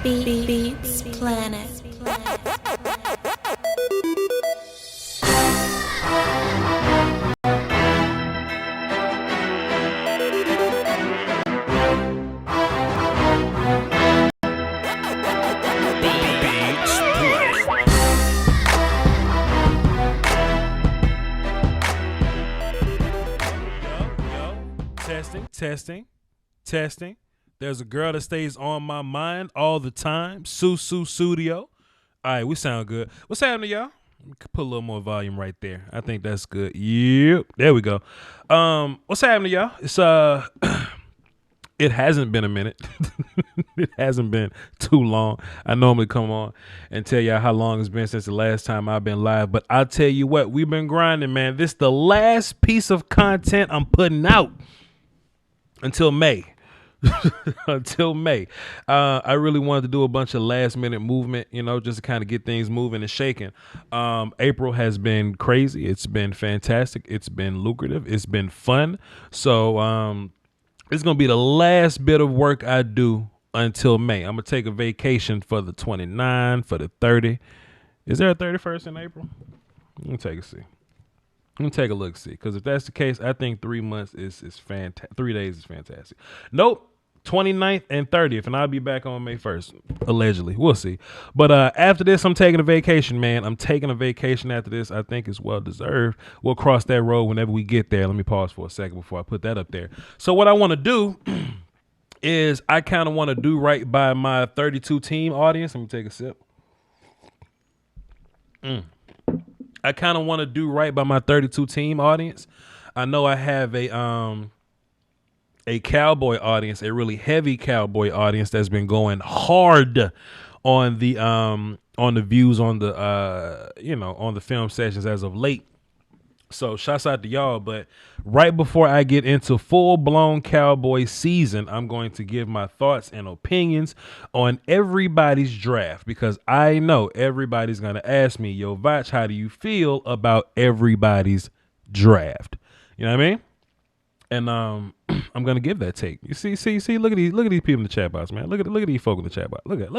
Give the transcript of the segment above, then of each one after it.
Beats Planet. Testing. There's a girl that stays on my mind all the time. Studio. All right, we sound good. What's happening, y'all? Put a little more volume right there. I think that's good. Yep. There we go. What's happening, y'all? It's it hasn't been a minute. It hasn't been too long. I normally come on and tell y'all how long it's been since the last time I've been live, but I'll tell you what, we've been grinding, man. This is the last piece of content I'm putting out until May. Until May. I really wanted to do a bunch of last minute movement, just to kind of get things moving and shaking. April has been crazy. It's been fantastic. It's been lucrative. It's been fun. So it's going to be the last bit of work I do until May. I'm going to take a vacation for the 29, for the 30. Is there a 31st in April? Let me take a see. Let me take a look, see. Because if that's the case, I think 3 months is fantastic. 3 days is fantastic. Nope. 29th and 30th, and I'll be back on May 1st, allegedly. We'll see. But after this, I'm taking a vacation, man. I'm taking a vacation after this. I think it's well-deserved. We'll cross that road whenever we get there. Let me pause for a second before I put that up there. So what I want to do is I kind of want to do right by my 32-team audience. Let me take a sip. I kind of want to do right by my 32-team audience. I know I have a Cowboy audience, a really heavy Cowboy audience that's been going hard on the views on the on the film sessions as of late. So shouts out to y'all. But right before I get into full blown Cowboy season, I'm going to give my thoughts and opinions on everybody's draft, because I know everybody's going to ask me, yo, Voch, how do you feel about everybody's draft? You know what I mean? And I'm gonna give that take. You see. Look at these people in the chat box, man. Look at these folk in the chat box. Look at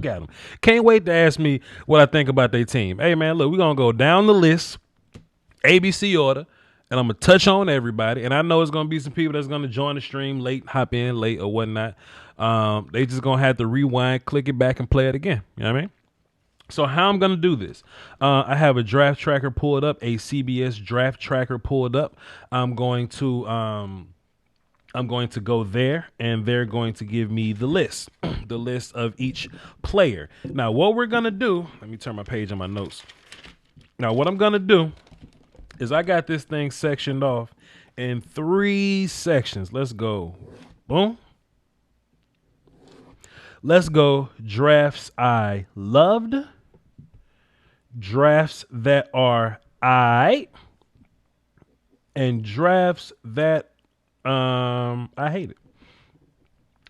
them. Can't wait to ask me what I think about their team. Hey, man, look, we're gonna go down the list, ABC order, and I'm gonna touch on everybody. And I know it's gonna be some people that's gonna join the stream late, hop in late or whatnot. They just gonna have to rewind, click it back, and play it again. You know what I mean? So how I'm going to do this, I have a draft tracker pulled up, a CBS draft tracker pulled up. I'm going to go there, and they're going to give me the list, the list of each player. Now, what we're going to do, let me turn my page on my notes. Now, what I'm going to do is I got this thing sectioned off in 3 sections. Let's go. Boom. Let's go. Drafts I loved. Drafts that are I, and drafts that I hated.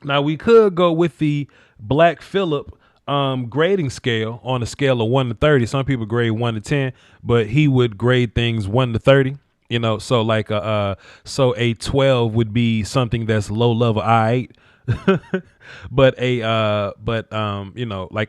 Now we could go with the Black Phillip grading scale on a scale of 1 to 30. Some people grade 1 to 10, but he would grade things 1 to 30. So like so a 12 would be something that's low level I. But like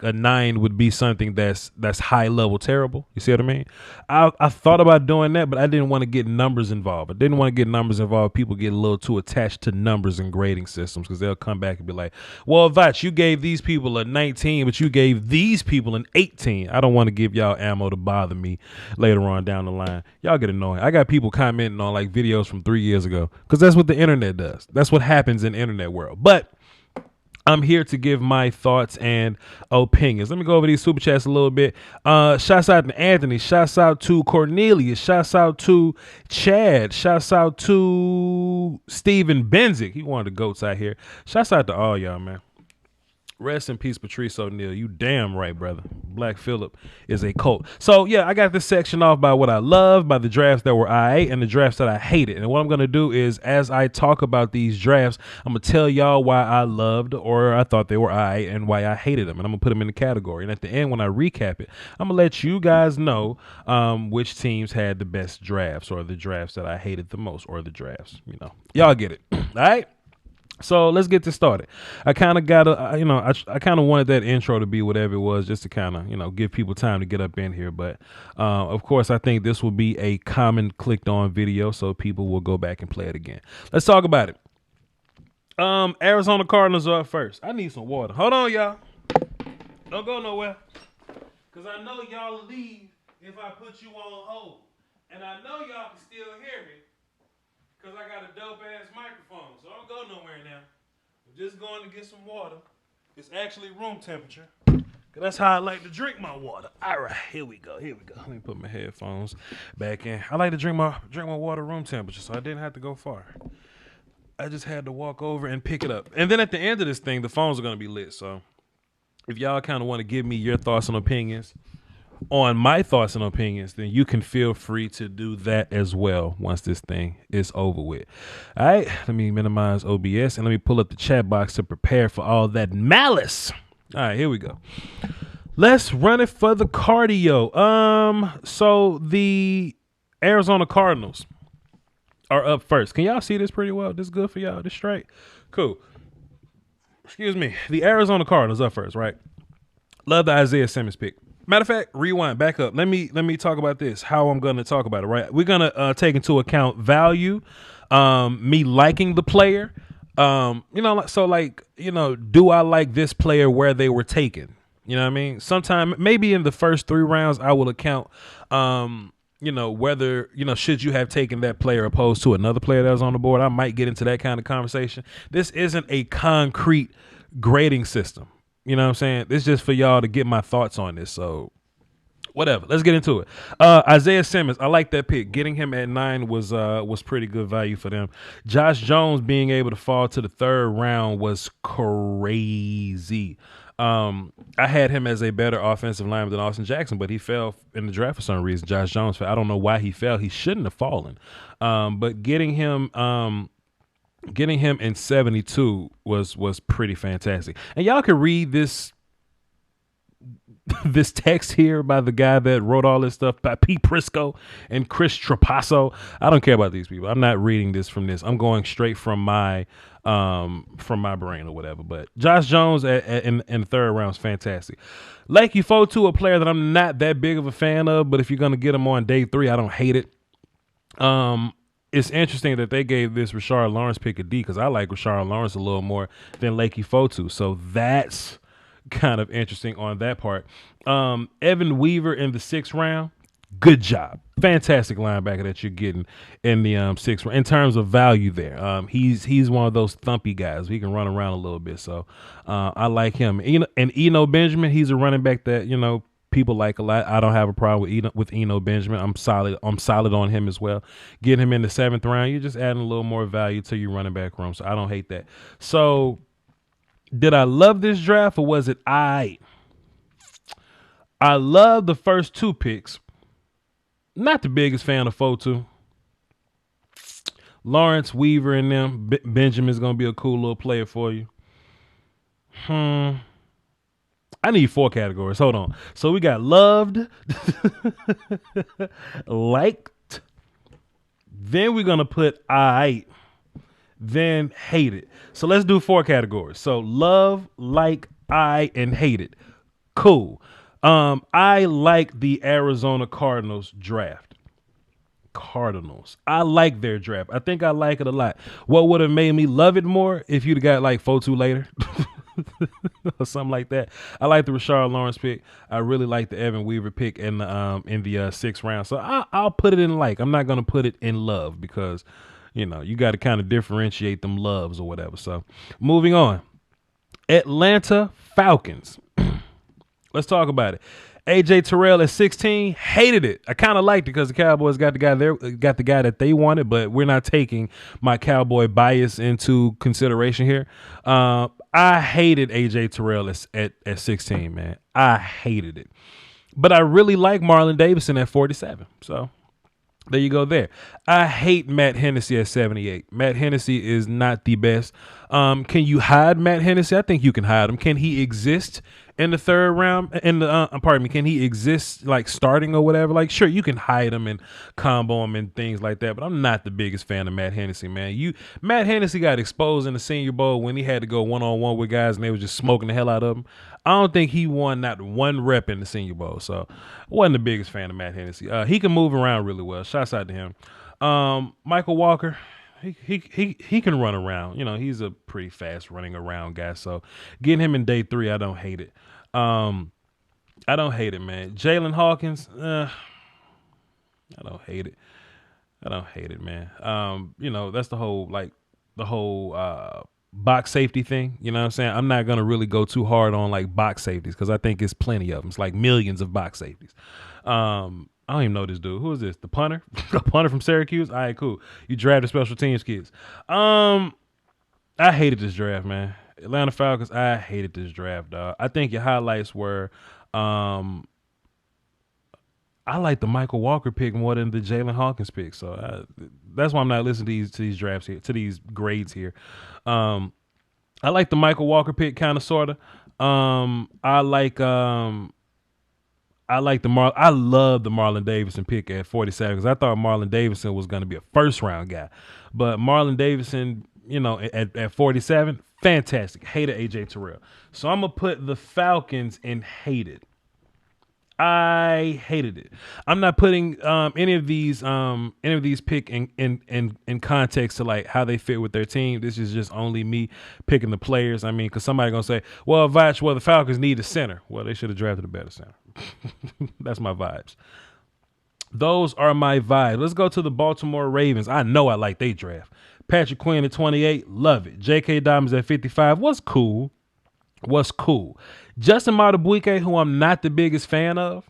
a 9 would be something that's high level terrible. You see what I mean? I thought about doing that, but I didn't want to get numbers involved. People get a little too attached to numbers and grading systems, because they'll come back and be like, well, Voch, you gave these people a 19, but you gave these people an 18. I don't want to give y'all ammo to bother me later on down the line. Y'all get annoying. I got people commenting on like videos from 3 years ago, because that's what the internet does. That's what happens in the internet world. But I'm here to give my thoughts and opinions. Let me go over these super chats a little bit. Shouts out to Anthony. Shouts out to Cornelius. Shouts out to Chad. Shouts out to Steven Benzick. He one of the goats out here. Shouts out to all y'all, man. Rest in peace, Patrice O'Neal. You damn right, brother. Black Phillip is a cult. So, yeah, I got this section off by what I love, by the drafts that were I, and the drafts that I hated. And what I'm going to do is, as I talk about these drafts, I'm going to tell y'all why I loved or I thought they were I and why I hated them. And I'm going to put them in the category. And at the end, when I recap it, I'm going to let you guys know which teams had the best drafts, or the drafts that I hated the most, or the drafts, Y'all get it. All right? So let's get this started. I kind of got I kind of wanted that intro to be whatever it was, just to kind of, give people time to get up in here. But of course, I think this will be a common clicked on video, so people will go back and play it again. Let's talk about it. Arizona Cardinals are up first. I need some water. Hold on, y'all. Don't go nowhere. Because I know y'all will leave if I put you on hold. And I know y'all can still hear me. Because I got a dope-ass microphone, so don't go nowhere now. I'm just going to get some water. It's actually room temperature. Because that's how I like to drink my water. All right, here we go. Let me put my headphones back in. I like to drink my water room temperature, so I didn't have to go far. I just had to walk over and pick it up. And then at the end of this thing, the phones are going to be lit. So if y'all kind of want to give me your thoughts and opinions on my thoughts and opinions, then you can feel free to do that as well once this thing is over with. All right, let me minimize OBS and let me pull up the chat box to prepare for all that malice. All right, here we go. Let's run it for the cardio. So the Arizona Cardinals are up first. Can y'all see this pretty well? This good for y'all? This straight? Cool. Excuse me. The Arizona Cardinals up first, right? Love the Isaiah Simmons pick. Matter of fact, rewind, back up. Let me talk about this, how I'm going to talk about it, right? We're going to take into account value, me liking the player. Do I like this player where they were taken? You know what I mean? Sometime, maybe in the first 3 rounds, I will account, whether, should you have taken that player opposed to another player that was on the board. I might get into that kind of conversation. This isn't a concrete grading system. You know what I'm saying? This is just for y'all to get my thoughts on this. So whatever. Let's get into it. Isaiah Simmons, I like that pick. Getting him at 9 was pretty good value for them. Josh Jones being able to fall to the 3rd round was crazy. I had him as a better offensive lineman than Austin Jackson, but he fell in the draft for some reason. Josh Jones fell. I don't know why he fell. He shouldn't have fallen. But getting him in 72 was pretty fantastic. And y'all can read this text here by the guy that wrote all this stuff, by Pete Prisco and Chris Trapasso. I don't care about these people. I'm not reading this from this. I'm going straight from my brain or whatever. But Josh Jones in the 3rd round is fantastic. Lakey Fotu, a player that I'm not that big of a fan of, but if you're gonna get him on day 3, I don't hate it. It's interesting that they gave this Rashard Lawrence pick a D, because I like Rashard Lawrence a little more than Lakey Fotu. So that's kind of interesting on that part. Evan Weaver in the 6th round. Good job. Fantastic linebacker that you're getting in the 6th round in terms of value there. He's one of those thumpy guys. He can run around a little bit. So I like him. And Eno Benjamin, he's a running back that, people like a lot. I don't have a problem with Eno Benjamin. I'm solid on him as well. Getting him in the 7th round, you're just adding a little more value to your running back room. So I don't hate that. So did I love this draft, or was it I love the first 2 picks. Not the biggest fan of Fotu. Lawrence, Weaver, and them. Benjamin's going to be a cool little player for you. I need 4 categories. Hold on. So we got loved, liked, then we're going to put I, then hated. So let's do 4 categories. So love, like, I, and hated. Cool. I like the Arizona Cardinals draft. Cardinals. I like their draft. I think I like it a lot. What would have made me love it more if you'd have got like Fotu later? Or something like that. I like the Rashard Lawrence pick. I really like the Evan Weaver pick in the 6th round. So I'll put it in like. I'm not gonna put it in love, because you got to kind of differentiate them loves or whatever. So moving on. Atlanta Falcons. Let's talk about it. AJ Terrell at 16, hated it. I kind of liked it because the Cowboys got the guy that they wanted, but we're not taking my Cowboy bias into consideration here. I hated AJ Terrell at 16, man. I hated it. But I really like Marlon Davidson at 47. So there you go there. I hate Matt Hennessy at 78. Matt Hennessy is not the best. Can you hide Matt Hennessy? I think you can hide him. Can he exist in the third round, pardon me, can he exist like starting or whatever? Like, sure, you can hide him and combo him and things like that, but I'm not the biggest fan of Matt Hennessy, man. Matt Hennessy got exposed in the Senior Bowl when he had to go one-on-one with guys and they was just smoking the hell out of him. I don't think he won not one rep in the Senior Bowl, so I wasn't the biggest fan of Matt Hennessy. He can move around really well. Shouts out to him. Michael Walker, he can run around. You know, he's a pretty fast running around guy. So getting him in day 3, I don't hate it. I don't hate it, man. Jalen Hawkins, I don't hate it, man. You know, that's the whole box safety thing. You know what I'm saying? I'm not going to really go too hard on like box safeties because I think it's plenty of them. It's like millions of box safeties. I don't even know this dude. Who is this? The punter? The punter from Syracuse? All right, cool. You drafted special teams kids. I hated this draft, man. Atlanta Falcons, I hated this draft, dog. I think your highlights were I like the Michael Walker pick more than the Jalen Hawkins pick. So that's why I'm not listening to these drafts here, to these grades here. I like the Michael Walker pick kind of sort of. I love the Marlon Davidson pick at 47 because I thought Marlon Davidson was going to be a first round guy. But Marlon Davidson, you know, at 47, fantastic. Hated AJ Terrell. So I'm going to put the Falcons in hated. I hated it. I'm not putting any of these pick in context to like how they fit with their team. This is just only me picking the players. I mean, because somebody gonna say, well, Voch, the Falcons need a center. Well, they should have drafted a better center. That's my vibes. Those are my vibes. Let's go to the Baltimore Ravens. I know I like they draft. Patrick Quinn at 28, love it. J.K. Dobbins at 55 was cool. Justin Madubuike, who I'm not the biggest fan of.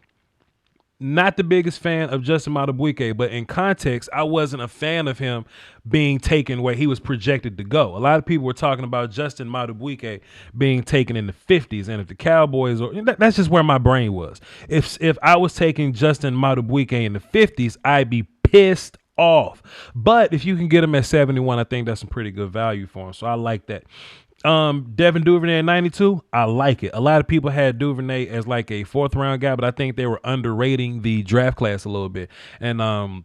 Not the biggest fan of Justin Madubuike, but in context, I wasn't a fan of him being taken where he was projected to go. A lot of people were talking about Justin Madubuike being taken in the 50s, and if the Cowboys, that's just where my brain was. If I was taking Justin Madubuike in the 50s, I'd be pissed off. But if you can get him at 71, I think that's some pretty good value for him. So I like that. Devin Duvernay at 92, I like it. A lot of people had Duvernay as like a 4th round guy, but I think they were underrating the draft class a little bit. And I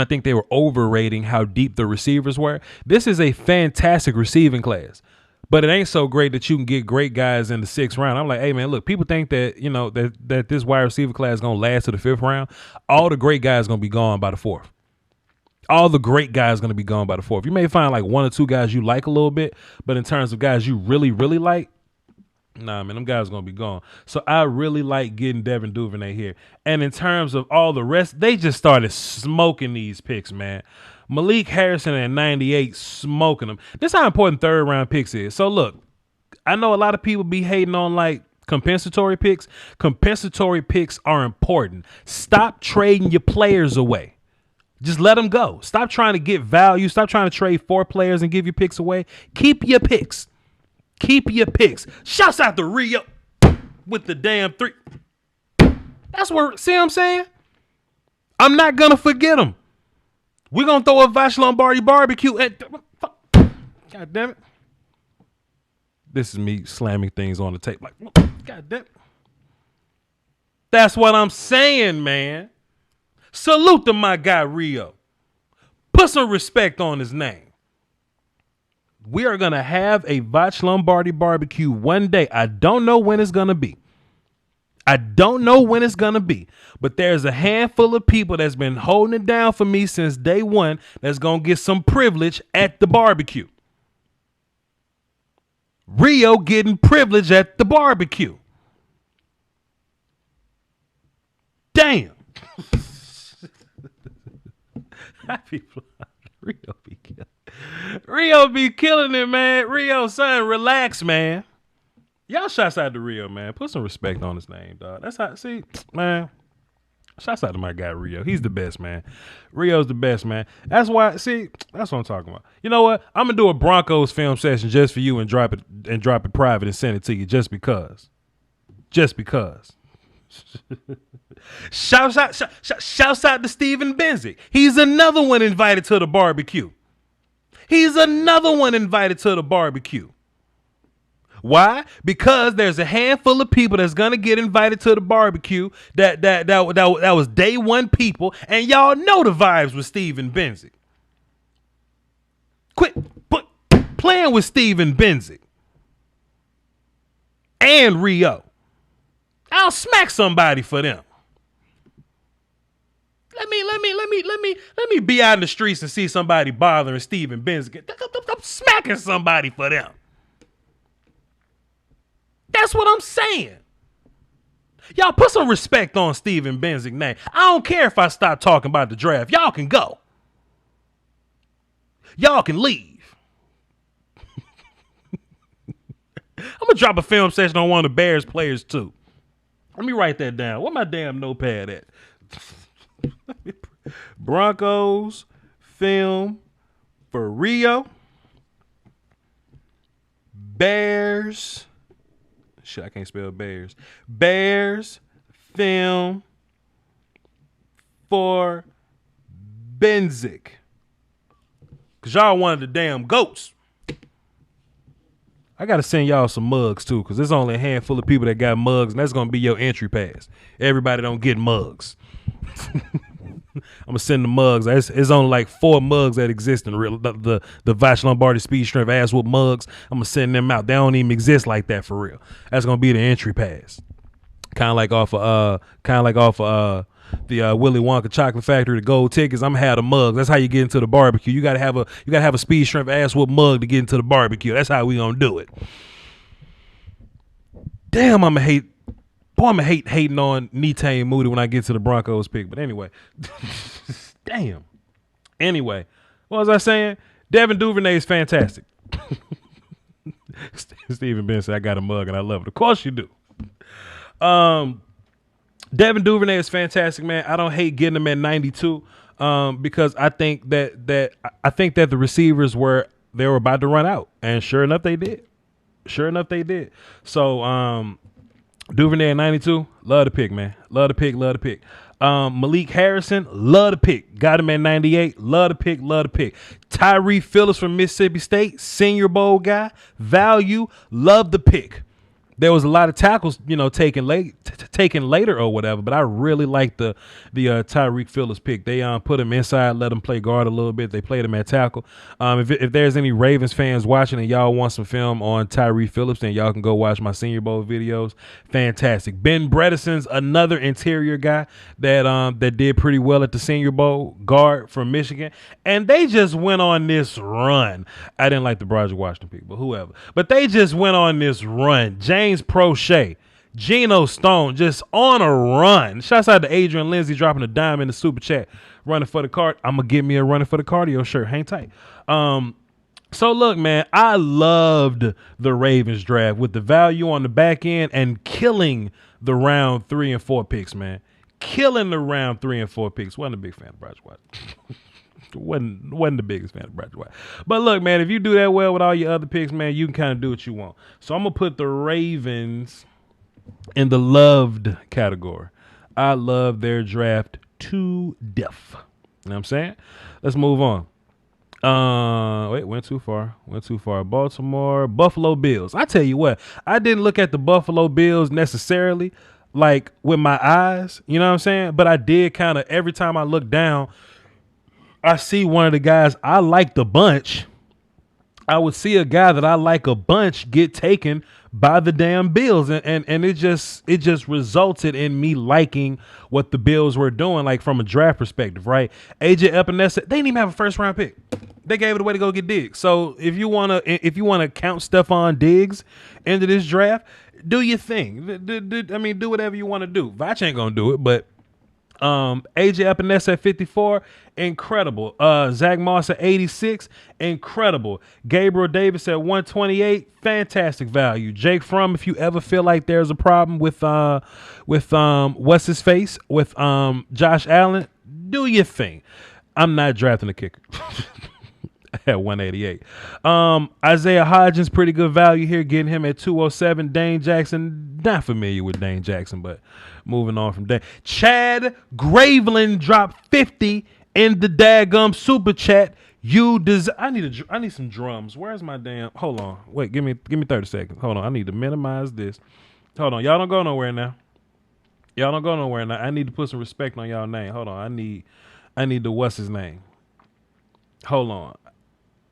think they were overrating how deep the receivers were. This is a fantastic receiving class, but it ain't so great that you can get great guys in the 6th round. I'm like, hey man, look, people think that, you know, that this wide receiver class is going to last to the 5th round. All the great guys going to be gone by the 4th. All the great guys going to be gone by the 4th. You may find like 1 or 2 guys you like a little bit, but in terms of guys you really, really like, nah, man, them guys are going to be gone. So I really like getting Devin Duvernay here. And in terms of all the rest, they just started smoking these picks, man. Malik Harrison at 98, smoking them. This is how important 3rd round picks is. So look, I know a lot of people be hating on like compensatory picks. Compensatory picks are important. Stop trading your players away. Just let them go. Stop trying to get value. Stop trying to trade 4 players and give your picks away. Keep your picks. Shouts out to Rio with the damn 3. That's where, see what I'm saying? I'm not going to forget them. We're going to throw a Voch Lombardi barbecue at. God damn it. This is me slamming things on the tape. Like, God damn it. That's what I'm saying, man. Salute to my guy Rio. Put some respect on his name. We are going to have a Voch Lombardi barbecue one day. I don't know when it's going to be. But there's a handful of people that's been holding it down for me since day one that's going to get some privilege at the barbecue. Rio getting privilege at the barbecue. Damn. Rio be killing it, man. Rio, son, relax, man. Y'all shouts out to Rio, man. Put some respect on his name, dog. That's how, see, man. Shouts out to my guy Rio. He's the best, man. Rio's the best, man. That's why, see, that's what I'm talking about. You know what? I'm gonna do a Broncos film session just for you and drop it private and send it to you just because. Shouts out to Steven Benzick. He's another one invited to the barbecue. Why? Because there's a handful of people that's gonna get invited to the barbecue that was day one people, and y'all know the vibes with Steven Benzik. Quit playing with Steven Benzik and Rio. I'll smack somebody for them. Let me be out in the streets and see somebody bothering Steven Benzik. I'm smacking somebody for them. That's what I'm saying. Y'all put some respect on Steven Benzik's name. I don't care if I stop talking about the draft. Y'all can go. Y'all can leave. I'm going to drop a film session on one of the Bears players too. Let me write that down. Where my damn notepad at? Broncos film for Rio. Bears. Shit, I can't spell Bears. Bears film for Benzik. Because y'all one of the damn goats. I got to send y'all some mugs, too, because there's only a handful of people that got mugs, and that's going to be your entry pass. Everybody don't get mugs. I'm going to send the mugs. It's only like 4 mugs that exist in real. The Voch Lombardi Speed Strength ass whoop mugs. I'm going to send them out. They don't even exist like that for real. That's going to be the entry pass. Kind of like off of the Willy Wonka Chocolate Factory, the gold tickets. I'm gonna have the mugs. That's how you get into the barbecue. You gotta have a Speed Strength ass whoop mug to get into the barbecue. That's how we gonna do it. Damn, I'm gonna hate hating on Nite Moody when I get to the Broncos pick. But anyway, damn. Anyway, what was I saying? Devin Duvernay is fantastic. Steven Ben said I got a mug and I love it. Of course you do. Devin Duvernay is fantastic, man. I don't hate getting him at 92 because I think that the receivers were about to run out, and sure enough they did. So Duvernay at 92, love the pick, man. Love the pick. Malik Harrison, love the pick. Got him at 98, love the pick. Tyree Phillips from Mississippi State, Senior Bowl guy, value, love the pick. There was a lot of tackles, taken later or whatever, but I really like the Tyreek Phillips pick. They put him inside, let him play guard a little bit. They played him at tackle. If there's any Ravens fans watching and y'all want some film on Tyreek Phillips, then y'all can go watch my Senior Bowl videos. Fantastic. Ben Bredeson's another interior guy that did pretty well at the Senior Bowl, guard from Michigan, and they just went on this run. I didn't like the Broderick Washington pick, but whoever. But they just went on this run. James Prochet, Geno Stone, just on a run. Shouts out to Adrian Lindsay dropping a dime in the super chat. Running for the card. I'm gonna get me a running for the cardio shirt. Hang tight. So look, man, I loved the Ravens draft with the value on the back end and killing the round 3 and 4 picks, man. Killing the round 3 and 4 picks. Wasn't a big fan of Broderick Washington. wasn't the biggest fan of Broderick White. But look, man, if you do that well with all your other picks, man, you can kind of do what you want. So I'm going to put the Ravens in the loved category. I love their draft to death. You know what I'm saying? Let's move on. Went too far. Baltimore, Buffalo Bills. I tell you what, I didn't look at the Buffalo Bills necessarily like with my eyes, you know what I'm saying? But I did kind of, every time I look down, I see one of the guys I liked a bunch. I would see a guy that I like a bunch get taken by the damn Bills, and it just resulted in me liking what the Bills were doing, like from a draft perspective, right? AJ Epinesa, they didn't even have a first round pick. They gave it away to go get Diggs. So if you wanna count Stephon Diggs into this draft, do your thing. Do whatever you want to do. Voch ain't gonna do it, but AJ Epinesa at 54, incredible. Zach Moss at 86, incredible. Gabriel Davis at 128, fantastic value. Jake Fromm, if you ever feel like there's a problem with what's his face with Josh Allen, do your thing. I'm not drafting a kicker. At 188. Isaiah Hodgins, pretty good value here, getting him at 207. Dane Jackson, not familiar with Dane Jackson, but moving on from Dane. Chad Graveland dropped 50 in the daggum super chat. I need some drums. Where's my damn? Hold on. Wait, give me 30 seconds. Hold on. I need to minimize this. Hold on. Y'all don't go nowhere now. I need to put some respect on y'all name. Hold on. I need the what's his name. Hold on.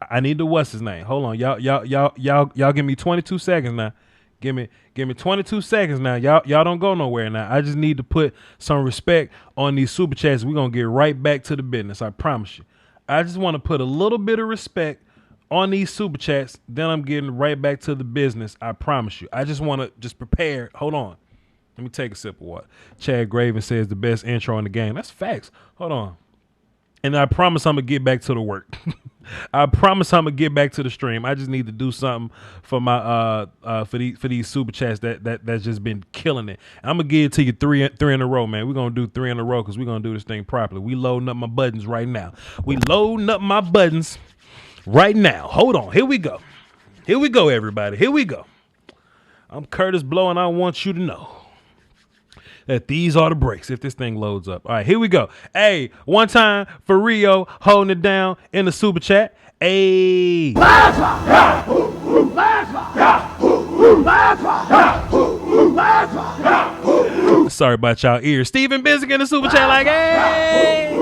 I need the what's his name. Hold on. Y'all give me 22 seconds now. Give me 22 seconds now. Y'all don't go nowhere now. I just need to put some respect on these super chats. We're going to get right back to the business. I promise you. I just want to put a little bit of respect on these super chats. Then I'm getting right back to the business. I promise you. I just want to just prepare. Hold on. Let me take a sip of water. Chad Graven says the best intro in the game. That's facts. Hold on. And I promise I'm going to get back to the work. I promise I'm going to get back to the stream. I just need to do something for my for these super chats that's just been killing it. I'm going to give it to you three in a row, man. We're going to do 3 in a row because we're going to do this thing properly. We loading up my buttons right now. Hold on. Here we go. Everybody. Here we go. I'm Curtis Blow, and I want you to know that these are the breaks if this thing loads up. All right, here we go. Hey, one time for Rio holding it down in the super chat. Hey. Sorry about y'all ears. Steven Bissick in the super chat like, hey.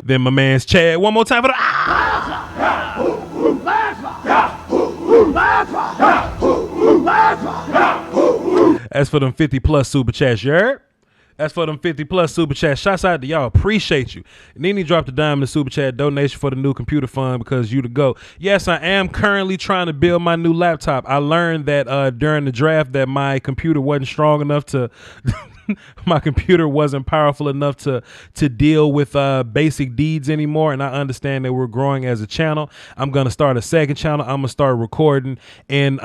Then my man's Chad. One more time for the That's for them 50 plus super chats, you heard? That's for them 50 plus super chats. Shouts out to y'all. Appreciate you. Nene dropped a dime in the super chat donation for the new computer fund because you to go. Yes, I am currently trying to build my new laptop. I learned that during the draft that my computer wasn't strong enough to my computer wasn't powerful enough to deal with basic deeds anymore. And I understand that we're growing as a channel. I'm going to start a second channel. I'm going to start recording in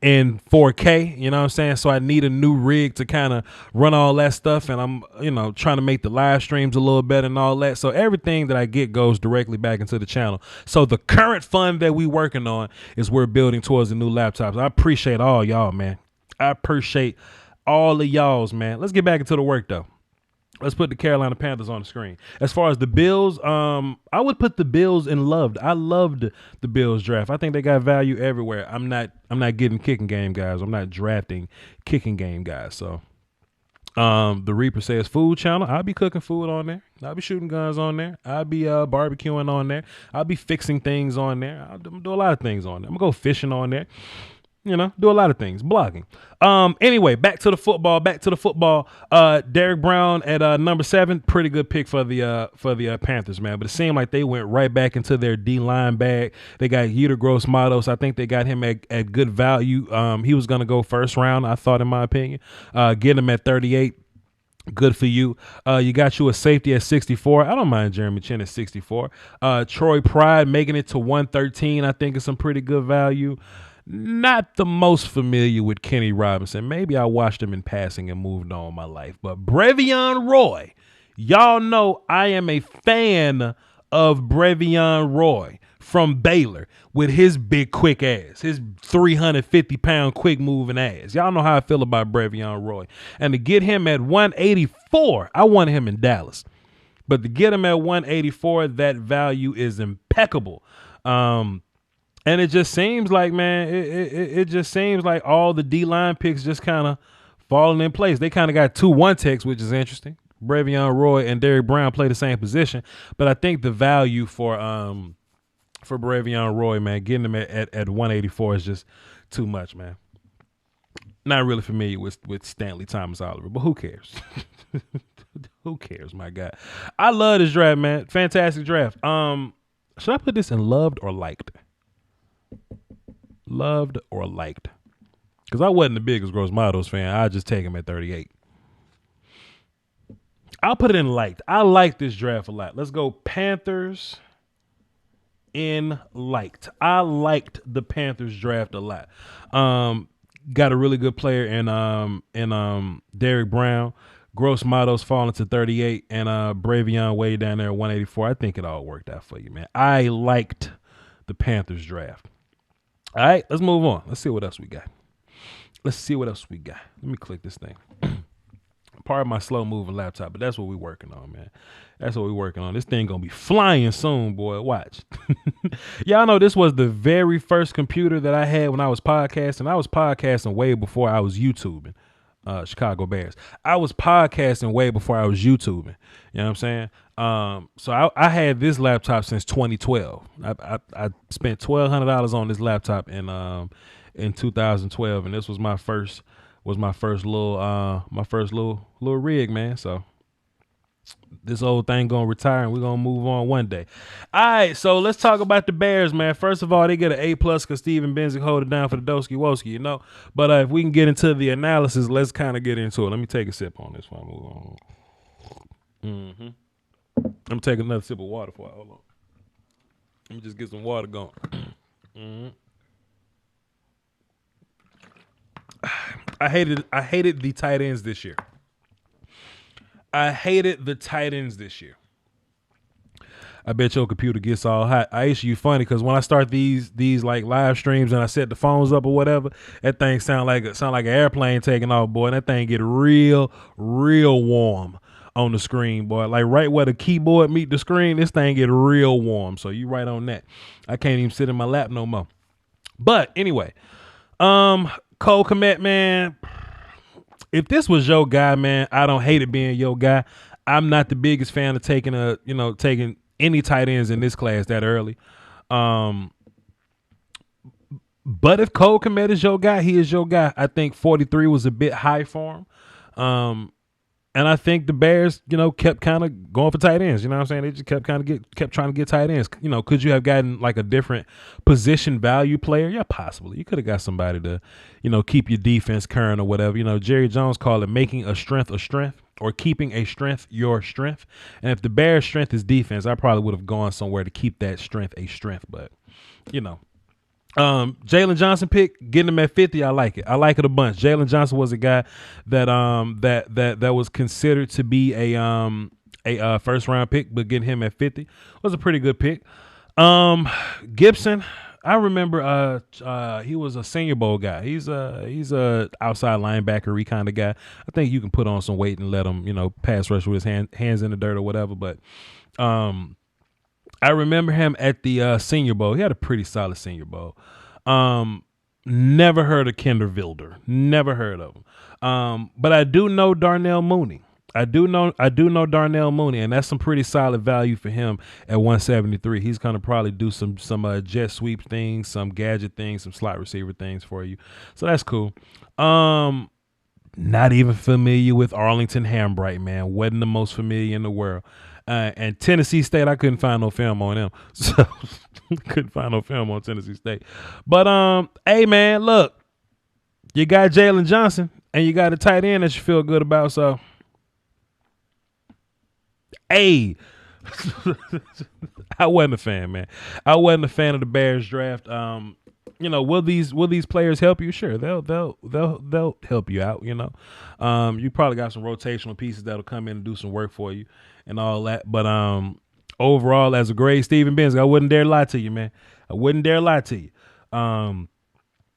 4K, you know what I'm saying? So I need a new rig to kind of run all that stuff. And I'm, trying to make the live streams a little better and all that. So everything that I get goes directly back into the channel. So the current fund that we working on is we're building towards the new laptops. I appreciate all y'all, man. I appreciate all of y'all's, man. Let's get back into the work, though. Let's put the Carolina Panthers on the screen. As far as the Bills, I would put the Bills in loved. I loved the Bills draft. I think they got value everywhere. I'm not getting kicking game guys. I'm not drafting kicking game guys. So the Reaper says food channel. I'll be cooking food on there. I'll be shooting guns on there. I'll be barbecuing on there. I'll be fixing things on there. I'll do a lot of things on there. I'm gonna go fishing on there. Do a lot of things, blogging. Anyway, back to the football. Derek Brown at number 7, pretty good pick for the Panthers, man. But it seemed like they went right back into their D-line bag. They got Yetur Gross-Matos. I think they got him at good value. He was going to go first round, I thought, in my opinion. Get him at 38. Good for you. You got you a safety at 64. I don't mind Jeremy Chin at 64. Troy Pride making it to 113. I think is some pretty good value. Not the most familiar with Kenny Robinson. Maybe I watched him in passing and moved on in my life. But Brevion Roy, y'all know I am a fan of Brevion Roy from Baylor with his big quick ass, his 350-pound quick moving ass. Y'all know how I feel about Brevion Roy. And to get him at 184, I wanted him in Dallas. But to get him at 184, that value is impeccable. And it just seems like, man, it just seems like all the D-line picks just kind of falling in place. They kind of got 2 1-techs, which is interesting. Brevion Roy and Derek Brown play the same position. But I think the value for Brevion Roy, man, getting him at 184 is just too much, man. Not really familiar with Stanley Thomas Oliver, but who cares? Who cares, my guy? I love this draft, man. Fantastic draft. Should I put this in loved or liked? Loved or liked? Because I wasn't the biggest Gross-Matos fan. I just take him at 38. I'll put it in liked. I like this draft a lot. Let's go Panthers in liked. I liked the Panthers draft a lot. Got a really good player in Derek Brown. Gross-Matos falling to 38 and Brevion way down there at 184. I think it all worked out for you, man. I liked the Panthers draft. All right, let's move on. Let's see what else we got. Let me click this thing. Part of my slow moving laptop, but that's what we working on, man. That's what we working on. This thing gonna be flying soon, boy. Watch. Y'all know this was the very first computer that I had when I was podcasting. I was podcasting way before I was YouTubing. Chicago Bears. I was podcasting way before I was YouTubing. You know what I'm saying? So I had this laptop since 2012. I spent $1,200 on this laptop in 2012, and this was my first little rig, man. So this old thing gonna retire and we're gonna move on one day. All right, so let's talk about the Bears, man. First of all, they get an A+ because Steven Benzik hold it down for the Doski Woski, you know. But if we can get into the analysis, let's kind of get into it. Let me take a sip on this one. Move on. I'm gonna take another sip of water for it. Hold on. Let me just get some water going. I hated the tight ends this year. I bet your computer gets all hot. Aisha, you funny because when I start these like live streams and I set the phones up or whatever, that thing sound like an airplane taking off, boy. And that thing get real warm on the screen, boy. Like right where the keyboard meet the screen, this thing get real warm. So you right on that. I can't even sit in my lap no more. But anyway, Cole Kmet, man. If this was your guy, man, I don't hate it being your guy. I'm not the biggest fan of taking any tight ends in this class that early. But if Cole Kmet is your guy, he is your guy. I think 43 was a bit high for him. And I think the Bears, kept kind of going for tight ends. You know what I'm saying? They just kept trying to get tight ends. Could you have gotten like a different position value player? Yeah, possibly. You could have got somebody to, keep your defense current or whatever. Jerry Jones called it making a strength or keeping a strength your strength. And if the Bears' strength is defense, I probably would have gone somewhere to keep that strength a strength. But, Jalen Johnson pick, getting him at 50, I like it. I like it a bunch. Jalen Johnson was a guy that was considered to be a first round pick, but getting him at 50 was a pretty good pick. Gibson, I remember he was a Senior Bowl guy. He's a outside linebacker-y kind of guy. I think you can put on some weight and let him, pass rush with his hands in the dirt or whatever, but I remember him at the Senior Bowl. He had a pretty solid Senior Bowl. Never heard of Kinder Vilder. Never heard of him. But I do know Darnell Mooney. I do know Darnell Mooney, and that's some pretty solid value for him at 173. He's gonna probably do some jet sweep things, some gadget things, some slot receiver things for you. So that's cool. Not even familiar with Arlington Hambright, man. Wasn't the most familiar in the world. And Tennessee State, I couldn't find no film on them. So couldn't find no film on Tennessee State. But hey man, look, you got Jalen Johnson and you got a tight end that you feel good about. So hey, I wasn't a fan, man. I wasn't a fan of the Bears draft. Will these players help you? Sure, they'll help you out. You probably got some rotational pieces that'll come in and do some work for you and all that. But overall, as a grade, Steven Benzik, I wouldn't dare lie to you, man. I wouldn't dare lie to you. I'm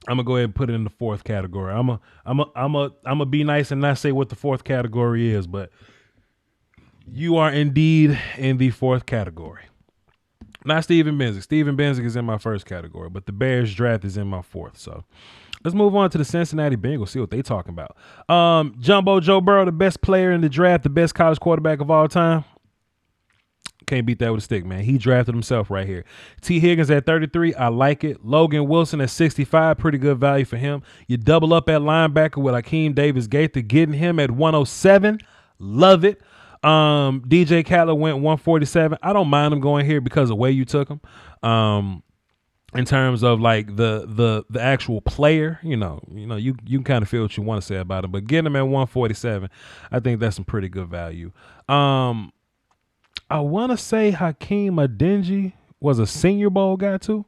gonna go ahead and put it in the fourth category. I'm gonna be nice and not say what the fourth category is, but you are indeed in the fourth category. Not Steven Benzik. Steven Benzik is in my first category, but the Bears draft is in my fourth. So let's move on to the Cincinnati Bengals, see what they talking about. Jumbo Joe Burrow, the best player in the draft, the best college quarterback of all time. Can't beat that with a stick, man. He drafted himself right here. T. Higgins at 33, I like it. Logan Wilson at 65, pretty good value for him. You double up at linebacker with Akeem Davis-Gaither, getting him at 107. Love it. DJ Khaled went 147. I don't mind him going here because of the way you took him. In terms of like the actual player, you can kind of feel what you want to say about him, but getting him at 147, I think that's some pretty good value. I want to say Hakeem Adeniji was a Senior Bowl guy too,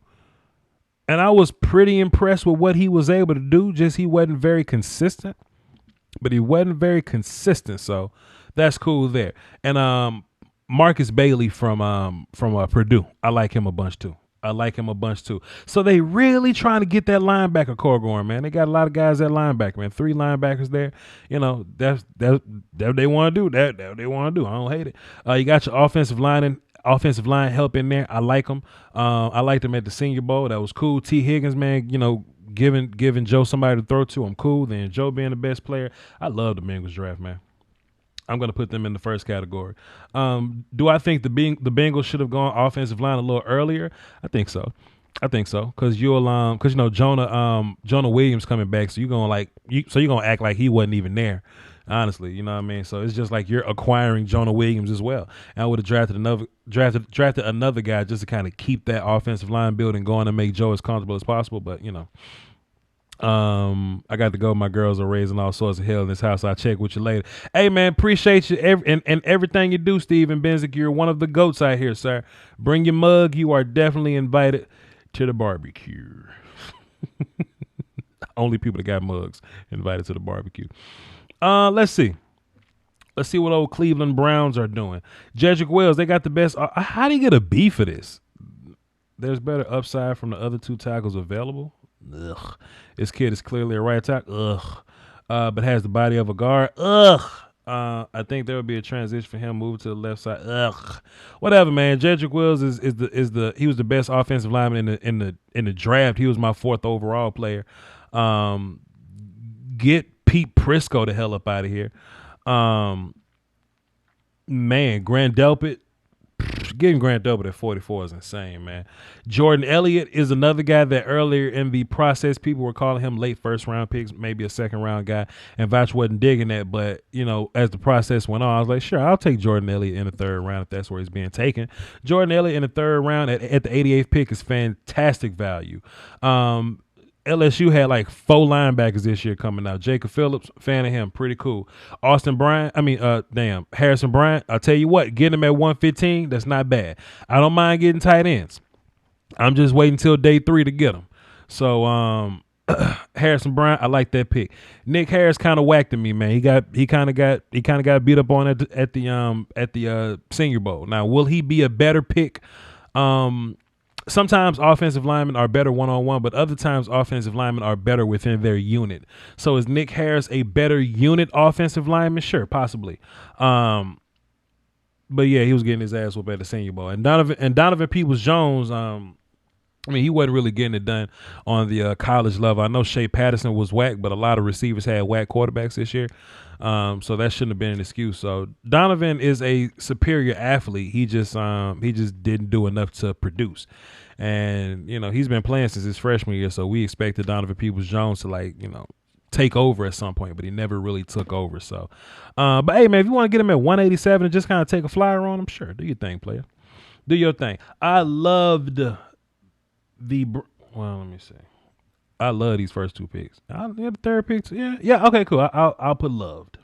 and I was pretty impressed with what he was able to do. Just he wasn't very consistent, so that's cool there. And Marcus Bailey from Purdue, I like him a bunch too. I like him a bunch too. So they really trying to get that linebacker core going, man. They got a lot of guys at linebacker, man. 3 linebackers there. You know, that's what they want to do. That what they want to do. I don't hate it. You got your offensive line help in there. I like them. I liked them at the Senior Bowl. That was cool. T. Higgins, man, you know, giving Joe somebody to throw to. I'm cool. Then Joe being the best player. I love the Bengals draft, man. I'm going to put them in the first category. Do I think the Bengals should have gone offensive line a little earlier? I think so. Because you know Jonah Williams coming back, so you're gonna act like he wasn't even there. Honestly, you know what I mean. So it's just like you're acquiring Jonah Williams as well. And I would have drafted another guy just to kind of keep that offensive line building going and make Joe as comfortable as possible. But you know. I got to go. My girls are raising all sorts of hell in this house. I'll check with you later. Hey, man, appreciate you and everything you do, Steven Benzik. You're one of the goats out here, sir. Bring your mug. You are definitely invited to the barbecue. Only people that got mugs invited to the barbecue. Let's see. Let's see what old Cleveland Browns are doing. Jedrick Wills, they got the best. How do you get a B for this? There's better upside from the other 2 tackles available. Ugh. This kid is clearly a right tackle. Ugh. But has the body of a guard. Ugh. I think there will be a transition for him moving to the left side. Ugh. Whatever, man. Jedrick Wills he was the best offensive lineman in the draft. He was my 4th overall player. Get Pete Prisco the hell up out of here. Man, Grant Delpit. Getting Grant Delpit at 44 is insane, man. Jordan Elliott is another guy that earlier in the process people were calling him late first-round picks, maybe a second-round guy, and Voch wasn't digging that. But, you know, as the process went on, I was like, sure, I'll take Jordan Elliott in the 3rd round if that's where he's being taken. Jordan Elliott in the 3rd round at the 88th pick is fantastic value. LSU had like 4 linebackers this year coming out. Jacob Phillips, fan of him, pretty cool. Harrison Bryant, I'll tell you what, getting him at 115, that's not bad. I don't mind getting tight ends. I'm just waiting until day 3 to get them. So Harrison Bryant, I like that pick. Nick Harris kind of whacked at me, man. He kind of got beat up on at the Senior Bowl. Now, will he be a better pick? Sometimes offensive linemen are better one-on-one, but other times offensive linemen are better within their unit. So is Nick Harris a better unit offensive lineman? Sure, possibly. But yeah, he was getting his ass whooped at the Senior Bowl. And Donovan Peoples-Jones, he wasn't really getting it done on the college level. I know Shea Patterson was whack, but a lot of receivers had whack quarterbacks this year. So that shouldn't have been an excuse. So Donovan is a superior athlete. He just didn't do enough to produce. And, you know, he's been playing since his freshman year, so we expected Donovan Peoples-Jones to, take over at some point, but he never really took over. So, but hey, man, if you want to get him at 187 and just kind of take a flyer on him, sure, do your thing, player. Do your thing. I loved let me see. I love these first 2 picks. The 3rd pick too. Yeah. Okay, cool. I'll put loved.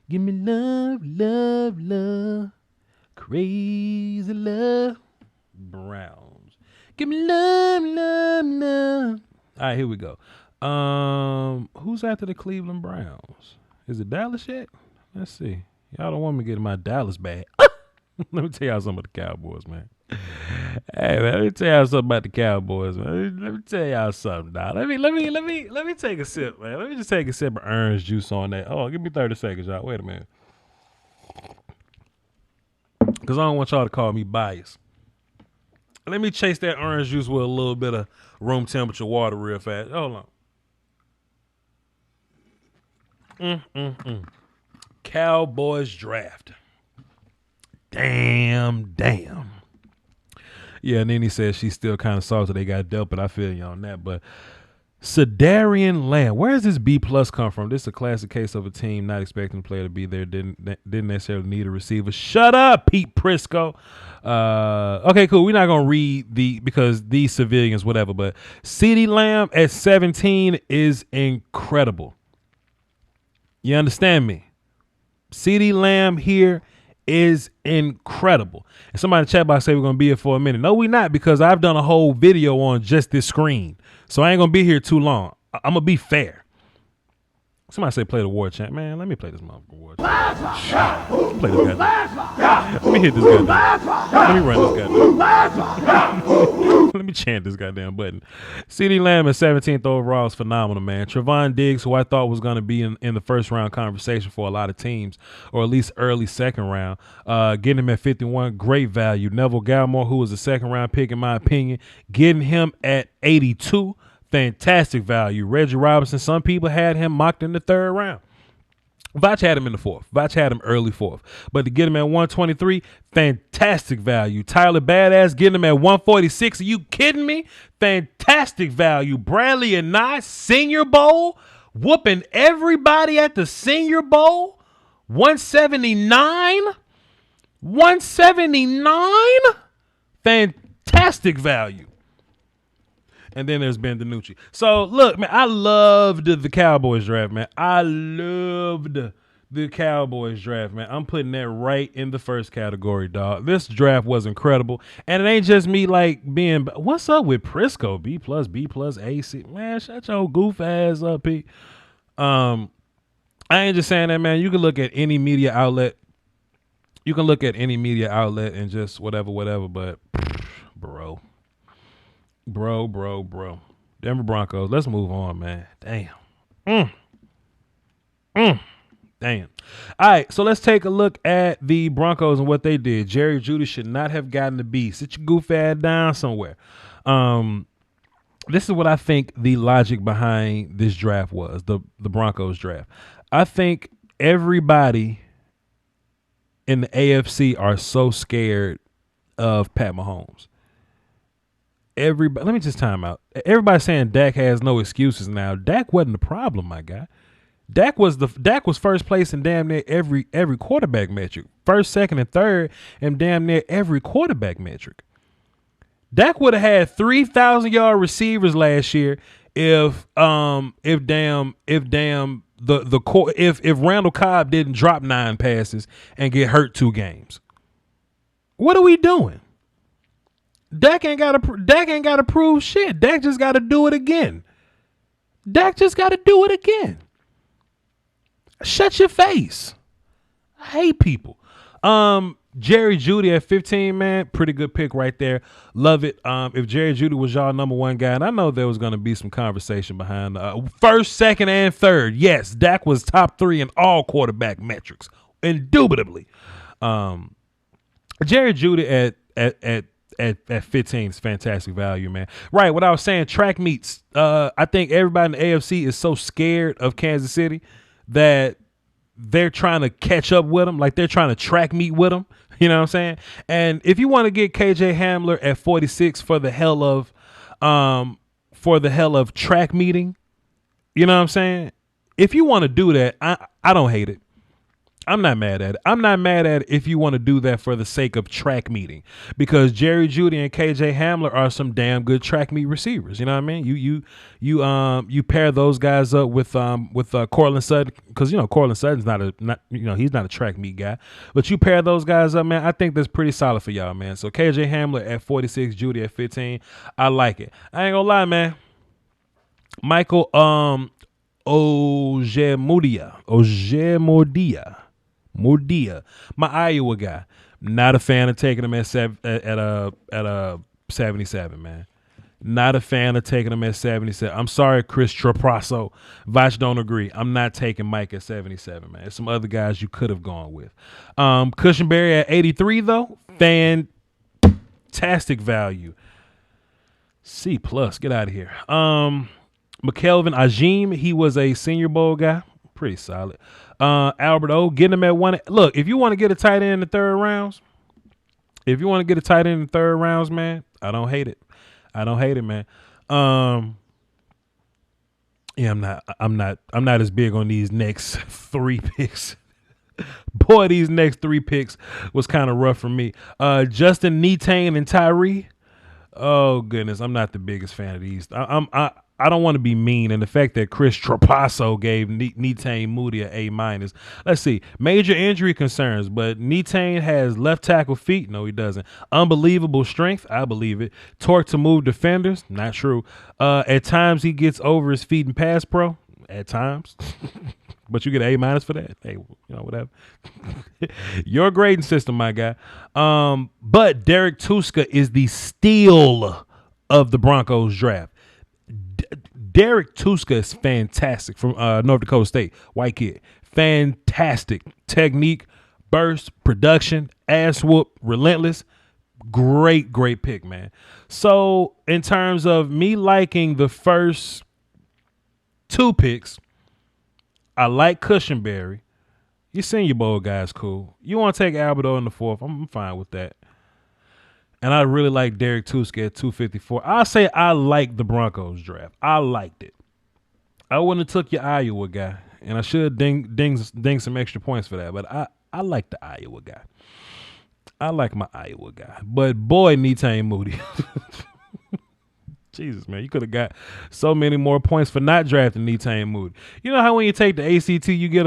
Give me love, crazy love. Browns. Give me love. All right, here we go. Who's after the Cleveland Browns? Is it Dallas yet? Let's see. Y'all don't want me getting my Dallas bag. Let me tell y'all something about the Cowboys, man. Hey, man, let me tell y'all something about the Cowboys, man. Let me tell y'all something, dog. Let me take a sip, man. Let me just take a sip of orange juice on that. Oh, give me 30 seconds, y'all. Wait a minute. Because I don't want y'all to call me biased. Let me chase that orange juice with a little bit of room temperature water real fast. Hold on. Cowboys draft. Damn. Yeah, and then he says she's still kind of salty. They got dealt, but I feel you on that. But Sedarian Lamb, where does this B+ come from? This is a classic case of a team not expecting the player to be there. Didn't necessarily need a receiver. Shut up, Pete Prisco. Okay, cool. We're not gonna read because these civilians, whatever. But CeeDee Lamb at 17 is incredible. You understand me? CeeDee Lamb here is incredible. And somebody in the chat box say we're going to be here for a minute. No, we're not, because I've done a whole video on just this screen. So I ain't going to be here too long. I'm going to be fair. Somebody say play the war chant. Man, let me play this motherfucking war chant. Play this guy. Let me hit this guy. Let me run this goddamn. Let me chant this goddamn button. CeeDee Lamb at 17th overall is phenomenal, man. Trevon Diggs, who I thought was going to be in the first round conversation for a lot of teams, or at least early second round, getting him at 51, great value. Neville Gallimore, who was a second round pick in my opinion, getting him at 82, fantastic value. Reggie Robinson, some people had him mocked in the third round. Voch had him in the fourth. Voch had him early fourth. But to get him at 123, fantastic value. Tyler Badass getting him at 146. Are you kidding me? Fantastic value. Bradley and Nye, Senior Bowl, whooping everybody at the Senior Bowl. 179? 179? Fantastic value. And then there's Ben DiNucci. So, look, man, I loved the Cowboys draft, man. I loved the Cowboys draft, man. I'm putting that right in the first category, dog. This draft was incredible. And it ain't just me, like, being, what's up with Prisco? B+, A, C. Man, shut your goof ass up, Pete. I ain't just saying that, man. You can look at any media outlet. You can look at any media outlet and just whatever, but, bro. Denver Broncos. Let's move on, man. Damn. Damn. All right, so let's take a look at the Broncos and what they did. Jerry Jeudy should not have gotten the B. Sit your goof ass down somewhere. This is what I think the logic behind this draft was, the Broncos draft. I think everybody in the AFC are so scared of Pat Mahomes. Everybody, let me just time out. Everybody's saying Dak has no excuses now. Dak wasn't the problem, my guy. Dak was first place in damn near every quarterback metric. First, second, and third in damn near every quarterback metric. Dak would have had 3,000-yard receivers last year if Randall Cobb didn't drop 9 passes and get hurt 2 games. What are we doing? Dak ain't got to prove shit. Dak just got to do it again. Shut your face. I hate people. Jerry Jeudy at 15, man, pretty good pick right there. Love it. If Jerry Jeudy was y'all number one guy, and I know there was going to be some conversation behind first, second, and third. Yes, Dak was top 3 in all quarterback metrics, indubitably. Jerry Jeudy at 15 is fantastic value, man. Right, what I was saying, track meets. I think everybody in the AFC is so scared of Kansas City that they're trying to catch up with them, like they're trying to track meet with them. You know what I'm saying? And if you want to get KJ Hamler at 46 for the hell of track meeting, you know what I'm saying? If you want to do that, I don't hate it. I'm not mad at it. I'm not mad at it if you want to do that for the sake of track meeting, because Jerry Jeudy and KJ Hamler are some damn good track meet receivers. You know what I mean? You pair those guys up with Cortland Sutton, because Cortland Sutton's he's not a track meet guy, but you pair those guys up, man. I think that's pretty solid for y'all, man. So KJ Hamler at 46, Jeudy at 15. I like it. I ain't gonna lie, man. Michael Mordia, my Iowa guy. Not a fan of taking him at 77, man. Not a fan of taking him at 77. I'm sorry, Chris Trapasso. Voch don't agree. I'm not taking Mike at 77, man. There's some other guys you could have gone with. Cushenberry at 83, though. Fantastic value. C+. Get out of here. McKelvin Ajim, he was a Senior Bowl guy. Pretty solid. Albert O, getting him at 1. Look, if you want to get a tight end in the third rounds, man, I don't hate it. Man. Yeah, I'm not as big on these next 3 picks. Boy, these next 3 picks was kind of rough for me. Justin Netane and Tyree. Oh goodness, I'm not the biggest fan of these. I don't want to be mean, and the fact that Chris Trapasso gave Netane Moody an A-. Let's see. Major injury concerns, but Netane has left tackle feet. No, he doesn't. Unbelievable strength. I believe it. Torque to move defenders. Not true. At times he gets over his feet in pass pro. at times. But you get an A- for that. Hey, whatever. Your grading system, my guy. But Derek Tusker is the steal of the Broncos draft. Derek Tusker is fantastic from North Dakota State. White kid. Fantastic. Technique, burst, production, ass whoop, relentless. Great pick, man. So in terms of me liking the first 2 picks, I like Cushenberry. Your Senior Bowl guy's cool. You want to take Alberto in the 4th, I'm fine with that. And I really like Derek Tusker at 254. I'll say I like the Broncos draft. I liked it. I wouldn't have took your Iowa guy, and I should ding some extra points for that. But I like the Iowa guy. I like my Iowa guy. But boy, Netane Moody. Jesus, man, you could have got so many more points for not drafting Netane Moody. You know how when you take the ACT, you get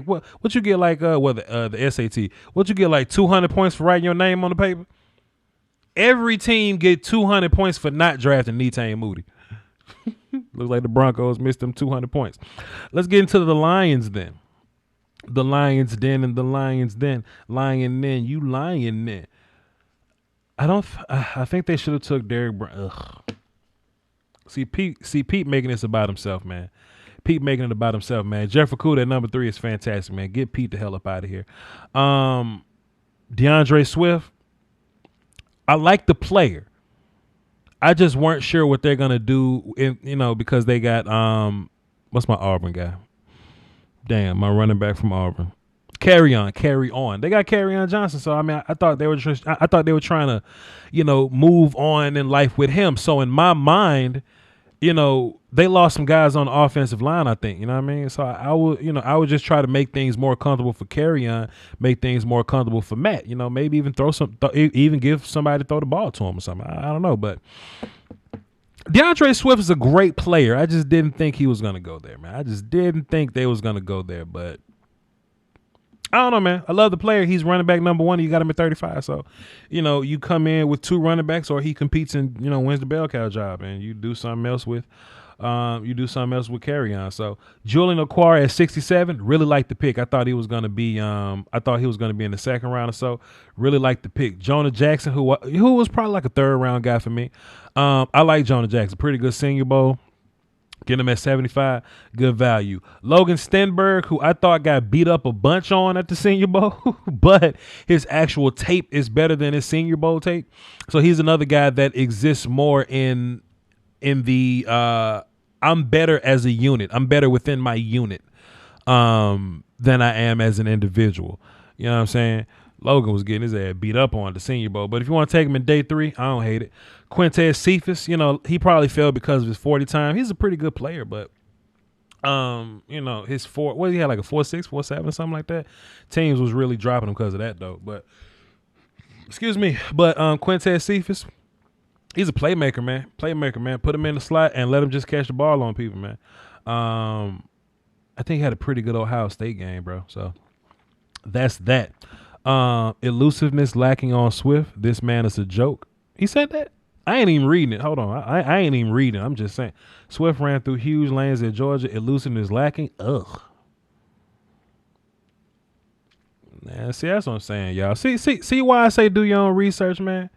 what you get like the SAT. What you get like 200 points for writing your name on the paper. Every team get 200 points for not drafting Netane Moody. Looks like the Broncos missed them 200 points. Let's get into the Lions then. The Lions den and the Lions den. Lion then, you lying then. I think they should have took Derek Brown. Ugh. See Pete making this about himself, man. Pete making it about himself, man. Jeff Okudah at number 3 is fantastic, man. Get Pete the hell up out of here. Deandre Swift. I like the player. I just weren't sure what they're gonna do, because they got what's my Auburn guy? Damn, my running back from Auburn. Carry on. They got Carry Johnson, so I mean, I thought they were trying to, move on in life with him. So in my mind, they lost some guys on the offensive line, I think. You know what I mean? So I would just try to make things more comfortable for Carry-On, make things more comfortable for Matt. Maybe even even give somebody to throw the ball to him or something. I don't know, but DeAndre Swift is a great player. I just didn't think he was going to go there, man. I just didn't think they was going to go there, but I don't know, man. I love the player. He's running back number 1. You got him at 35. So, you come in with 2 running backs, or he competes and wins the bell cow job, and you do something else with Carry On. So Julian Okwara at 67. Really liked the pick. I thought he was going to be. I thought he was going to be in the second round or so. Really liked the pick. Jonah Jackson, who was probably like a 3rd round guy for me. I like Jonah Jackson. Pretty good Senior Bowl. Get him at 75, good value. Logan Steinberg, who I thought got beat up a bunch on at the Senior Bowl, but his actual tape is better than his Senior Bowl tape. So he's another guy that exists more in the I'm better as a unit. I'm better within my unit than I am as an individual. You know what I'm saying? Logan was getting his ass beat up on the Senior Bowl. But if you want to take him in day 3, I don't hate it. Quintez Cephas, he probably fell because of his 40 time. He's a pretty good player, but his 4, what he had, like a 4.6, 4.7 or something like that. Teams was really dropping him because of that though. But Quintez Cephas, he's a playmaker, man. Put him in the slot and let him just catch the ball on people, man. I think he had a pretty good Ohio State game, bro. So that's that. Elusiveness lacking on Swift. This man is a joke. He said that? I ain't even reading it. Hold on. I ain't even reading. I'm just saying. Swift ran through huge lanes at Georgia. Elusiveness lacking. Ugh. Nah, see, that's what I'm saying, y'all. See why I say do your own research, man.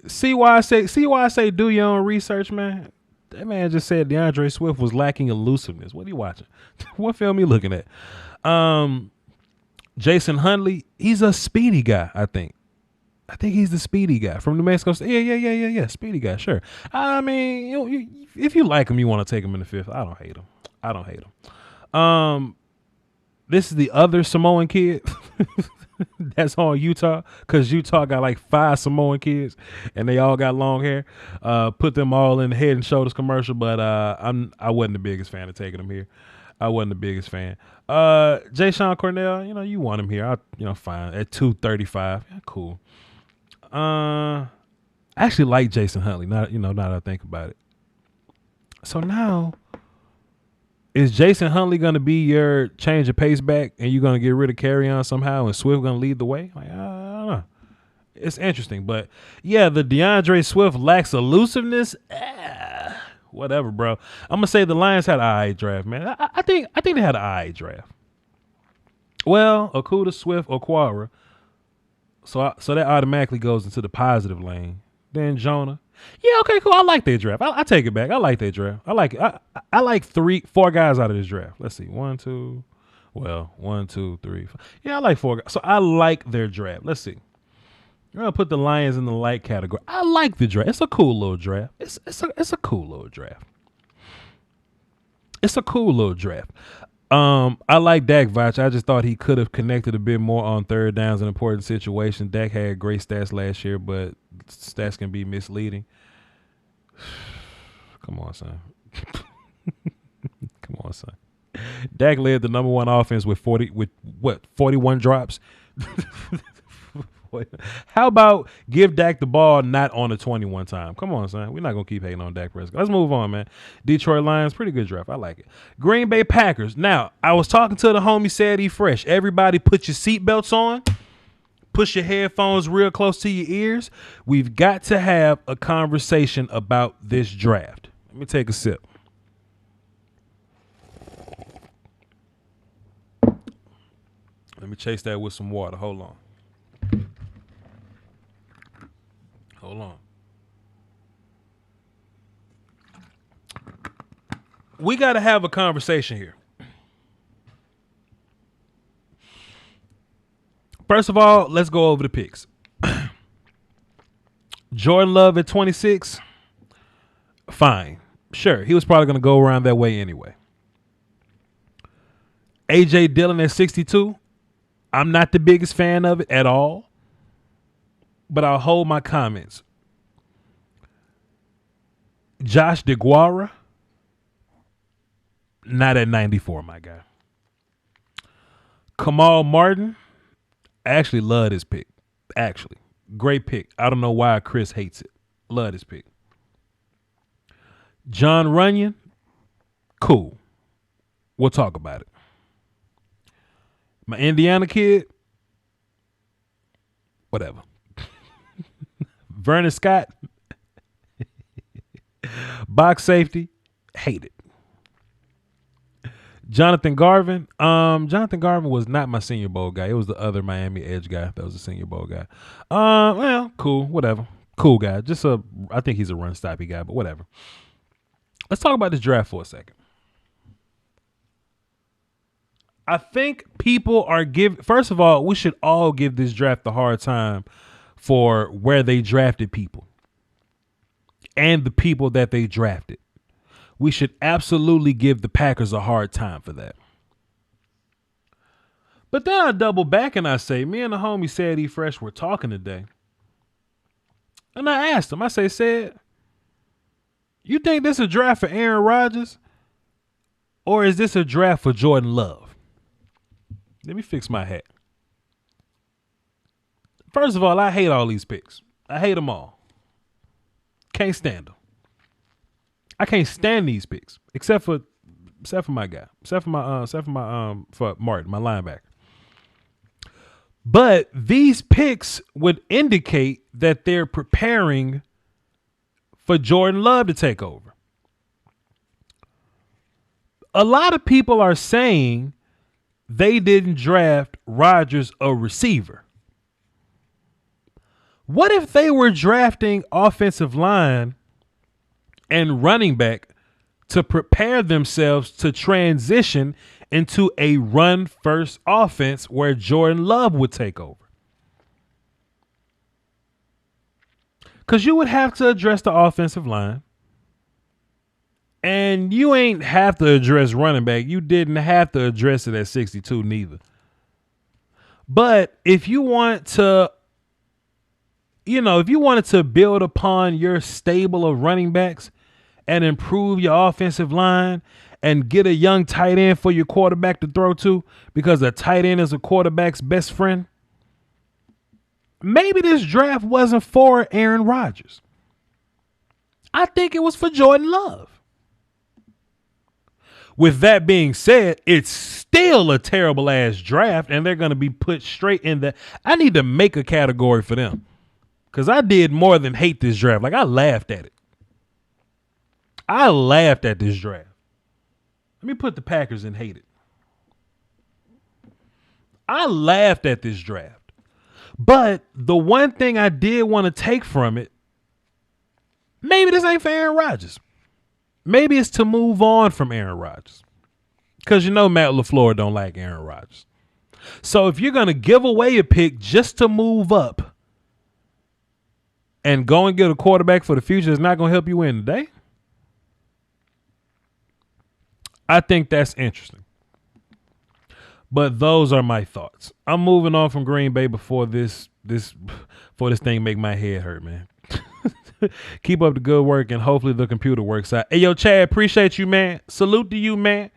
See why I say do your own research, man. That man just said DeAndre Swift was lacking elusiveness. What are you watching? What film are you looking at? Jason Huntley, he's a speedy guy, I think. I think he's the speedy guy from New Mexico State. Yeah. Speedy guy, sure. I mean, if you like him, you want to take him in the 5th. I don't hate him. This is the other Samoan kid that's on Utah, because Utah got like 5 Samoan kids and they all got long hair. Put them all in the Head and Shoulders commercial, but I wasn't the biggest fan of taking them here. I wasn't the biggest fan. Jay-Sean Cornell, you want him here. Fine. At 235. Yeah, cool. I actually like Jason Huntley, now that I think about it. So now, is Jason Huntley going to be your change of pace back and you're going to get rid of Carry On somehow and Swift going to lead the way? Like, I don't know. It's interesting. But, yeah, the DeAndre Swift lacks elusiveness. whatever, bro. I'm gonna say the Lions had an alright draft, man. I think they had an alright draft. Well, Okuda, Swift, Okwara. So that automatically goes into the positive lane. Then Jonah. Yeah, okay, cool. I like their draft. I take it back. I like their draft. I like it. I like 4 guys out of this draft. Let's see. 1, 2, 3, 4. Yeah, I like 4 guys. So I like their draft. Let's see. I'm gonna put the Lions in the light category. I like the draft. It's a cool little draft. It's a cool little draft. It's a cool little draft. I like Dak Voch. I just thought he could have connected a bit more on third downs in important situations. Dak had great stats last year, but stats can be misleading. Come on, son. Come on, son. Dak led the number 1 offense with 41 drops. How about give Dak the ball not on a 21 time? Come on, son. We're not going to keep hating on Dak Prescott. Let's move on, man. Detroit Lions, pretty good draft. I like it. Green Bay Packers. Now, I was talking to the homie Sadie Fresh. Everybody put your seatbelts on. Push your headphones real close to your ears. We've got to have a conversation about this draft. Let me take a sip. Let me chase that with some water. Hold on. Hold on. We got to have a conversation here. First of all, let's go over the picks. Jordan Love at 26. Fine. Sure. He was probably going to go around that way anyway. A.J. Dillon at 62. I'm not the biggest fan of it at all. But I'll hold my comments. Josh DeGuara, not at 94, my guy. Kamal Martin, I actually love this pick. Actually, great pick. I don't know why Chris hates it. Love this pick. John Runyon, cool. We'll talk about it. My Indiana kid, whatever. Vernon Scott, box safety, hate it. Jonathan Garvin. Jonathan Garvin was not my Senior Bowl guy. It was the other Miami edge guy that was the Senior Bowl guy. Well, cool, whatever. Cool guy. I think he's a run stoppy guy, but whatever. Let's talk about this draft for a second. I think people are first of all, we should all give this draft a hard time for where they drafted people and the people that they drafted. We should absolutely give the Packers a hard time for that. But then I double back and I say, me and the homie Sadie Fresh were talking today. And I asked him, I said, you think this is a draft for Aaron Rodgers? Or is this a draft for Jordan Love? Let me fix my hat. First of all, I hate all these picks. I hate them all. Can't stand them. I can't stand these picks, except for my guy, for Martin, my linebacker. But these picks would indicate that they're preparing for Jordan Love to take over. A lot of people are saying they didn't draft Rodgers a receiver. What if they were drafting offensive line and running back to prepare themselves to transition into a run-first offense where Jordan Love would take over? Because you would have to address the offensive line. And you ain't have to address running back. You didn't have to address it at 62 neither. But if you want to, if you wanted to build upon your stable of running backs and improve your offensive line and get a young tight end for your quarterback to throw to, because a tight end is a quarterback's best friend, maybe this draft wasn't for Aaron Rodgers. I think it was for Jordan Love. With that being said, it's still a terrible ass draft, and they're going to be put straight in the. I need to make a category for them, because I did more than hate this draft. Like, I laughed at it. I laughed at this draft. Let me put the Packers in hated. I laughed at this draft. But the one thing I did want to take from it, maybe this ain't for Aaron Rodgers. Maybe it's to move on from Aaron Rodgers. Because you know Matt LaFleur don't like Aaron Rodgers. So if you're going to give away a pick just to move up and go and get a quarterback for the future that's not going to help you win today, I think that's interesting. But those are my thoughts. I'm moving on from Green Bay before this thing make my head hurt, man. Keep up the good work, and hopefully the computer works out. Hey, yo, Chad, appreciate you, man. Salute to you, man.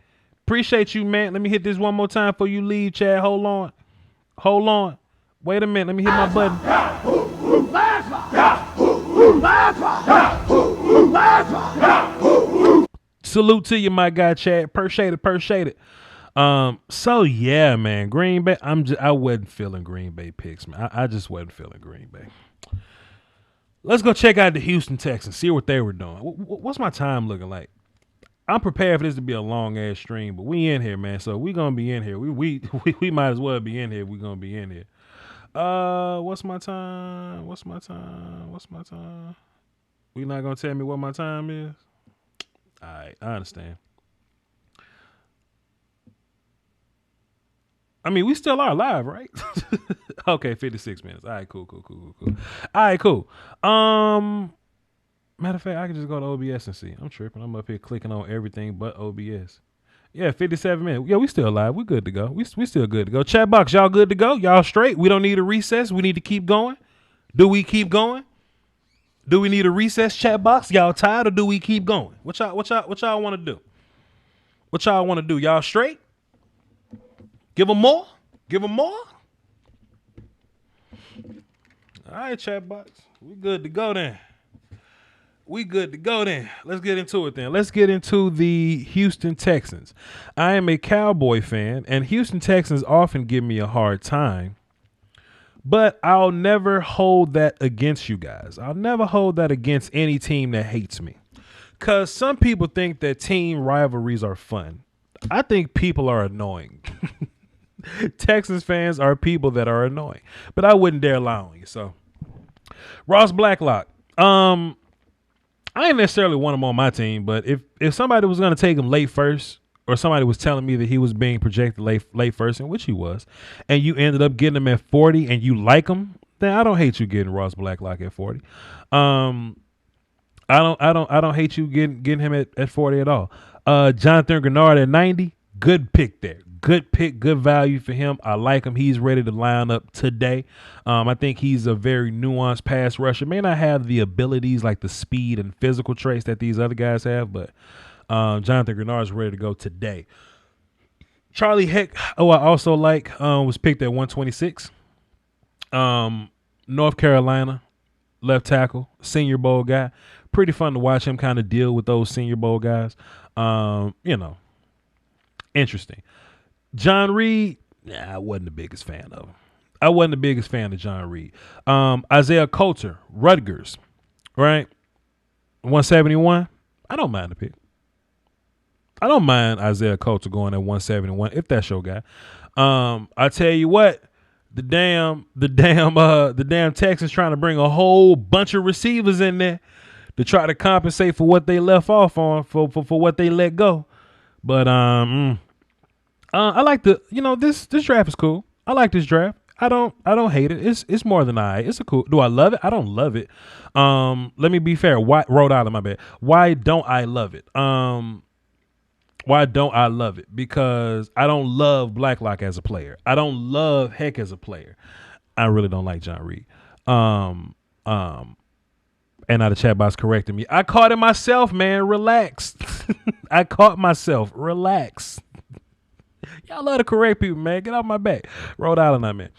Appreciate you, man. Let me hit this one more time before you leave, Chad. Hold on. Wait a minute. Let me hit my button. Salute to you, my guy, Chad. Appreciate it. So yeah, man, Green Bay. I wasn't feeling Green Bay picks, man. I just wasn't feeling Green Bay. Let's go check out the Houston Texans, see what they were doing. What's my time looking like? I'm prepared for this to be a long ass stream, but we in here, man. So we gonna be in here. We might as well be in here. We gonna be in here. What's my time? We not gonna tell me what my time is? All right, I understand. I mean, we still are live, right? Okay, 56 minutes. All right, cool. All right, cool. Matter of fact, I can just go to OBS and see. I'm tripping. I'm up here clicking on everything but OBS. Yeah, 57 minutes. Yeah, we still live. We good to go. We still good to go. Chat box, y'all good to go? Y'all straight? We don't need a recess. We need to keep going. Do we keep going? Do we need a recess, chat box? Y'all tired or do we keep going? What y'all want to do? What y'all want to do? Y'all straight? Give them more? All right, chat box. We good to go then. Let's get into it then. Let's get into the Houston Texans. I am a Cowboy fan, and Houston Texans often give me a hard time, but I'll never hold that against you guys. I'll never hold that against any team that hates me, because some people think that team rivalries are fun. I think people are annoying. Texans fans are people that are annoying, but I wouldn't dare lie on you. So, Ross Blacklock, I ain't necessarily want him on my team, but if somebody was going to take him late first, or somebody was telling me that he was being projected late first, in which he was, and you ended up getting him at 40 and you like him, then I don't hate you getting Ross Blacklock at 40. I don't hate you getting him at 40 at all. Jonathan Granard at 90, good pick there. Good pick, good value for him. I like him. He's ready to line up today. I think he's a very nuanced pass rusher. May not have the abilities like the speed and physical traits that these other guys have, but Jonathan Grenard's ready to go today. Charlie Heck, I also like, was picked at 126. North Carolina, left tackle, Senior Bowl guy. Pretty fun to watch him kind of deal with those Senior Bowl guys. Interesting. John Reed, I wasn't the biggest fan of him. I wasn't the biggest fan of John Reed. Isaiah Coulter, Rutgers, right? 171. I don't mind the pick. I don't mind Isaiah Coulter going at 171 if that's your guy. I tell you what, the damn Texans trying to bring a whole bunch of receivers in there to try to compensate for what they left off on for what they let go. But I like this draft is cool. I like this draft. I don't hate it. It's more than it's a cool. Do I love it? I don't love it. Let me be fair. Rhode Island, my bad. Why don't I love it? Why don't I love it? Because I don't love Blacklock as a player. I don't love Heck as a player. I really don't like John Reed. And now the chat box correcting me. I caught it myself, man. Relax. I caught myself. Relax. Y'all love to correct people, man. Get off my back. Rhode Island, I meant.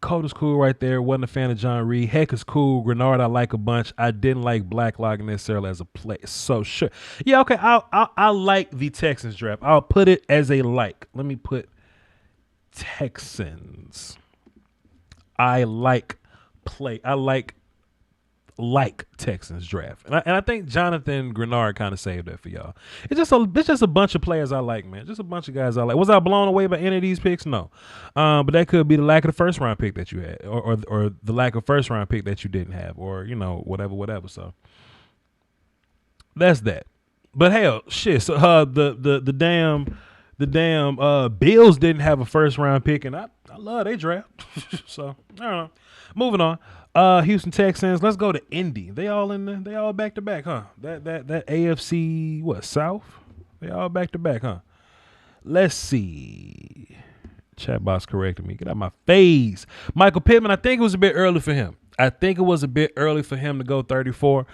Coulter's cool right there. Wasn't a fan of John Reed. Heck is cool. Grenard, I like a bunch. I didn't like Blacklock necessarily as a play. So sure. Yeah, okay. I like the Texans draft. I'll put it as a like. Let me put Texans. I like like Texans draft, and I think Jonathan Granard kind of saved that for y'all. It's just a bunch of players I like, man. Just a bunch of guys I like. Was I blown away by any of these picks? No, but that could be the lack of the first round pick that you had, or the lack of first round pick that you didn't have, or whatever. So that's that. But hell, shit. So the damn Bills didn't have a first round pick, and I love they draft. So I don't know. Moving on. Houston Texans. Let's go to Indy. They all back to back, huh? That AFC South? They all back to back, huh? Let's see. Chat box corrected me. Get out my face. Michael Pittman. I think it was a bit early for him. To go 34.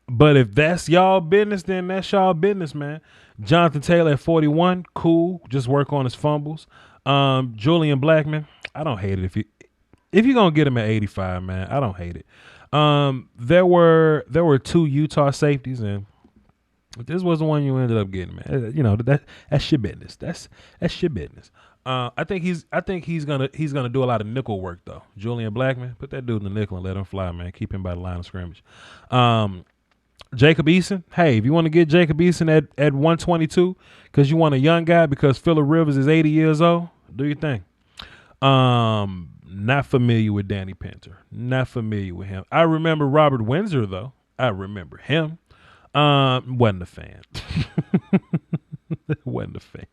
But if that's y'all business, then that's y'all business, man. Jonathan Taylor at 41, cool. Just work on his fumbles. Julian Blackmon, I don't hate it if you're gonna get him at 85, man. I don't hate it. There were 2 Utah safeties, and this was the one you ended up getting, man. That's your business. That's your business. I think he's gonna do a lot of nickel work though. Julian Blackmon, put that dude in the nickel and let him fly, man. Keep him by the line of scrimmage. Jacob Eason, hey, if you want to get Jacob Eason at 122 because you want a young guy because Phillip Rivers is 80 years old, do your thing. Not familiar with Danny Pinter. Not familiar with him. I remember Robert Windsor, though. I remember him. Wasn't a fan. Wasn't a fan.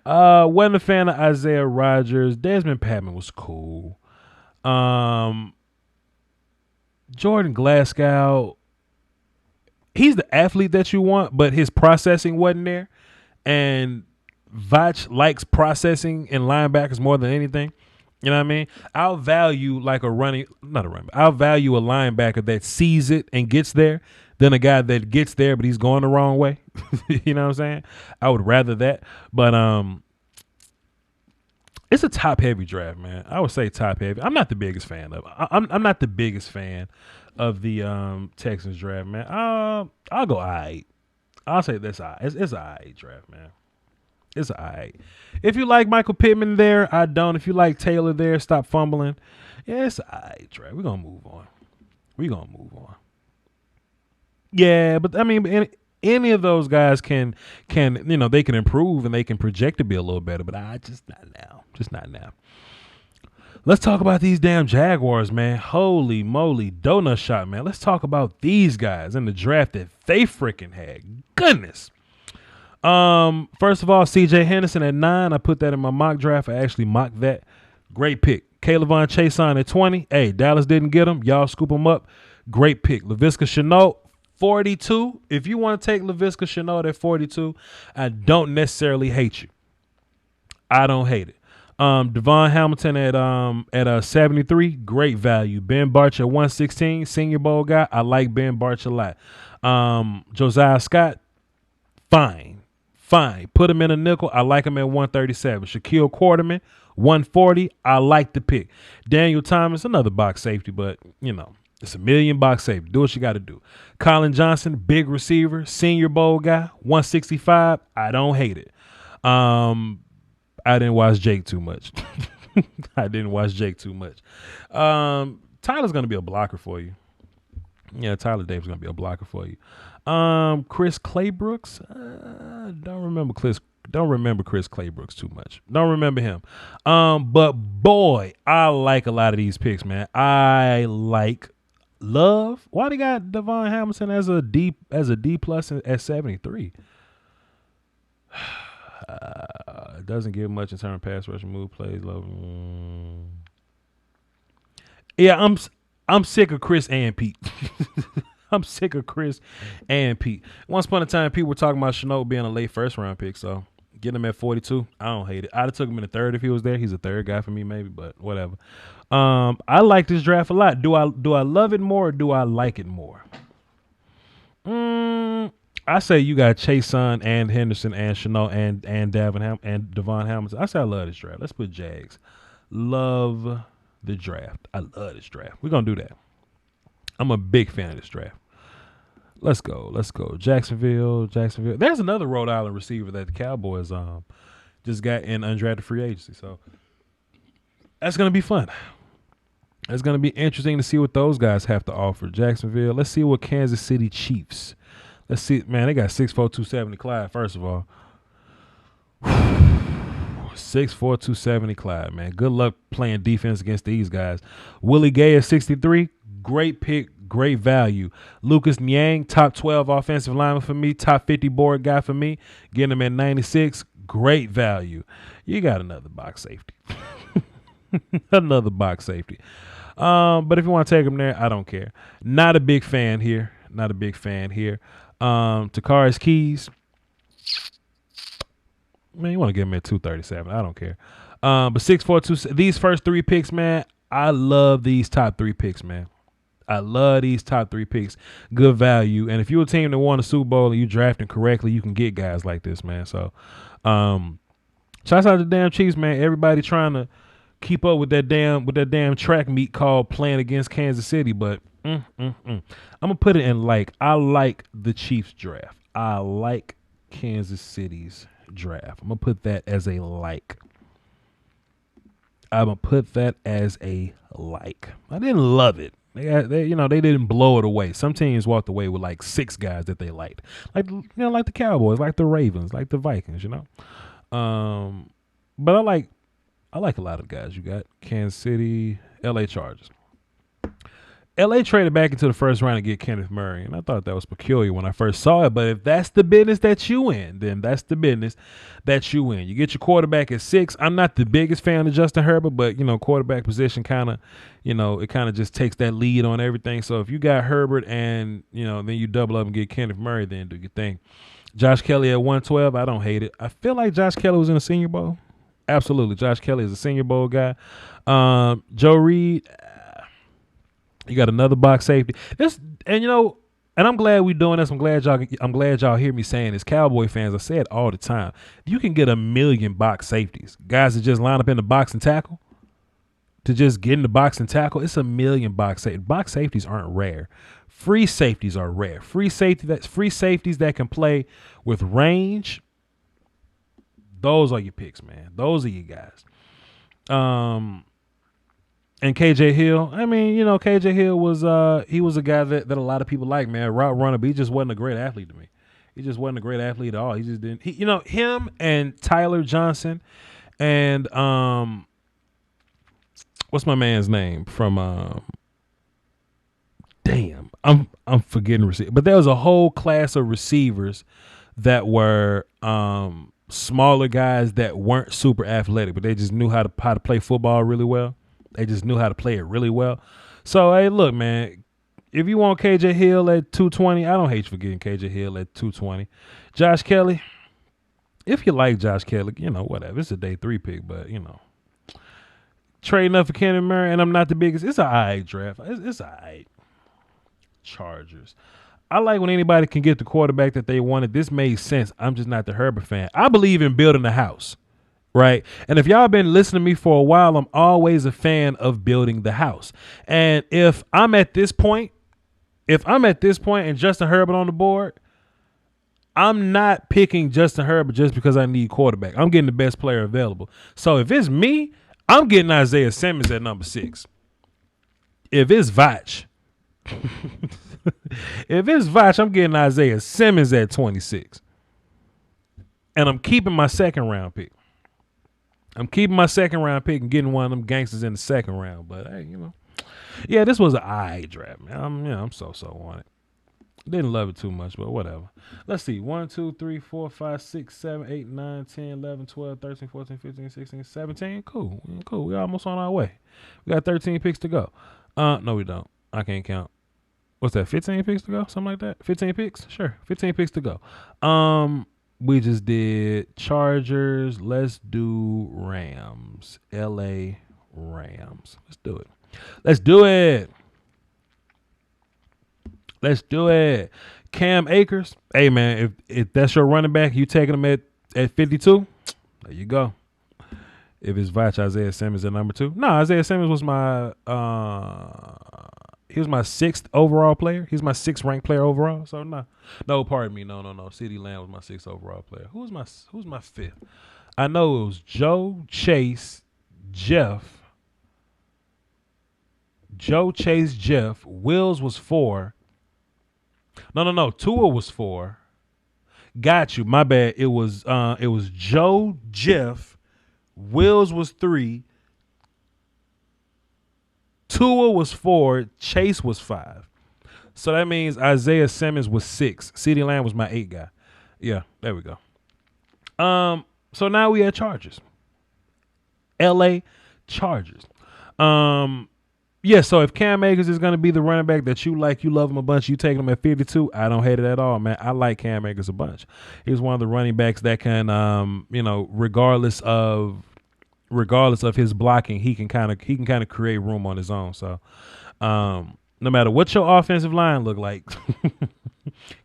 Wasn't a fan of Isaiah Rodgers. Desmond Patman was cool. Jordan Glasgow, he's the athlete that you want, but his processing wasn't there. And Voch likes processing in linebackers more than anything. You know what I mean? I'll value I'll value a linebacker that sees it and gets there than a guy that gets there, but he's going the wrong way. You know what I'm saying? I would rather that. But it's a top heavy draft, man. I would say top heavy. I'm not the biggest fan of it. I'm not the biggest fan of the Texans draft, man. I'll go all right. I'll say this all right. It's an all right draft, man. It's all right. If you like Michael Pittman there, I don't. If you like Taylor there, stop fumbling. Yeah, it's all right, Trey. We're going to move on. Yeah, but I mean, any of those guys can they can improve and they can project to be a little better, but just not now. Let's talk about these damn Jaguars, man. Holy moly, donut shot, man. Let's talk about these guys in the draft that they freaking had. Goodness. First of all, CJ Henderson at 9. I put that in my mock draft. I actually mocked that. Great pick. Kayvon Chaisson at 20. Hey, Dallas didn't get him. Y'all scoop him up. Great pick. Laviska Shenault, 42. If you want to take Laviska Shenault at 42, I don't necessarily hate you. I don't hate it. Devon Hamilton at 73, great value. Ben Barch at 116, Senior Bowl guy. I like Ben Barch a lot. Josiah Scott, fine. Put him in a nickel. I like him at 137. Shaquille Quarterman, 140. I like the pick. Daniel Thomas, another box safety, but it's a $1 million box safety. Do what you got to do. Colin Johnson, big receiver, Senior Bowl guy, 165. I don't hate it. I didn't watch Jake too much. Tyler's going to be a blocker for you. Yeah, Tyler Davis going to be a blocker for you. Chris Claybrooks. Don't remember Chris Claybrooks too much. Don't remember him. But boy, I like a lot of these picks, man. I like Love. Why they got Devon Hamilton as a D plus at 73? It doesn't give much in terms of pass rush, move plays, love. Yeah, I'm sick of Chris and Pete. I'm sick of Chris and Pete. Once upon a time, people were talking about Shenault being a late first round pick, so getting him at 42, I don't hate it. I'd have took him in the third if he was there. He's a third guy for me, maybe, but whatever. I like this draft a lot. Do I love it more or do I like it more? I say you got Chaisson and Henderson and Shenault and Devon Hamilton. I say I love this draft. Let's put Jags. Love the draft. I love this draft. We're going to do that. I'm a big fan of this draft. Let's go. Jacksonville. There's another Rhode Island receiver that the Cowboys just got in undrafted free agency. So that's going to be fun. It's going to be interesting to see what those guys have to offer. Jacksonville. Let's see what Kansas City Chiefs. Let's see. Man, they got 6'4", 270 Clyde, first of all. 6'4", 270 Clyde, man. Good luck playing defense against these guys. Willie Gay at 63. Great pick. Great value. Lucas Niang, top 12 offensive lineman for me. Top 50 board guy for me. Getting him at 96. Great value. You got another box safety. Another box safety. But if you want to take him there, I don't care. Not a big fan here. Takari's Keys. Man, you want to get him at 237. I don't care. But 6'4", 2. These first 3 picks, man, I love these top 3 picks, man. I love these top 3 picks. Good value. And if you're a team that won a Super Bowl and you drafting correctly, you can get guys like this, man. So, shouts out to the damn Chiefs, man. Everybody trying to keep up with that damn track meet called playing against Kansas City. But I'm gonna put it in I like the Chiefs draft. I like Kansas City's draft. I'm gonna put that as a like. I didn't love it. They didn't blow it away. Some teams walked away with 6 guys that they liked, like the Cowboys, like the Ravens, like the Vikings, But I like a lot of guys. You got Kansas City, L.A. Chargers. L.A. traded back into the first round to get Kenneth Murray, and I thought that was peculiar when I first saw it. But if that's the business that you in, then that's the business that you in. You get your quarterback at 6. I'm not the biggest fan of Justin Herbert, but, quarterback position kind of, it kind of just takes that lead on everything. So if you got Herbert and, then you double up and get Kenneth Murray, then do your thing. Josh Kelly at 112, I don't hate it. I feel like Josh Kelly was in a Senior Bowl. Absolutely. Josh Kelly is a Senior Bowl guy. Joe Reed, you got another box safety. And I'm glad we're doing this. I'm glad y'all hear me saying this. Cowboy fans, I say it all the time. You can get 1 million box safeties. Guys that just line up in the box and tackle. To just get in the box and tackle, it's 1 million box safeties. Box safeties aren't rare. Free safeties are rare. Free safeties that can play with range. Those are your picks, man. Those are your guys. And KJ Hill, KJ Hill was he was a guy that a lot of people like, man. Route runner, but he just wasn't a great athlete to me. He just wasn't a great athlete at all. He just didn't. Him and Tyler Johnson and what's my man's name from damn, I'm forgetting receiver. But there was a whole class of receivers that were smaller guys that weren't super athletic, but they just knew how to play football really well. They just knew how to play it really well. So, hey, look, man, if you want KJ Hill at 220, I don't hate you for getting KJ Hill at 220. Josh Kelly, if you like Josh Kelly, whatever. It's a day 3 pick, but, trading up for Kenneth Murray, and I'm not the biggest. It's an all right draft. It's all right. Chargers. I like when anybody can get the quarterback that they wanted. This made sense. I'm just not the Herbert fan. I believe in building a house. Right. And if y'all been listening to me for a while, I'm always a fan of building the house. And if I'm at this point and Justin Herbert on the board, I'm not picking Justin Herbert just because I need quarterback. I'm getting the best player available. So if it's me, I'm getting Isaiah Simmons at number 6. If it's Voch, I'm getting Isaiah Simmons at 26. And I'm keeping my second round pick. I'm keeping my second round pick and getting one of them gangsters in the second round. But hey, yeah, this was an eye draft, man. I'm so on it. Didn't love it too much, but whatever. Let's see. 1, 2, 3, 4, 5, 6, 7, 8, 9, 10, 11, 12, 13, 14, 15, 16, 17. Cool. We're almost on our way. We got 13 picks to go. No, we don't. I can't count. What's that? 15 picks to go? Something like that? 15 picks? Sure. 15 picks to go. We just did Chargers. Let's do Rams. L.A. Rams. Let's do it. Cam Akers. Hey, man, if that's your running back, you taking him at 52? There you go. If it's Voch, Isaiah Simmons at number 2. No, Isaiah Simmons was my he was my 6th overall player. He's my 6th ranked player overall. So no, pardon me. No. CeeDee Lamb was my 6th overall player. Who's my 5th? I know it was Joe, Chase, Jeff. Joe, Chase, Jeff. Wills was 4. No. Tua was 4. Got you. My bad. It was Joe, Jeff. Wills was 3. Tua was 4. Chase was 5. So that means Isaiah Simmons was 6. CeeDee Lamb was my 8 guy. Yeah, there we go. So now we at Chargers. LA Chargers. Yeah, so if Cam Akers is going to be the running back that you like, you love him a bunch, you take him at 52, I don't hate it at all, man. I like Cam Akers a bunch. He's one of the running backs that can, regardless of his blocking, he can kind of create room on his own. So, no matter what your offensive line look like,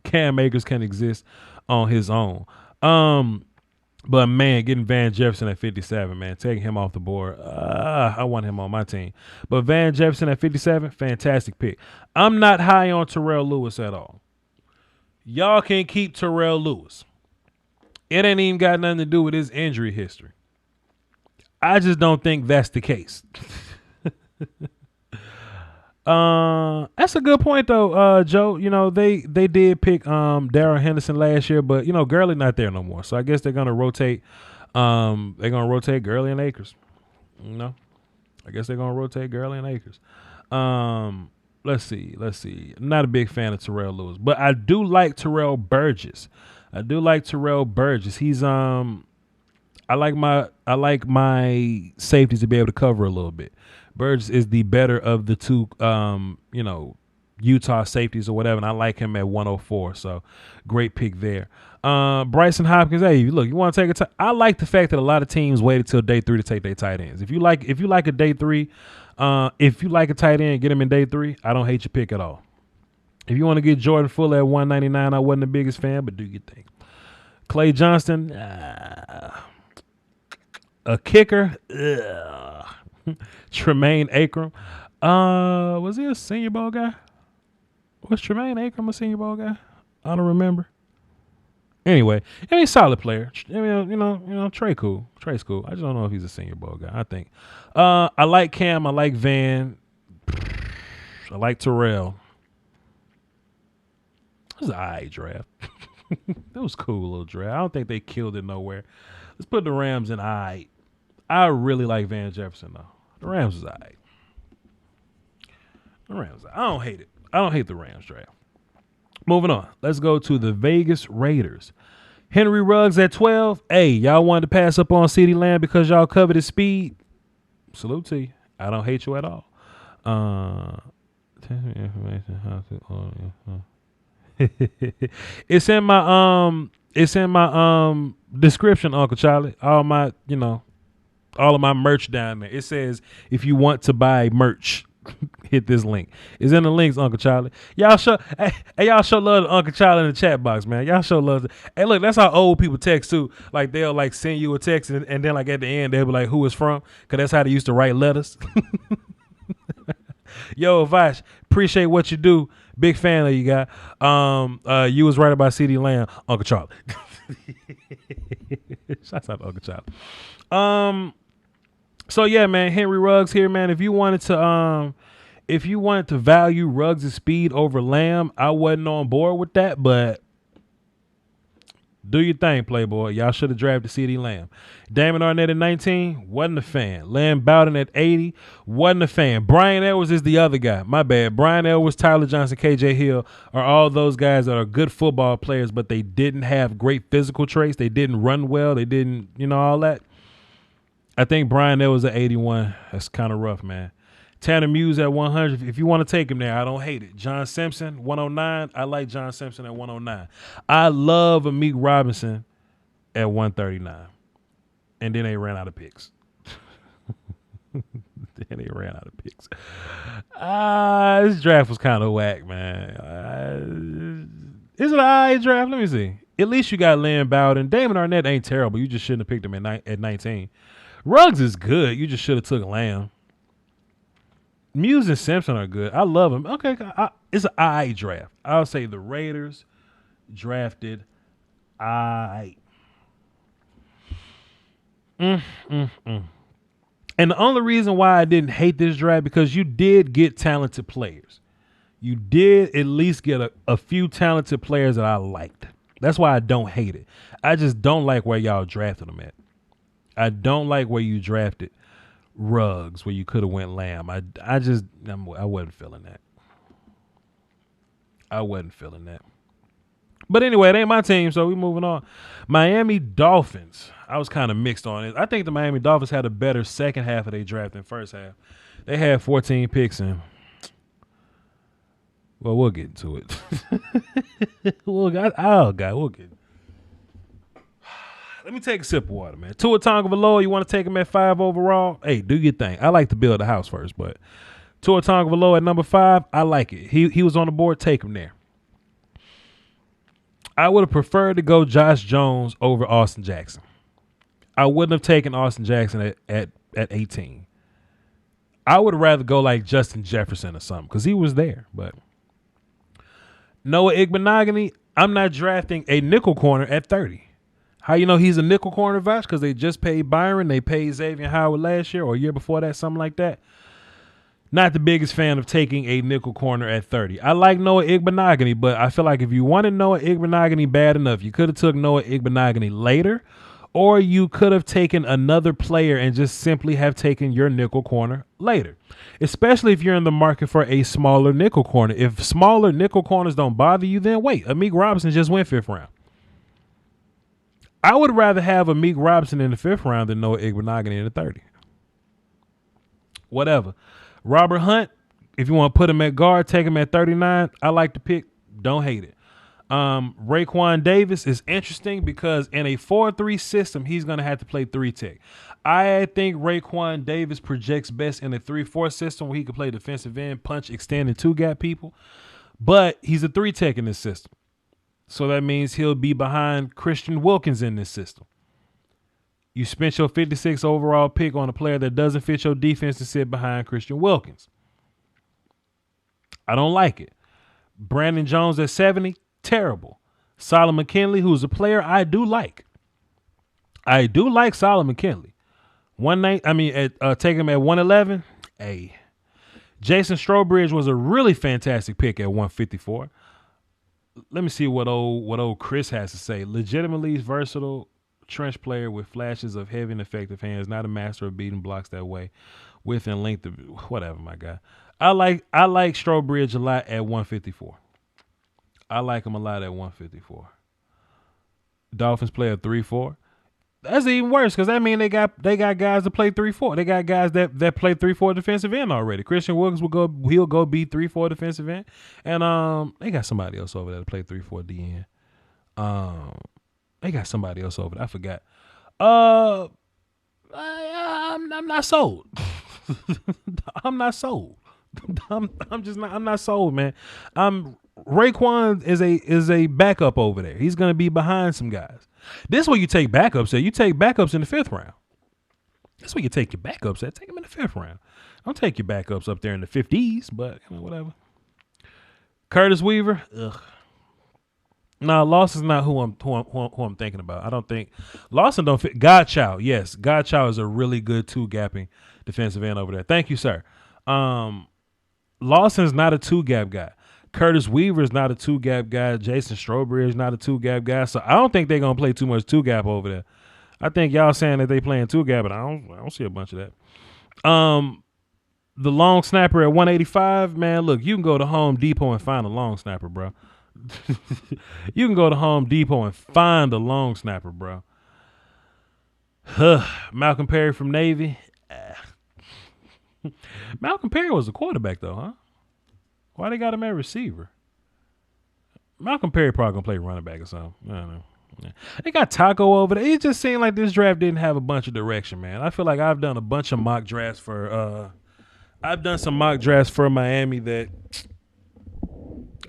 Cam Akers can exist on his own. But, man, getting Van Jefferson at 57, man, taking him off the board, I want him on my team. But Van Jefferson at 57, fantastic pick. I'm not high on Terrell Lewis at all. Y'all can keep Terrell Lewis. It ain't even got nothing to do with his injury history. I just don't think that's the case. That's a good point though, Joe. You know, they did pick Darrell Henderson last year, but Gurley not there no more. So I guess they're gonna rotate Gurley and Akers. I guess they're gonna rotate Gurley and Akers. Let's see. I'm not a big fan of Terrell Lewis, but I do like Terrell Burgess. He's I like my safeties to be able to cover a little bit. Burgess is the better of the two, Utah safeties or whatever, and I like him at 104. So, great pick there. Bryson Hopkins. Hey, look, you want to take I like the fact that a lot of teams waited till day 3 to take their tight ends. If you like a day 3, if you like a tight end, get him in day 3. I don't hate your pick at all. If you want to get Jordan Fuller at 199, I wasn't the biggest fan, but do your thing. Clay Johnston, a kicker. Tremaine Akram. Was he a Senior Bowl guy? Was Tremaine Akram a Senior Bowl guy? I don't remember. Anyway, solid player. Trey's cool. I just don't know if he's a Senior Bowl guy. I think. I like Cam. I like Van. I like Terrell. It was an alright draft. That was a cool little draft. I don't think they killed it nowhere. Let's put the Rams in alright. I really like Van Jefferson though. The Rams is all right. I don't hate it. I don't hate the Rams draft. Moving on. Let's go to the Vegas Raiders. Henry Ruggs at 12. Hey, y'all wanted to pass up on CeeDee Lamb because y'all covered his speed. Salute to you. I don't hate you at all. It's in my description, Uncle Charlie. All of my merch down there. It says, if you want to buy merch, hit this link. It's in the links, Uncle Charlie. Y'all show love to Uncle Charlie in the chat box, man. Y'all show love. Hey, look, that's how old people text too. Like they'll like send you a text and then like at the end they'll be like, who it's from? Because that's how they used to write letters. Yo, Voch, appreciate what you do. Big fan of you, guy. You was right about CeeDee Lamb, Uncle Charlie. Shouts out to Uncle Charlie. So yeah, man, Henry Ruggs here, man. If you wanted to value Ruggs' speed over Lamb, I wasn't on board with that, but do your thing, Playboy. Y'all should have drafted CeeDee Lamb. Damon Arnett at 19, wasn't a fan. Lamb Bowden at 80, wasn't a fan. Brian Edwards is the other guy. My bad. Brian Edwards, Tyler Johnson, KJ Hill are all those guys that are good football players, but they didn't have great physical traits. They didn't run well. They didn't, all that. I think Brian Edwards at 81. That's kind of rough, man. Tanner Muse at 100. If you want to take him there, I don't hate it. John Simpson, 109. I like John Simpson at 109. I love Amik Robinson at 139. And then they ran out of picks. This draft was kind of whack, man. Is it an eye draft? Let me see. At least you got Lamb Bowden. Damon Arnett ain't terrible. You just shouldn't have picked him at 19. Ruggs is good. You just should have took Lamb. Muse and Simpson are good. I love them. Okay, it's an I draft. I'll say the Raiders drafted I. And the only reason why I didn't hate this draft, because you did get talented players. You did at least get a few talented players that I liked. That's why I don't hate it. I just don't like where y'all drafted them at. I don't like where you drafted Ruggs, where you could have went Lamb. I wasn't feeling that. I wasn't feeling that. But anyway, it ain't my team, so we moving on. Miami Dolphins. I was kind of mixed on it. I think the Miami Dolphins had a better second half of their draft than first half. They had 14 picks in. Well, we'll get into it. We'll get. Let me take a sip of water, man. Tua Tagovailoa, you want to take him at 5 overall? Hey, do your thing. I like to build a house first, but Tua Tagovailoa at number 5, I like it. He was on the board. Take him there. I would have preferred to go Josh Jones over Austin Jackson. I wouldn't have taken Austin Jackson at 18. I would rather go like Justin Jefferson or something because he was there. But Noah Igbenogany, I'm not drafting a nickel corner at 30. How you know he's a nickel corner, Voch? Because they just paid Byron. They paid Xavier Howard last year or a year before that, something like that. Not the biggest fan of taking a nickel corner at 30. I like Noah Igbenogany, but I feel like if you wanted Noah Igbenogany bad enough, you could have took Noah Igbenogany later, or you could have taken another player and just simply have taken your nickel corner later, especially if you're in the market for a smaller nickel corner. If smaller nickel corners don't bother you, then wait. Amik Robinson just went 5th round. I would rather have Amik Robinson in the 5th round than Noah Igbenogany in the 30. Whatever. Robert Hunt, if you want to put him at guard, take him at 39. I like the pick. Don't hate it. Raekwon Davis is interesting because in a 4-3 system, he's going to have to play 3 tech. I think Raekwon Davis projects best in a 3-4 system where he can play defensive end, punch, extend, and 2-gap people. But he's a 3 tech in this system. So that means he'll be behind Christian Wilkins in this system. You spent your 56 overall pick on a player that doesn't fit your defense to sit behind Christian Wilkins. I don't like it. Brandon Jones at 70, terrible. Solomon McKinley, who's a player I do like. I do like Solomon McKinley. Take him at 111. Hey. Jason Strowbridge was a really fantastic pick at 154. Let me see what old Chris has to say. Legitimately versatile trench player with flashes of heavy and effective hands, not a master of beating blocks that way, width and length of whatever, my guy. I like Strowbridge a lot at 154. I like him a lot at 154. Dolphins play a 3-4. That's even worse because that means they got guys that play 3-4. They got guys that play 3-4 defensive end already. Christian Wilkins he'll go be 3-4 defensive end, and they got somebody else over there to play 3-4 DN. They got somebody else over there. I forgot. I'm not sold. I'm not sold. I'm not sold, man. Raekwon is a backup over there. He's gonna be behind some guys. This is where you take backups at. You take backups in the 5th round. That's where you take your backups at. Take them in the 5th round. Don't take your backups up there in the 50s, but whatever. Curtis Weaver, ugh. No, Lawson's not who I'm thinking about. I don't think Lawson don't fit. Godchild, yes, Godchild is a really good 2-gapping defensive end over there. Thank you, sir. Lawson's not a 2-gap guy. Curtis Weaver is not a 2-gap guy. Jason Strowbridge is not a 2-gap guy. So I don't think they're gonna play too much 2-gap over there. I think y'all saying that they playing 2-gap, but I don't see a bunch of that. The long snapper at 185, man. Look, you can go to Home Depot and find a long snapper, bro. You can go to Home Depot and find a long snapper, bro. Malcolm Perry from Navy. Malcolm Perry was a quarterback, though, huh? Why they got him at receiver? Malcolm Perry probably gonna play running back or something. I don't know. Yeah. They got Taco over there. It just seemed like this draft didn't have a bunch of direction, man. I feel like I've done a bunch of mock drafts for I've done some mock drafts for Miami that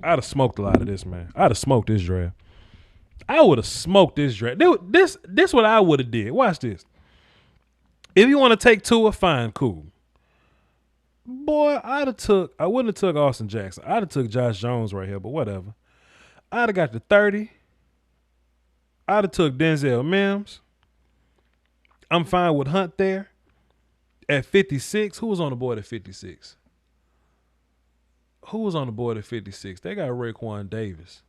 I'd have smoked a lot of this, man. I'd have smoked this draft. I would have smoked this draft. This what I would have did. Watch this. If you want to take Tua, fine, cool. Boy, I wouldn't have took Austin Jackson. I'd have took Josh Jones right here, but whatever. I'd have got the 30. I'd have took Denzel Mims. I'm fine with Hunt there. At 56, who was on the board at 56? Who was on the board at 56? They got Raekwon Davis.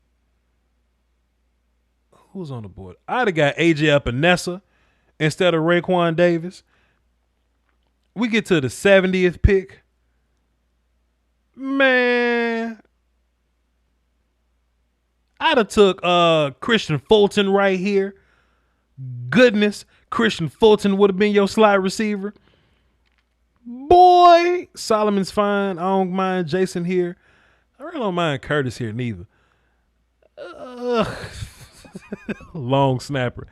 Who was on the board? I'd have got AJ Epinesa instead of Raekwon Davis. We get to the 70th pick. Man, I'd have took Christian Fulton right here. Goodness, Christian Fulton would have been your slot receiver. Boy, Solomon's fine. I don't mind Jason here. I really don't mind Curtis here neither. Long snapper.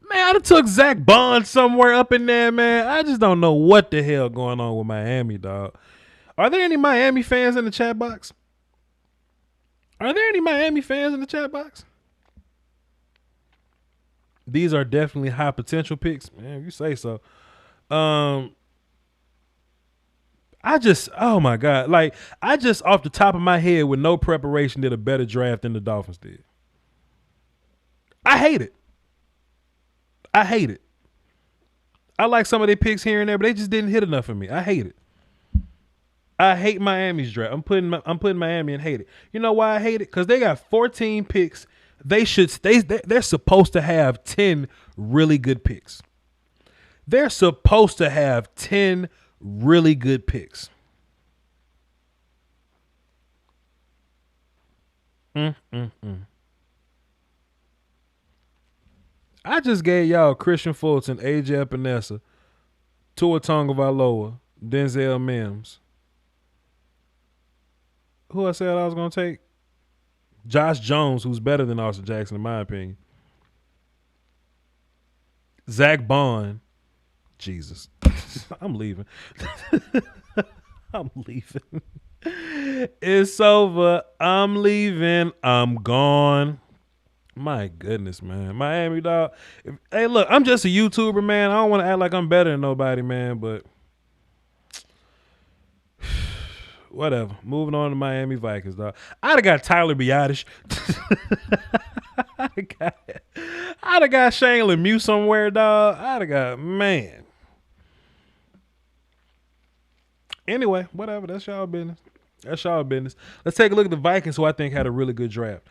Man, I'd have took Zach Bond somewhere up in there, man. I just don't know what the hell going on with Miami, dog. Are there any Miami fans in the chat box? These are definitely high potential picks. Man, if you say so. Oh my God. Like, I just off the top of my head with no preparation did a better draft than the Dolphins did. I hate it. I like some of their picks here and there, but they just didn't hit enough for me. I hate it. I hate Miami's draft. I'm putting Miami and hate it. You know why I hate it? Because they got 14 picks. They're supposed to have 10 really good picks. They're supposed to have 10 really good picks. I just gave y'all Christian Fulton, AJ Epinesa, Tua Tagovailoa, Denzel Mims. Who I said I was going to take? Josh Jones, who's better than Austin Jackson in my opinion. Zach Bond. Jesus. I'm leaving. It's over. I'm leaving. I'm gone. My goodness, man. Miami, dog. Hey, look, I'm just a YouTuber, man. I don't want to act like I'm better than nobody, man, but whatever. Moving on to Miami Vikings, dog. I'd have got Tyler Biotish. I'd have got Shane Lemieux somewhere, dog. I'd have got, man. Anyway, whatever. That's y'all business. Let's take a look at the Vikings, who I think had a really good draft.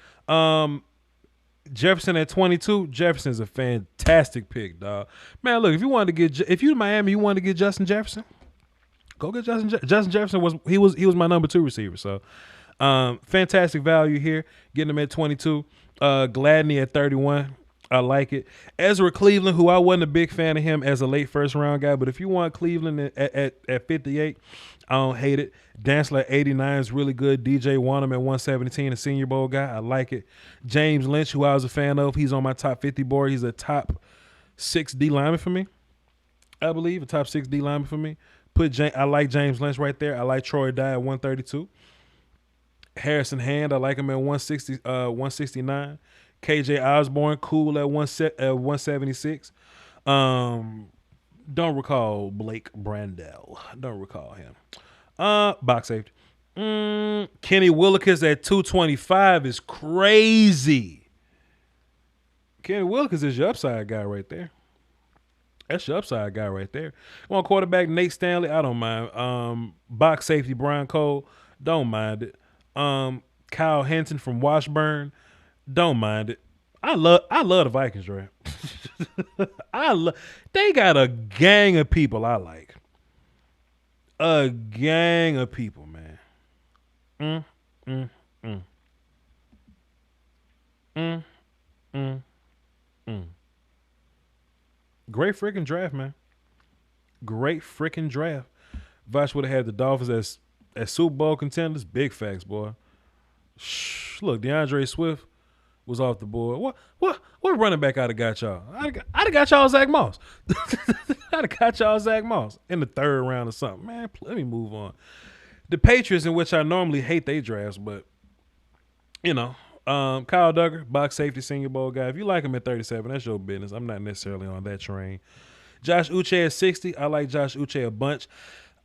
Jefferson at 22. Jefferson's a fantastic pick, dog. Man, look, if you Miami, you wanted to get Justin Jefferson, go get Justin. Justin Jefferson was my number 2 receiver. So, fantastic value here. Getting him at 22. Gladney at 31. I like it. Ezra Cleveland, who I wasn't a big fan of him as a late first round guy, but if you want Cleveland at 58, I don't hate it. Dantzler at 89 is really good. DJ Wanham at 117, a Senior Bowl guy. I like it. James Lynch, who I was a fan of, he's on my top 50 board. He's a top 6 D lineman for me, I believe. A top 6 D lineman for me. I like James Lynch right there. I like Troy Dye at 132. Harrison Hand, I like him at 169. KJ Osborne, cool at 176. Don't recall Blake Brandell. Don't recall him. Box safety. Kenny Willekes at 225 is crazy. Kenny Willekes is your upside guy right there. That's your upside guy right there. On quarterback, Nate Stanley, I don't mind. Box safety, Brian Cole, don't mind it. Kyle Henson from Washburn, don't mind it. I love the Vikings draft. They got a gang of people I like. A gang of people, man. Great freaking draft, man. Great freaking draft. Voch would have had the Dolphins as Super Bowl contenders. Big facts, boy. Look, Deandre Swift was off the board. What running back I'd have got y'all? I'd have got y'all Zach Moss. I'd have got y'all Zach Moss in the 3rd round or something. Man, let me move on. The Patriots, in which I normally hate they drafts, but, you know, Kyle Duggar, box safety, Senior Bowl guy. If you like him at 37, that's your business. I'm not necessarily on that train. Josh Uche at 60. I like Josh Uche a bunch.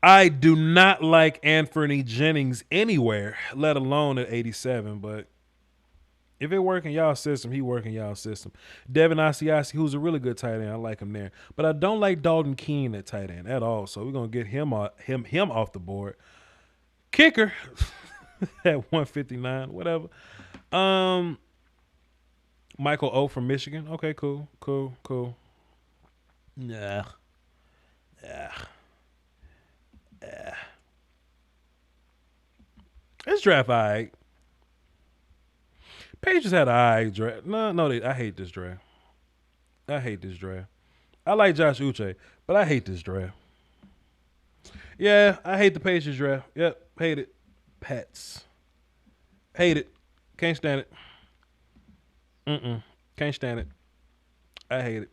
I do not like Anthony Jennings anywhere, let alone at 87, but If it work in y'all system, he work in y'all system. Devin Asiasi, who's a really good tight end. I like him there. But I don't like Dalton Keene at tight end at all. So we're going to get him off the board. Kicker at 159, whatever. Michael O from Michigan. Okay, cool. Yeah. This draft, all right. Patriots had an all right draft. I hate this draft. I like Josh Uche, but I hate this draft. Yeah, I hate the Patriots draft. Yep, hate it. Pats. Hate it. Can't stand it. Can't stand it. I hate it.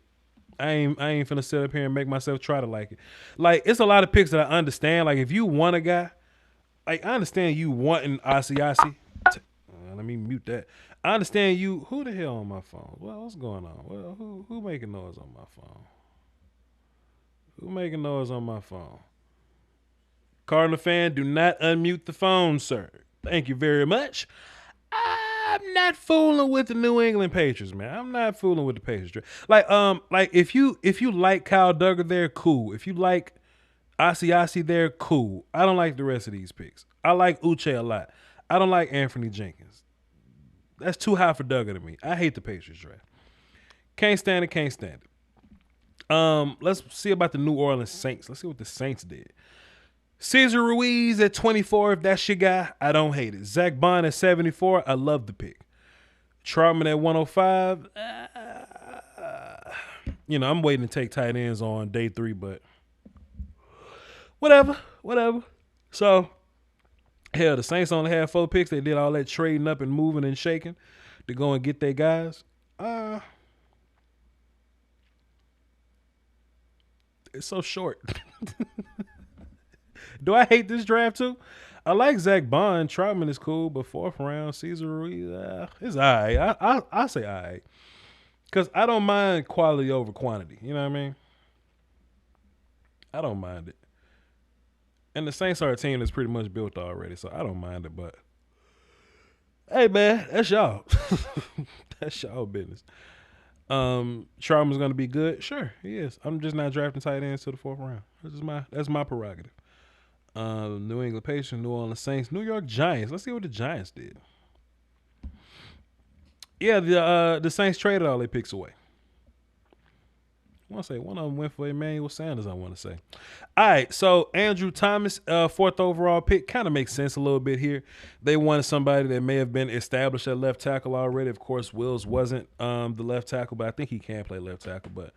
I ain't finna sit up here and make myself try to like it. Like, it's a lot of picks that I understand. Like, if you want a guy, like, I understand you wanting Asiasi. Let me mute that. I understand you. Who the hell on my phone? Well, what's going on? Well, who making noise on my phone? Who making noise on my phone? Cardinal fan, do not unmute the phone, sir. Thank you very much. I'm not fooling with the New England Patriots, man. I'm not fooling with the Patriots. Like if you like Kyle Duggar, they're cool. If you like Asiasi, they're cool. I don't like the rest of these picks. I like Uche a lot. I don't like Anthony Jenkins. That's too high for Duggar to me. I hate the Patriots draft. Can't stand it. Let's see about the New Orleans Saints. Let's see what the Saints did. Cesar Ruiz at 24, if that's your guy, I don't hate it. Zach Bond at 74, I love the pick. Troutman at 105, I'm waiting to take tight ends on day 3, but whatever. So, hell, the Saints only had 4 picks. They did all that trading up and moving and shaking to go and get their guys. It's so short. Do I hate this draft too? I like Zach Bond. Troutman is cool, but 4th round, Cesar Ruiz, it's all right. I say all right. Because I don't mind quality over quantity. You know what I mean? I don't mind it. And the Saints are a team that's pretty much built already, so I don't mind it. But, hey, man, that's y'all. That's y'all business. Troutman's going to be good? Sure, he is. I'm just not drafting tight ends to the 4th round. That's my prerogative. New England Patriots, New Orleans Saints, New York Giants. Let's see what the Giants did. Yeah, the Saints traded all their picks away. I want to say one of them went for Emmanuel Sanders, I want to say. All right, so Andrew Thomas, 4th overall pick, kind of makes sense a little bit here. They wanted somebody that may have been established at left tackle already. Of course, Wills wasn't the left tackle, but I think he can play left tackle. But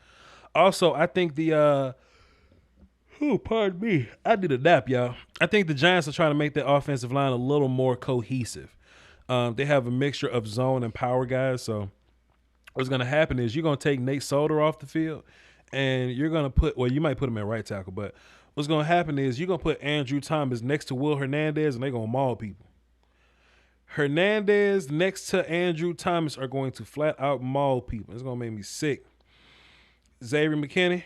also, I think pardon me. I did a nap, y'all. I think the Giants are trying to make their offensive line a little more cohesive. They have a mixture of zone and power guys. So what's going to happen is you're going to take Nate Solder off the field, and you're going to you might put him at right tackle, but what's going to happen is you're going to put Andrew Thomas next to Will Hernandez, and they're going to maul people. Hernandez next to Andrew Thomas are going to flat out maul people. It's going to make me sick. Xavier McKinney.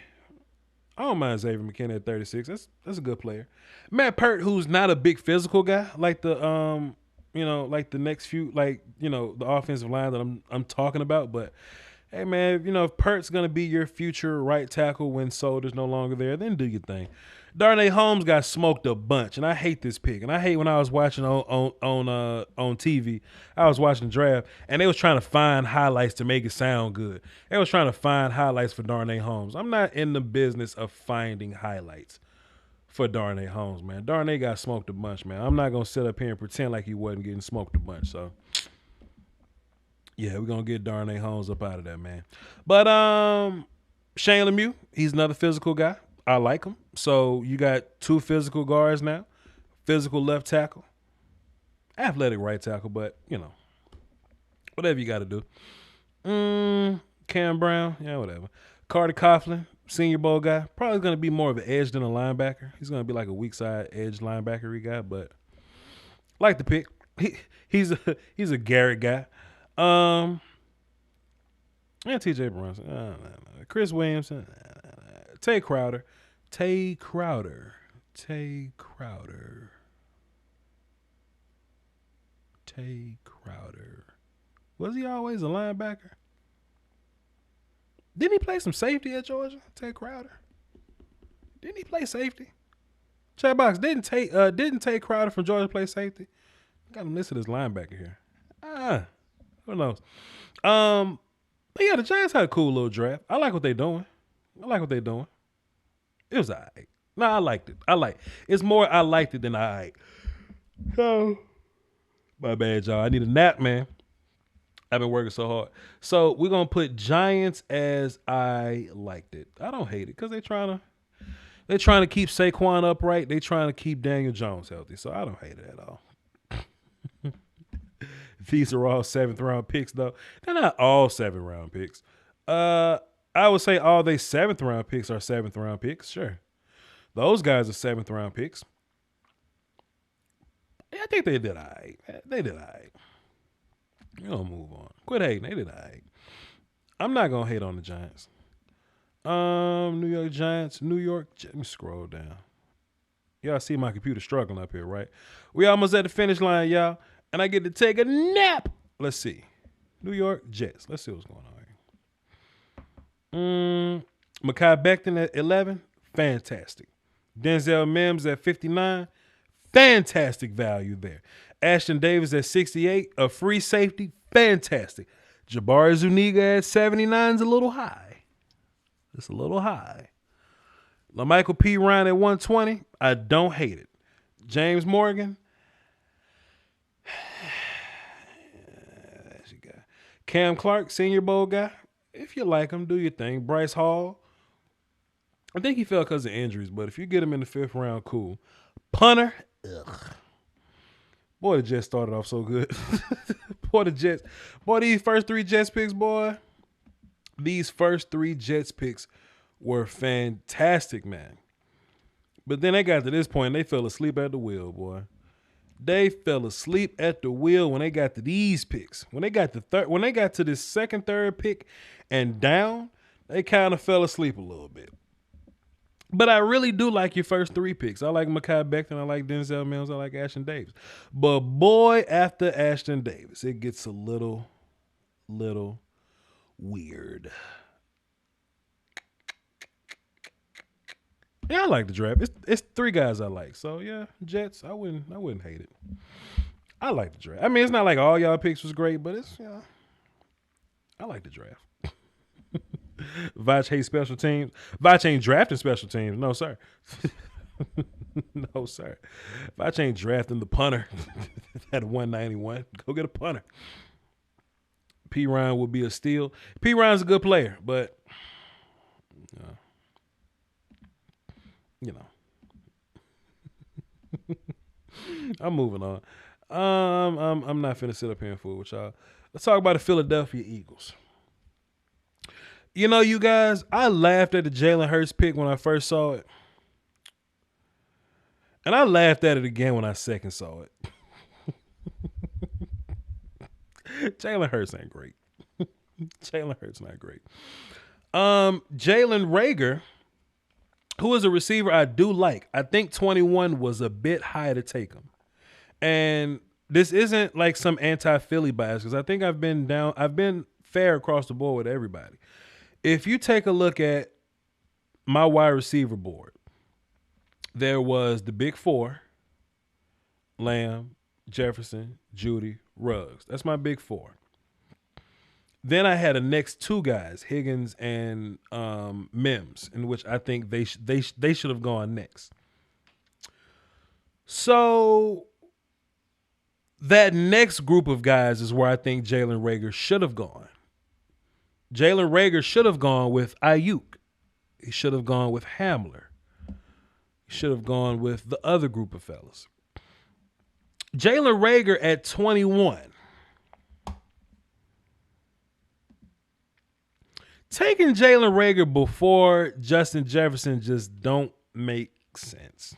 I don't mind Xavier McKinney at 36. That's a good player. Matt Pert, who's not a big physical guy, like the like the next few, the offensive line that I'm talking about. But hey, man, if Pert's gonna be your future right tackle when Solder's no longer there, then do your thing. Darnay Holmes got smoked a bunch, and I hate this pick. And I hate when I was watching on TV. I was watching the draft, and they was trying to find highlights to make it sound good. They was trying to find highlights for Darnay Holmes. I'm not in the business of finding highlights for Darnay Holmes, man. Darnay got smoked a bunch, man. I'm not gonna sit up here and pretend like he wasn't getting smoked a bunch. So, yeah, we're gonna get Darnay Holmes up out of there, man. But Shane Lemieux, he's another physical guy. I like him. So you got 2 physical guards now, physical left tackle, athletic right tackle, but, whatever you got to do. Cam Brown, yeah, whatever. Carter Coughlin, Senior Bowl guy, probably going to be more of an edge than a linebacker. He's going to be like a weak side edge linebacker guy, but like the pick. He's a Garrett guy. And T.J. Brunson, Chris Williamson, Tay Crowder. Was he always a linebacker? Didn't he play some safety at Georgia? Ted Crowder. Didn't he play safety? Chat box, didn't Ted Crowder from Georgia play safety? Got him listed as linebacker here. Who knows? But yeah, the Giants had a cool little draft. I like what they're doing. It was all right. No, I liked it. It's more I liked it than I. So, my bad, y'all. I need a nap, man. I've been working so hard. So we're gonna put Giants as I liked it. I don't hate it because they're trying to keep Saquon upright. They're trying to keep Daniel Jones healthy. So I don't hate it at all. These are all 7th round picks, though. They're not all 7th round picks. I would say all they 7th round picks are 7th round picks. Sure, those guys are 7th round picks. Yeah, I think they did all right. We're gonna move on. Quit hating. They did all right. I'm not gonna hate on the Giants. New York Giants. Let me scroll down. Y'all see my computer struggling up here, right? We almost at the finish line, y'all. And I get to take a nap. Let's see. New York Jets. Let's see what's going on here. Mekhi Becton at 11. Fantastic. Denzel Mims at 59. Fantastic value there. Ashton Davis at 68. A free safety. Fantastic. Jabari Zuniga at 79 is a little high. It's a little high. LaMichael P. Ryan at 120. I don't hate it. James Morgan. That's your guy. Cam Clark, Senior Bowl guy. If you like him, do your thing. Bryce Hall. I think he fell because of injuries, but if you get him in the 5th round, cool. Punter. Ugh. Boy, the Jets started off so good. These first 3 Jets picks, boy. These first 3 Jets picks were fantastic, man. But then they got to this point, and they fell asleep at the wheel, boy. They fell asleep at the wheel when they got to these picks. When they got to this 2nd, 3rd pick and down, they kind of fell asleep a little bit. But I really do like your first 3 picks. I like Mekhi Becton. I like Denzel Mims. I like Ashton Davis. But boy, after Ashton Davis, it gets a little weird. Yeah, I like the draft. It's 3 guys I like. So yeah, Jets. I wouldn't hate it. I like the draft. I mean, it's not like all y'all picks was great, but it's I like the draft. Voch hates special teams. Voch ain't drafting special teams. No, sir. No, sir. Voch ain't drafting the punter at 191. Go get a punter. P. Ryan would be a steal. P. Ryan's a good player, but I'm moving on. I'm not finna sit up here and fool with y'all. Let's talk about the Philadelphia Eagles. You know, you guys, I laughed at the Jalen Hurts pick when I first saw it. And I laughed at it again when I second saw it. Jalen Hurts ain't great. Jalen Hurts not great. Jalen Reagor, who is a receiver I do like. I think 21 was a bit high to take him. And this isn't like some anti-Philly bias because I think I've been fair across the board with everybody. If you take a look at my wide receiver board, there was the big 4, Lamb, Jefferson, Judy, Ruggs. That's my big 4. Then I had the next 2 guys, Higgins and Mims, in which I think they should have gone next. So that next group of guys is where I think Jalen Reagor should have gone. Jalen Reagor should have gone with Ayuk. He should have gone with Hamler. He should have gone with the other group of fellas. Jalen Reagor at 21. Taking Jalen Reagor before Justin Jefferson just don't make sense.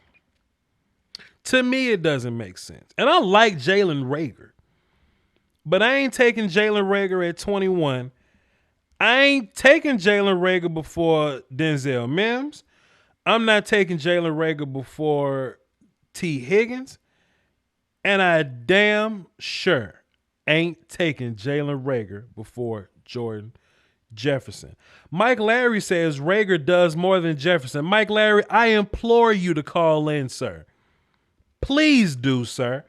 To me, it doesn't make sense. And I like Jalen Reagor. But I ain't taking Jalen Reagor at 21. I ain't taking Jalen Reagor before Denzel Mims. I'm not taking Jalen Reagor before T. Higgins. And I damn sure ain't taking Jalen Reagor before Jordan Jefferson. Mike Larry says Reagor does more than Jefferson. Mike Larry, I implore you to call in, sir. Please do, sir.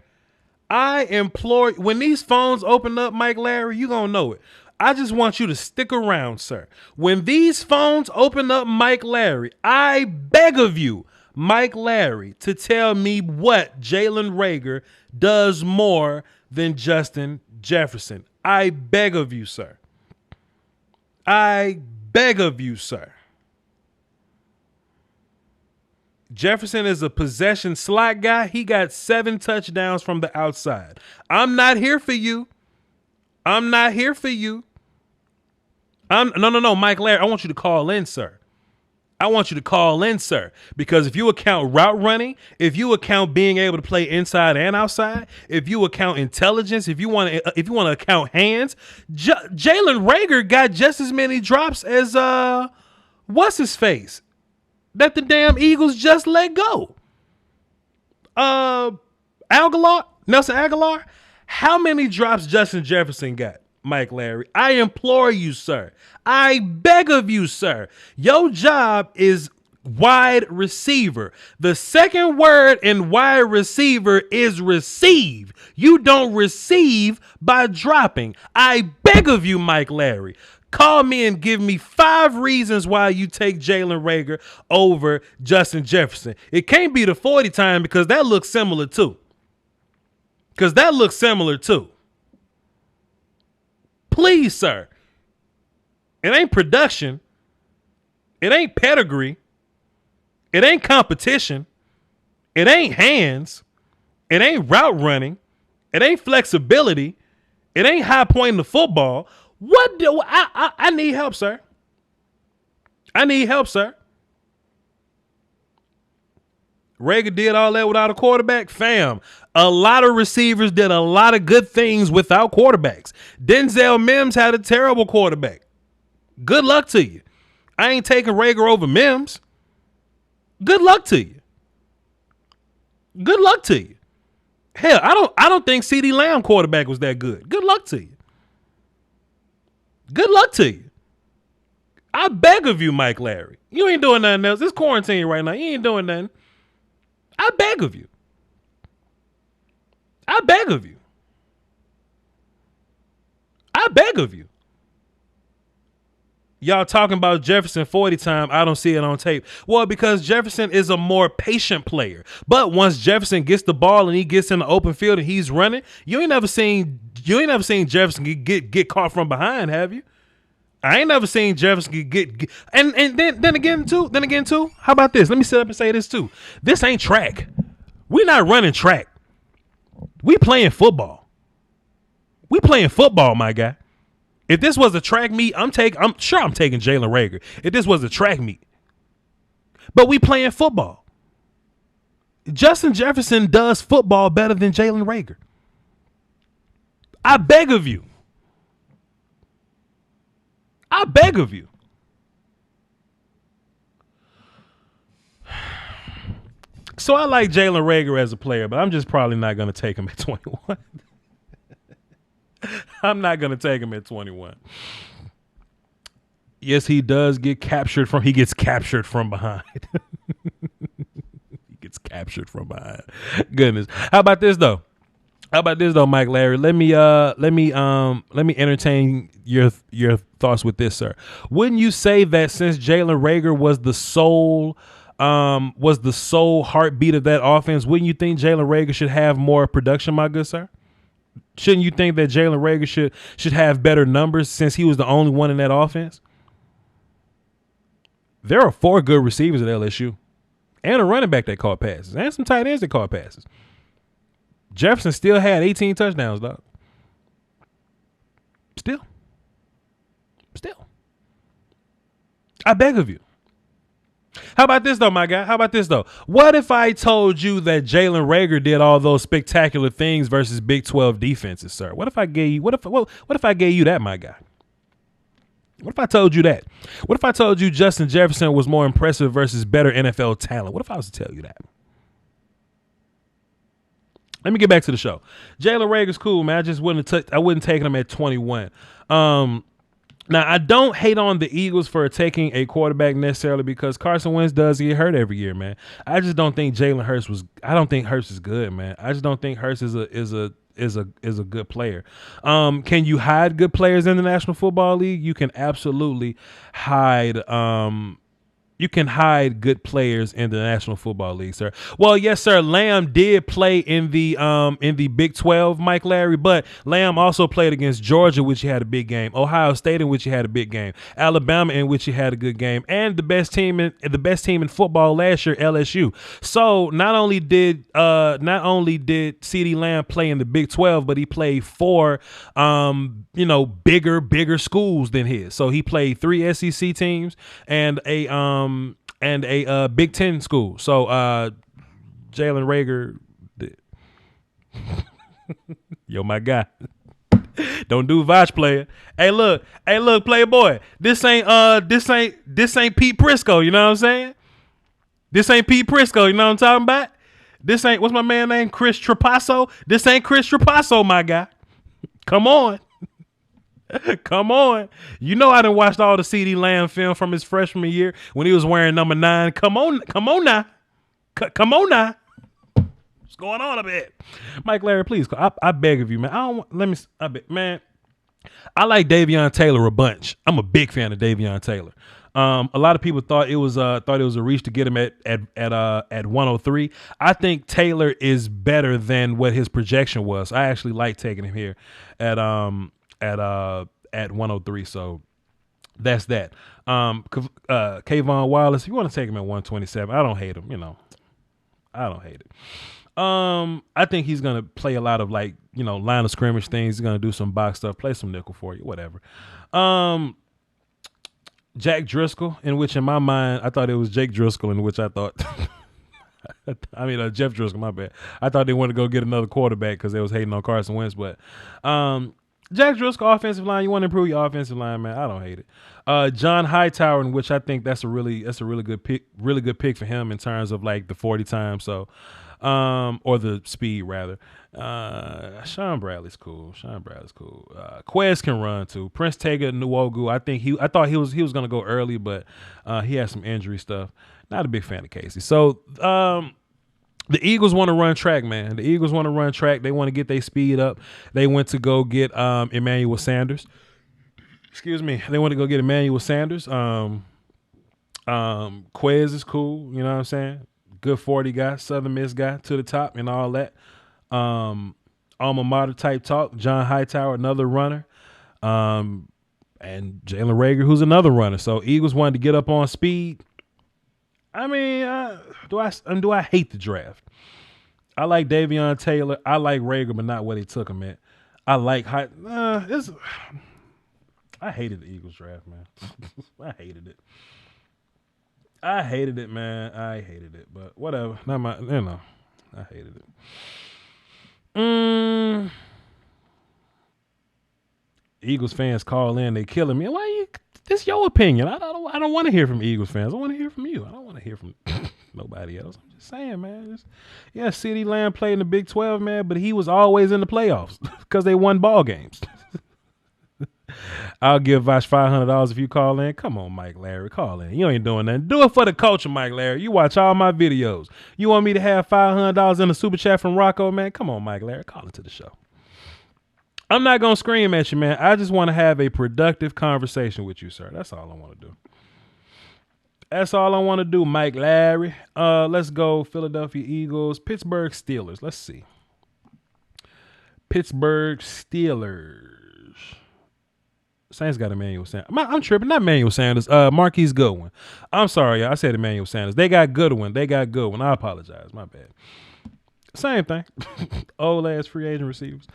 I implore, when these phones open up, Mike Larry, you gonna know it. I just want you to stick around, sir. When these phones open up, Mike Larry, I beg of you, Mike Larry, to tell me what Jalen Reagor does more than Justin Jefferson. I beg of you, sir. I beg of you, sir. Jefferson is a possession slot guy. He got 7 touchdowns from the outside. I'm not here for you. I'm not here for you. No, Mike Larry, I want you to call in, sir. I want you to call in, sir, because if you account route running, if you account being able to play inside and outside, if you account intelligence, if you want to account hands, Jalen Reagor got just as many drops as what's his face that the damn Eagles just let go. Nelson Aguilar. How many drops Justin Jefferson got? Mike Larry, I implore you, sir. I beg of you, sir. Your job is wide receiver. The second word in wide receiver is receive. You don't receive by dropping. I beg of you, Mike Larry. Call me and give me 5 reasons why you take Jalen Reagor over Justin Jefferson. It can't be the 40 time because that looks similar too. Please, sir. It ain't production. It ain't pedigree. It ain't competition. It ain't hands. It ain't route running. It ain't flexibility. It ain't high pointing the football. What do I need help, sir? I need help, sir. Reagor did all that without a quarterback? Fam, a lot of receivers did a lot of good things without quarterbacks. Denzel Mims had a terrible quarterback. Good luck to you. I ain't taking Reagor over Mims. Good luck to you. Good luck to you. Hell, I don't think CeeDee Lamb quarterback was that good. Good luck to you. Good luck to you. I beg of you, Mike Larry. You ain't doing nothing else. It's quarantine right now. You ain't doing nothing. I beg of you. I beg of you. I beg of you. Y'all talking about Jefferson 40 time. I don't see it on tape. Well, because Jefferson is a more patient player. But once Jefferson gets the ball and he gets in the open field and he's running, you ain't never seen Jefferson get caught from behind, have you? I ain't never seen Jefferson get and then again too. How about this? Let me sit up and say this too. This ain't track. We're not running track. We playing football. We playing football, my guy. If this was a track meet, I'm taking Jalen Reagor. If this was a track meet. But we playing football. Justin Jefferson does football better than Jalen Reagor. I beg of you. I beg of you. So I like Jalen Reagor as a player, but I'm just probably not going to take him at 21. I'm not going to take him at 21. Yes, he does get captured from. He gets captured from behind. He gets captured from behind. Goodness. How about this though, Mike Larry? Let me entertain your thoughts with this, sir. Wouldn't you say that since Jalen Reagor was the sole heartbeat of that offense, wouldn't you think Jalen Reagor should have more production, my good sir? Shouldn't you think that Jalen Reagor should have better numbers since he was the only one in that offense? There are 4 good receivers at LSU and a running back that caught passes and some tight ends that caught passes. Jefferson still had 18 touchdowns, dog. Still. I beg of you. How about this, though, my guy? How about this, though? What if I told you that Jalen Reagor did all those spectacular things versus Big 12 defenses, sir? What if I gave you that, my guy? What if I told you that? What if I told you Justin Jefferson was more impressive versus better NFL talent? What if I was to tell you that? Let me get back to the show. Jalen Reagor's cool, man. I just wouldn't take him at 21. Now, I don't hate on the Eagles for taking a quarterback necessarily because Carson Wentz does get hurt every year, man. I just don't think I don't think Hurts is good, man. I just don't think Hurts is a good player. Can you hide good players in the National Football League? You can absolutely hide good players in the National Football League, sir. Well, yes, sir. Lamb did play in the Big 12, Mike Larry, but Lamb also played against Georgia, which he had a big game. Ohio State, in which he had a big game. Alabama, in which he had a good game, and the best team in football last year, LSU. So not only did CeeDee Lamb play in the Big 12, but he played for bigger schools than his. So he played 3 SEC teams and a Big Ten school. So Jalen Reagor, yo, my guy. Don't do Voch, player. Hey, look, Playboy. This ain't Pete Prisco. You know what I'm saying? This ain't Pete Prisco. You know what I'm talking about? This ain't, what's my man name? Chris Trapasso. This ain't Chris Trapasso, my guy. Come on. Come on. You know I done watched all the CeeDee Lamb film from his freshman year when he was wearing number 9. Come on now. Come on now. What's going on a bit? Mike Larry, please. I beg of you, man. Man. I like Davion Taylor a bunch. I'm a big fan of Davion Taylor. A lot of people thought it was a reach to get him at 103. I think Taylor is better than what his projection was. I actually like taking him here at 103. So that's that. Kayvon Wallace, if you want to take him at 127, I don't hate him. I don't hate it. I think he's gonna play a lot of line of scrimmage things. He's gonna do some box stuff, play some nickel for you, whatever. Jack Driscoll, in which in my mind I thought it was Jake Driscoll, in which I thought. Jeff Driscoll, my bad. I thought they wanted to go get another quarterback because they was hating on Carson Wentz, but Jack Driscoll, offensive line. You want to improve your offensive line, man? I don't hate it. John Hightower, in which I think that's a really good pick for him in terms of like the 40 times. So, or the speed rather. Sean Bradley's cool. Quez can run too. Prince Tega Nwogu. I thought he was gonna go early, but he had some injury stuff. Not a big fan of Casey. So, the Eagles want to run track, man. The Eagles want to run track. They want to get their speed up. They went to go get Emmanuel Sanders. Excuse me. They want to go get Emmanuel Sanders. Quez is cool. You know what I'm saying? Good 40 guy, Southern Miss guy to the top and all that. Alma mater type talk. John Hightower, another runner. And Jalen Reagor, who's another runner. So Eagles wanted to get up on speed. I mean, do I hate the draft? I like Davion Taylor. I like Reagor, but not where they took him at. I like I hated the Eagles draft, man. I hated it, man. I hated it, but whatever. Not my, I hated it. Eagles fans call in, they killing me. Why you? This your opinion. I don't want to hear from Eagles fans. I want to hear from you. I don't want to hear from nobody else. I'm just saying, man. CeeDee Lamb played in the Big 12, man, but he was always in the playoffs because they won ball games. I'll give Voch $500 if you call in. Come on, Mike Larry, call in. You ain't doing nothing. Do it for the culture, Mike Larry. You watch all my videos. You want me to have $500 in the super chat from Rocco, man? Come on, Mike Larry, call into the show. I'm not going to scream at you, man. I just want to have a productive conversation with you, sir. That's all I want to do. That's all I want to do, Mike Larry. Let's go Philadelphia Eagles, Pittsburgh Steelers. Let's see. Pittsburgh Steelers. Saints got Emmanuel Sanders. I'm tripping. Not Emmanuel Sanders. Marquise Goodwin. I'm sorry, y'all. I said Emmanuel Sanders. They got Goodwin. I apologize. My bad. Same thing. Old ass free agent receivers.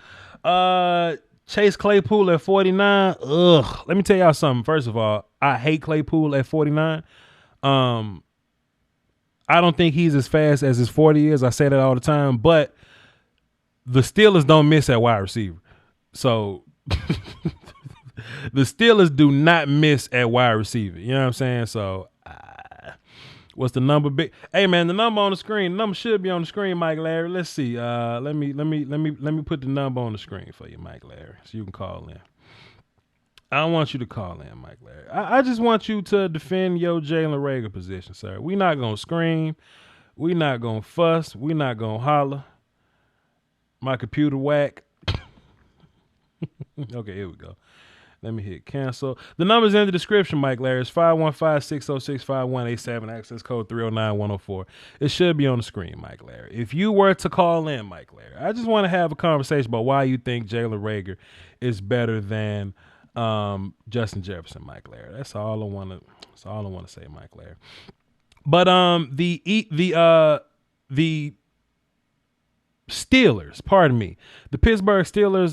Chase Claypool at 49. Ugh. Let me tell y'all something. First of all, I hate Claypool at 49. I don't think he's as fast as his 40 is. I say that all the time, but the Steelers don't miss at wide receiver. So the Steelers do not miss at wide receiver. You know what I'm saying? So What's the number? Big. Hey man, the number on the screen. The number should be on the screen, Mike Larry. Let's see. Let me put the number on the screen for you, Mike Larry, so you can call in. I don't want you to call in, Mike Larry. I just want you to defend your Jalen Reagor position, sir. We not gonna scream. We not gonna fuss. We not gonna holler. My computer whack. Okay, here we go. Let me hit cancel. The number's in the description, Mike Larry. It's 515-606-5187, access code 309104. It should be on the screen, Mike Larry. If you were to call in, Mike Larry, I just want to have a conversation about why you think Jalen Reagor is better than Justin Jefferson, Mike Larry. That's all I want to say, Mike Larry. But the Steelers, pardon me, the Pittsburgh Steelers,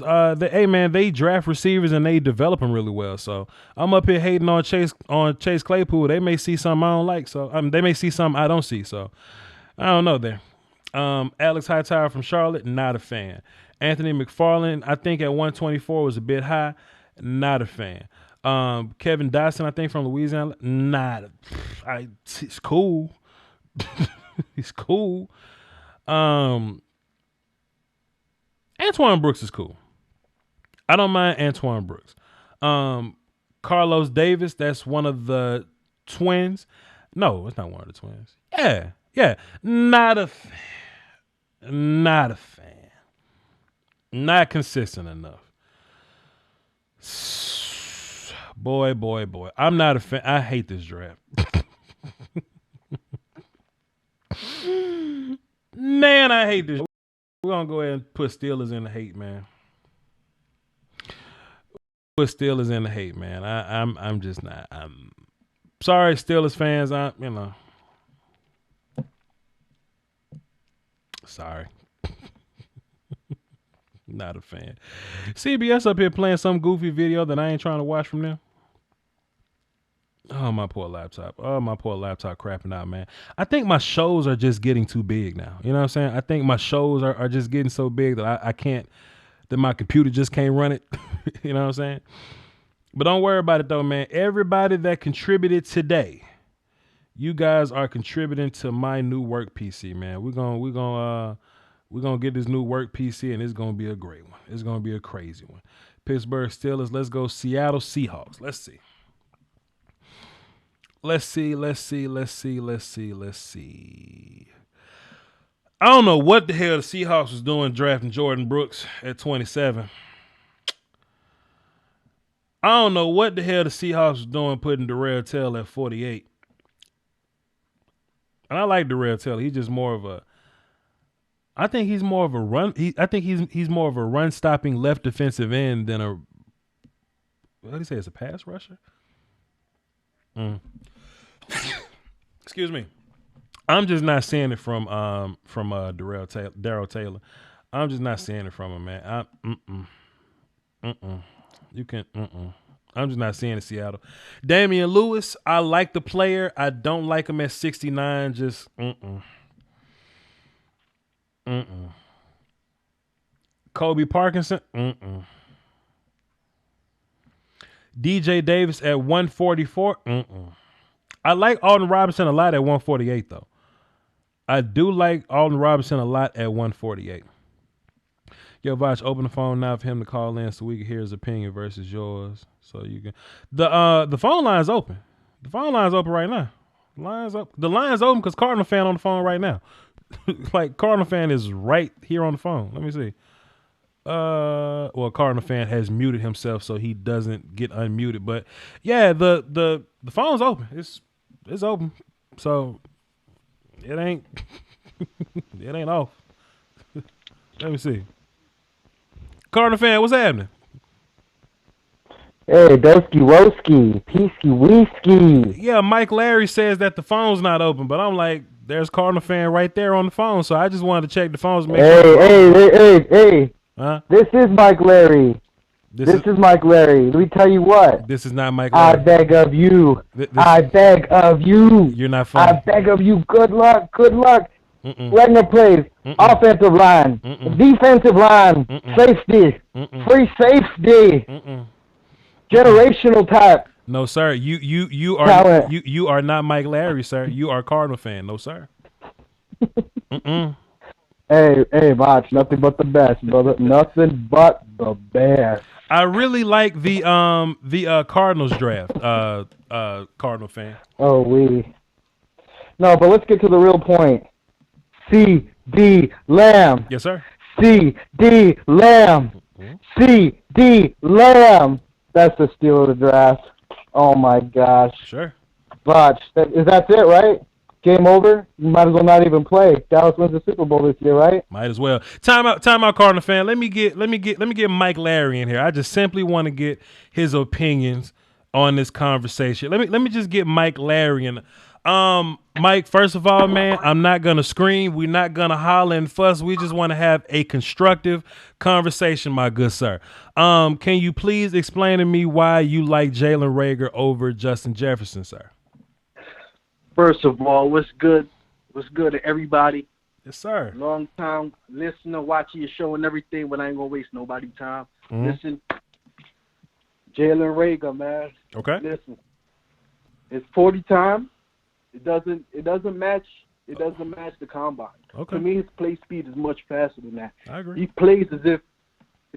they draft receivers and they develop them really well. So I'm up here hating on Chase Claypool. They may see something I don't like, so they may see something I don't see. So I don't know there. Alex Hightower from Charlotte, not a fan. Anthony McFarland, I think at 124 was a bit high, not a fan. Kevin Dotson, I think from Louisiana, he's cool. He's cool. Antoine Brooks is cool. I don't mind Antoine Brooks. Carlos Davis, that's one of the twins. No, it's not one of the twins. Yeah. Not a fan. Not consistent enough. Boy. I'm not a fan. I hate this draft. Man, I hate this. We're going to go ahead and put Steelers in the hate, man. I'm just not. I'm sorry, Steelers fans. Sorry. Not a fan. CBS up here playing some goofy video that I ain't trying to watch from them. Oh, my poor laptop crapping out, man. I think my shows are just getting too big now. You know what I'm saying? I think my shows are just getting so big that I can't, that my computer just can't run it. You know what I'm saying? But don't worry about it though, man. Everybody that contributed today, you guys are contributing to my new work PC, man. We're gonna get this new work PC and it's gonna be a great one. It's gonna be a crazy one. Pittsburgh Steelers, let's go Seattle Seahawks. Let's see. I don't know what the hell the Seahawks was doing drafting Jordan Brooks at 27. I don't know what the hell the Seahawks was doing putting Darrell Taylor at 48. And I like Darrell Taylor. He's just more of a I think he's more of a run. He's more of a run stopping left defensive end than a what do you say? It's a pass rusher. Excuse me. I'm just not seeing it from Darrell Taylor. I'm just not seeing it from him, man. I'm just not seeing it, Seattle. Damian Lewis, I like the player. I don't like him at 69. Just Kobe Parkinson, DJ Davis at 144, I like Alden Robinson a lot at 148, though. I do like Alden Robinson a lot at 148. Yo, Voch, open the phone now for him to call in so we can hear his opinion versus yours. So you can the phone line's open. The phone line's open right now. The line's open because Cardinal fan on the phone right now. Like Cardinal fan is right here on the phone. Let me see. Well, Cardinal fan has muted himself so he doesn't get unmuted. But yeah, the phone's open. It's open. So it ain't off. Let me see. Cardinal fan, what's happening? Hey, Dosky Woski, Peasky Whiskey. Yeah, Mike Larry says that the phone's not open, but I'm like, there's Cardinal fan right there on the phone, so I just wanted to check the phones. Hey. Huh? This is Mike Larry. This is Mike Larry. Let me tell you what. This is not Mike Larry. I beg of you. I beg of you. You're not funny. I beg of you. Good luck. Wagner plays. Offensive line. Defensive line. Safety. Free safety. Generational type. No, sir. You are Talent. you are not Mike Larry, sir. You are a Cardinal fan. No, sir. Hey, Voch, nothing but the best, brother. Nothing but the best. I really like the Cardinals draft. Cardinal fan. Oh, No, but let's get to the real point. C.D. Lamb. Yes, sir. C.D. Lamb. C.D. Lamb. That's the steal of the draft. Oh, my gosh. Sure. Voch, that's it, right? Game over? You might as well not even play. Dallas wins the Super Bowl this year, right? Might as well. Time out, Cardinal fan. Let me get Mike Larry in here. I just simply want to get his opinions on this conversation. Let me just get Mike Larry in. Mike, first of all, man, I'm not gonna scream. We're not gonna holler and fuss. We just want to have a constructive conversation, my good sir. Can you please explain to me why you like Jalen Reagor over Justin Jefferson, sir? First of all, what's good? What's good to everybody? Yes, sir. Long time listener, watching your show and everything, but I ain't gonna waste nobody's time. Mm-hmm. Listen, Jalen Reagor, man. Okay. Listen, it's 40 time. It doesn't match. It doesn't match the combine. Okay. To me, his play speed is much faster than that. I agree. He plays as if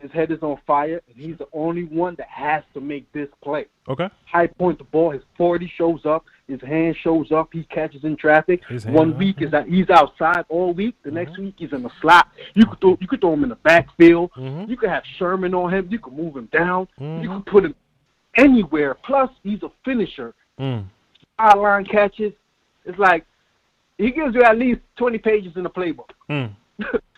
his head is on fire, and he's the only one that has to make this play. Okay. High point the ball. His 40 shows up. His hand shows up. He catches in traffic. 1 week is that he's outside all week. The next week he's in the slot. You could throw him in the backfield. Mm-hmm. You could have Sherman on him. You could move him down. Mm-hmm. You could put him anywhere. Plus, he's a finisher. Mm. Sideline catches. It's like he gives you at least 20 pages in the playbook. Mm.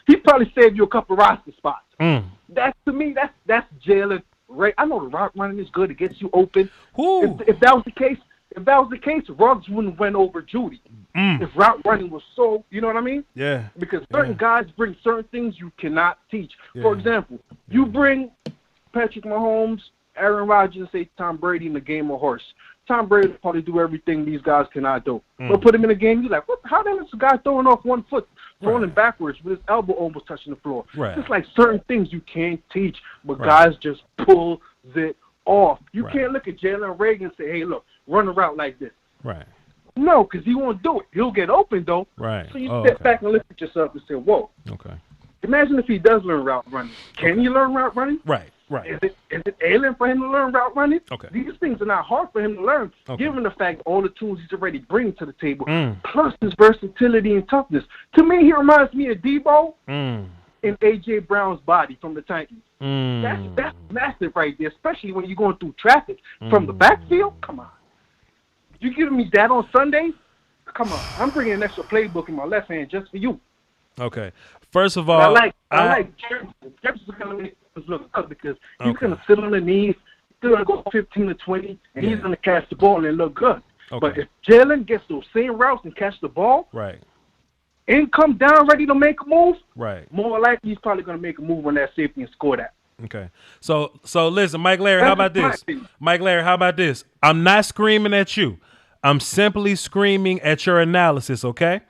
He probably saved you a couple roster spots. Mm. That's to me. That's Jalen Reagor. I know the route running is good. It gets you open. Woo. If that was the case, Ruggs wouldn't have went over Judy. If route running was so, you know what I mean? Yeah. Because certain guys bring certain things you cannot teach. Yeah. For example, you bring Patrick Mahomes, Aaron Rodgers, and say Tom Brady in the game of horse. Tom Brady will probably do everything these guys cannot do. But put him in a game, you're like, what? How the hell is this guy throwing off 1 foot, throwing him backwards with his elbow almost touching the floor? Right. It's like certain things you can't teach, but guys just pull it off. You can't look at Jalen Reagor and say, hey, look, run a route like this. Right. No, because he won't do it. He'll get open, though. Right. So you step back and look at yourself and say, whoa. Okay. Imagine if he does learn route running. Can you learn route running? Right. Is it alien for him to learn route running? Okay. These things are not hard for him to learn, given the fact all the tools he's already bringing to the table, plus his versatility and toughness. To me, he reminds me of Debo in A.J. Brown's body from the Titans. That's massive right there, especially when you're going through traffic from the backfield. Come on. You giving me that on Sundays? Come on. I'm bringing an extra playbook in my left hand just for you. Okay. First of all, I like Jefferson. Jefferson's going to make us look up because he's going to sit on the knees, he's going to go 15 to 20, and he's going to catch the ball and look good. Okay. But if Jalen gets those same routes and catch the ball, right, and come down ready to make a move, right, more likely he's probably going to make a move on that safety and score that. Okay. So listen, Mike Larry, how about this? Mike Larry, how about this? I'm not screaming at you. I'm simply screaming at your analysis, okay?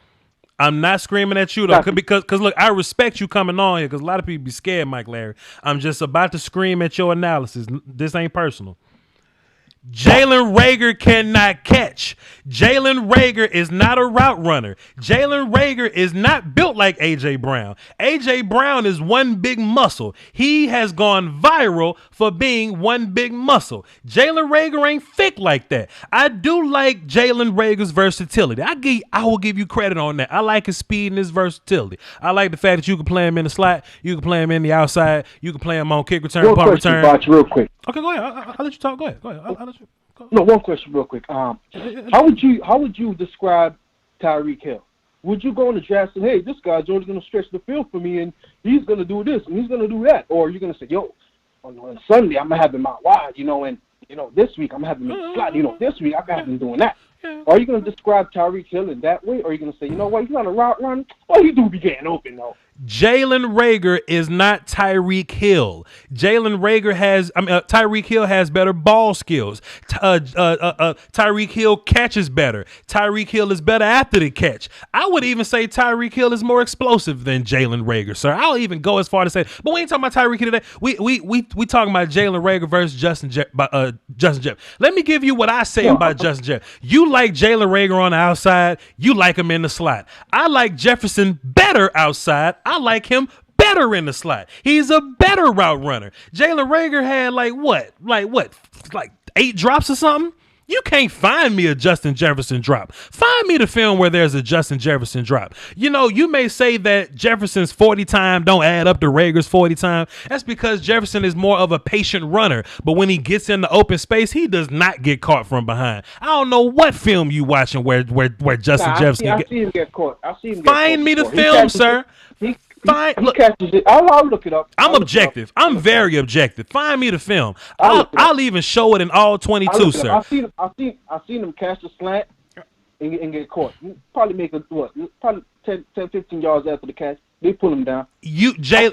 I'm not screaming at you, though, because look, I respect you coming on here because a lot of people be scared, Mike Larry. I'm just about to scream at your analysis. This ain't personal. Jalen Reagor cannot catch. Jalen Reagor is not a route runner. Jalen Reagor is not built like A.J. Brown. A.J. Brown is one big muscle. He has gone viral for being one big muscle. Jalen Reagor ain't thick like that. I do like Jalen Reagor's versatility. I will give you credit on that. I like his speed and his versatility. I like the fact that you can play him in the slot, you can play him in the outside, you can play him on kick return, punt return. Real quick. Okay, go ahead. I'll let you talk. Go ahead. I'll let you go. No, one question real quick. How would you describe Tyreek Hill? Would you go in the draft and say, hey, this guy's only going to stretch the field for me, and he's going to do this, and he's going to do that? Or are you going to say, yo, on Sunday I'm going to have him out wide, and, this week I'm going to have him in the slot, this week I'm going to have him doing that? Yeah. Are you going to describe Tyreek Hill in that way, or are you going to say, you know what, he's not a route runner? Well, he do be getting open, though. Jalen Reagor is not Tyreek Hill. Tyreek Hill has better ball skills. Tyreek Hill catches better. Tyreek Hill is better after the catch. I would even say Tyreek Hill is more explosive than Jalen Reagor, sir. I'll even go as far to say, but we ain't talking about Tyreek Hill today. We talking about Jalen Reagor versus Justin Jeff. Let me give you what I say about Justin Jeff. You like Jalen Reagor on the outside. You like him in the slot. I like Jefferson better outside. I like him better in the slot. He's a better route runner. Jalen Reagor had like 8 drops or something. You can't find me a Justin Jefferson drop. Find me the film where there's a Justin Jefferson drop. You know, you may say that Jefferson's 40 time don't add up to Reagor's 40 time. That's because Jefferson is more of a patient runner. But when he gets in the open space, he does not get caught from behind. I don't know what film you watching where Justin Jefferson I see him get caught. I see him get Find caught me the before. film, sir. He catches it. I'll look it up. I'm objective. I'm very objective. Find me the film. I'll even show it in all 22, sir. I've seen him catch the slant and get caught. Probably make probably 10, 15 yards after the catch. They pull him down. I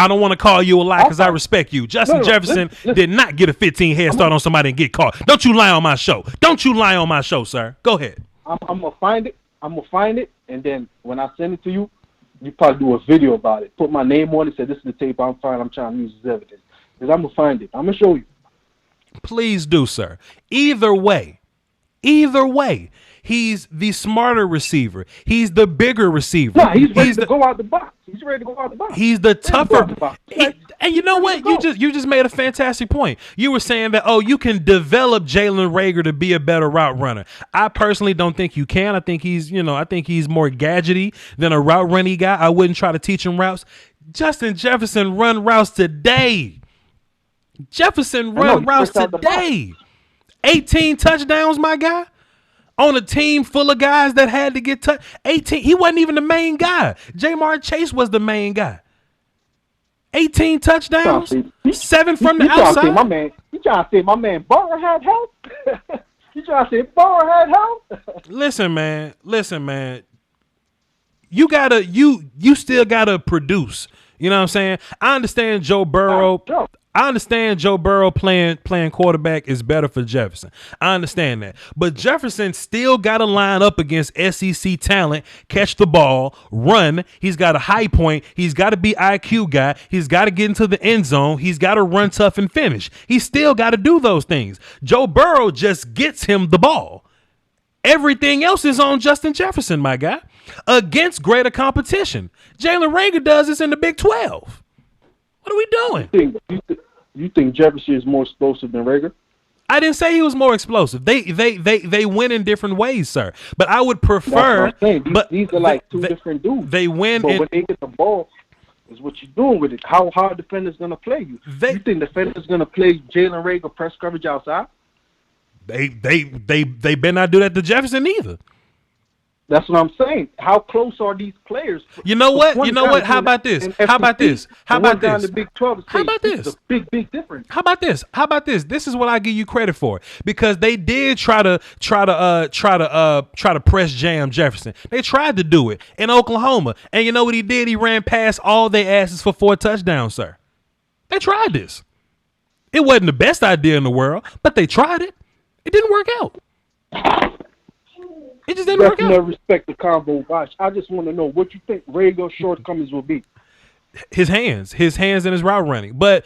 don't want to call you a lie because I respect you. Justin Jefferson did not get a 15 head start on somebody and get caught. Don't you lie on my show. Don't you lie on my show, sir. Go ahead. I'm gonna find it, and then when I send it to you, you probably do a video about it. Put my name on it. Say this is the tape. I'm fine. I'm trying to use as evidence. Because I'm gonna find it. I'm gonna show you. Please do, sir. Either way, he's the smarter receiver. He's the bigger receiver. No, he's ready to go out the box. He's ready to go out the box. He's the tougher. And you know what? You just made a fantastic point. You were saying that, you can develop Jalen Reagor to be a better route runner. I personally don't think you can. I think he's more gadgety than a route running guy. I wouldn't try to teach him routes. Justin Jefferson run routes today. 18 touchdowns, my guy. On a team full of guys that had to get touched. 18. He wasn't even the main guy. Jamar Chase was the main guy. 18 touchdowns, 7 from the outside. You trying to say my man Burrow had help? You trying to say Burrow had help? Listen, man. You still gotta produce. You know what I'm saying? I understand Joe Burrow playing quarterback is better for Jefferson. I understand that. But Jefferson still got to line up against SEC talent, catch the ball, run. He's got a high point. He's got to be IQ guy. He's got to get into the end zone. He's got to run tough and finish. He's still got to do those things. Joe Burrow just gets him the ball. Everything else is on Justin Jefferson, my guy, against greater competition. Jalen Reagor does this in the Big 12. What are we doing? You think Jefferson is more explosive than Reagor? I didn't say he was more explosive. They win in different ways, sir. But I would prefer. These are like two different dudes. They win. But when they get the ball, is what you're doing with it. How are defenders gonna play you? You think defenders gonna play Jalen Reagor press coverage outside? They better not do that to Jefferson either. That's what I'm saying. How close are these players? You know what? How about this? The Big 12 How about this? It's a big difference. How about this? This is what I give you credit for, because they did try to press jam Jefferson. They tried to do it in Oklahoma, and you know what he did? He ran past all their asses for 4 touchdowns, sir. They tried this. It wasn't the best idea in the world, but they tried it. It didn't work out. It just didn't work out. I respect the combo, Voch. I just want to know what you think Reagor's shortcomings will be. His hands and his route running. But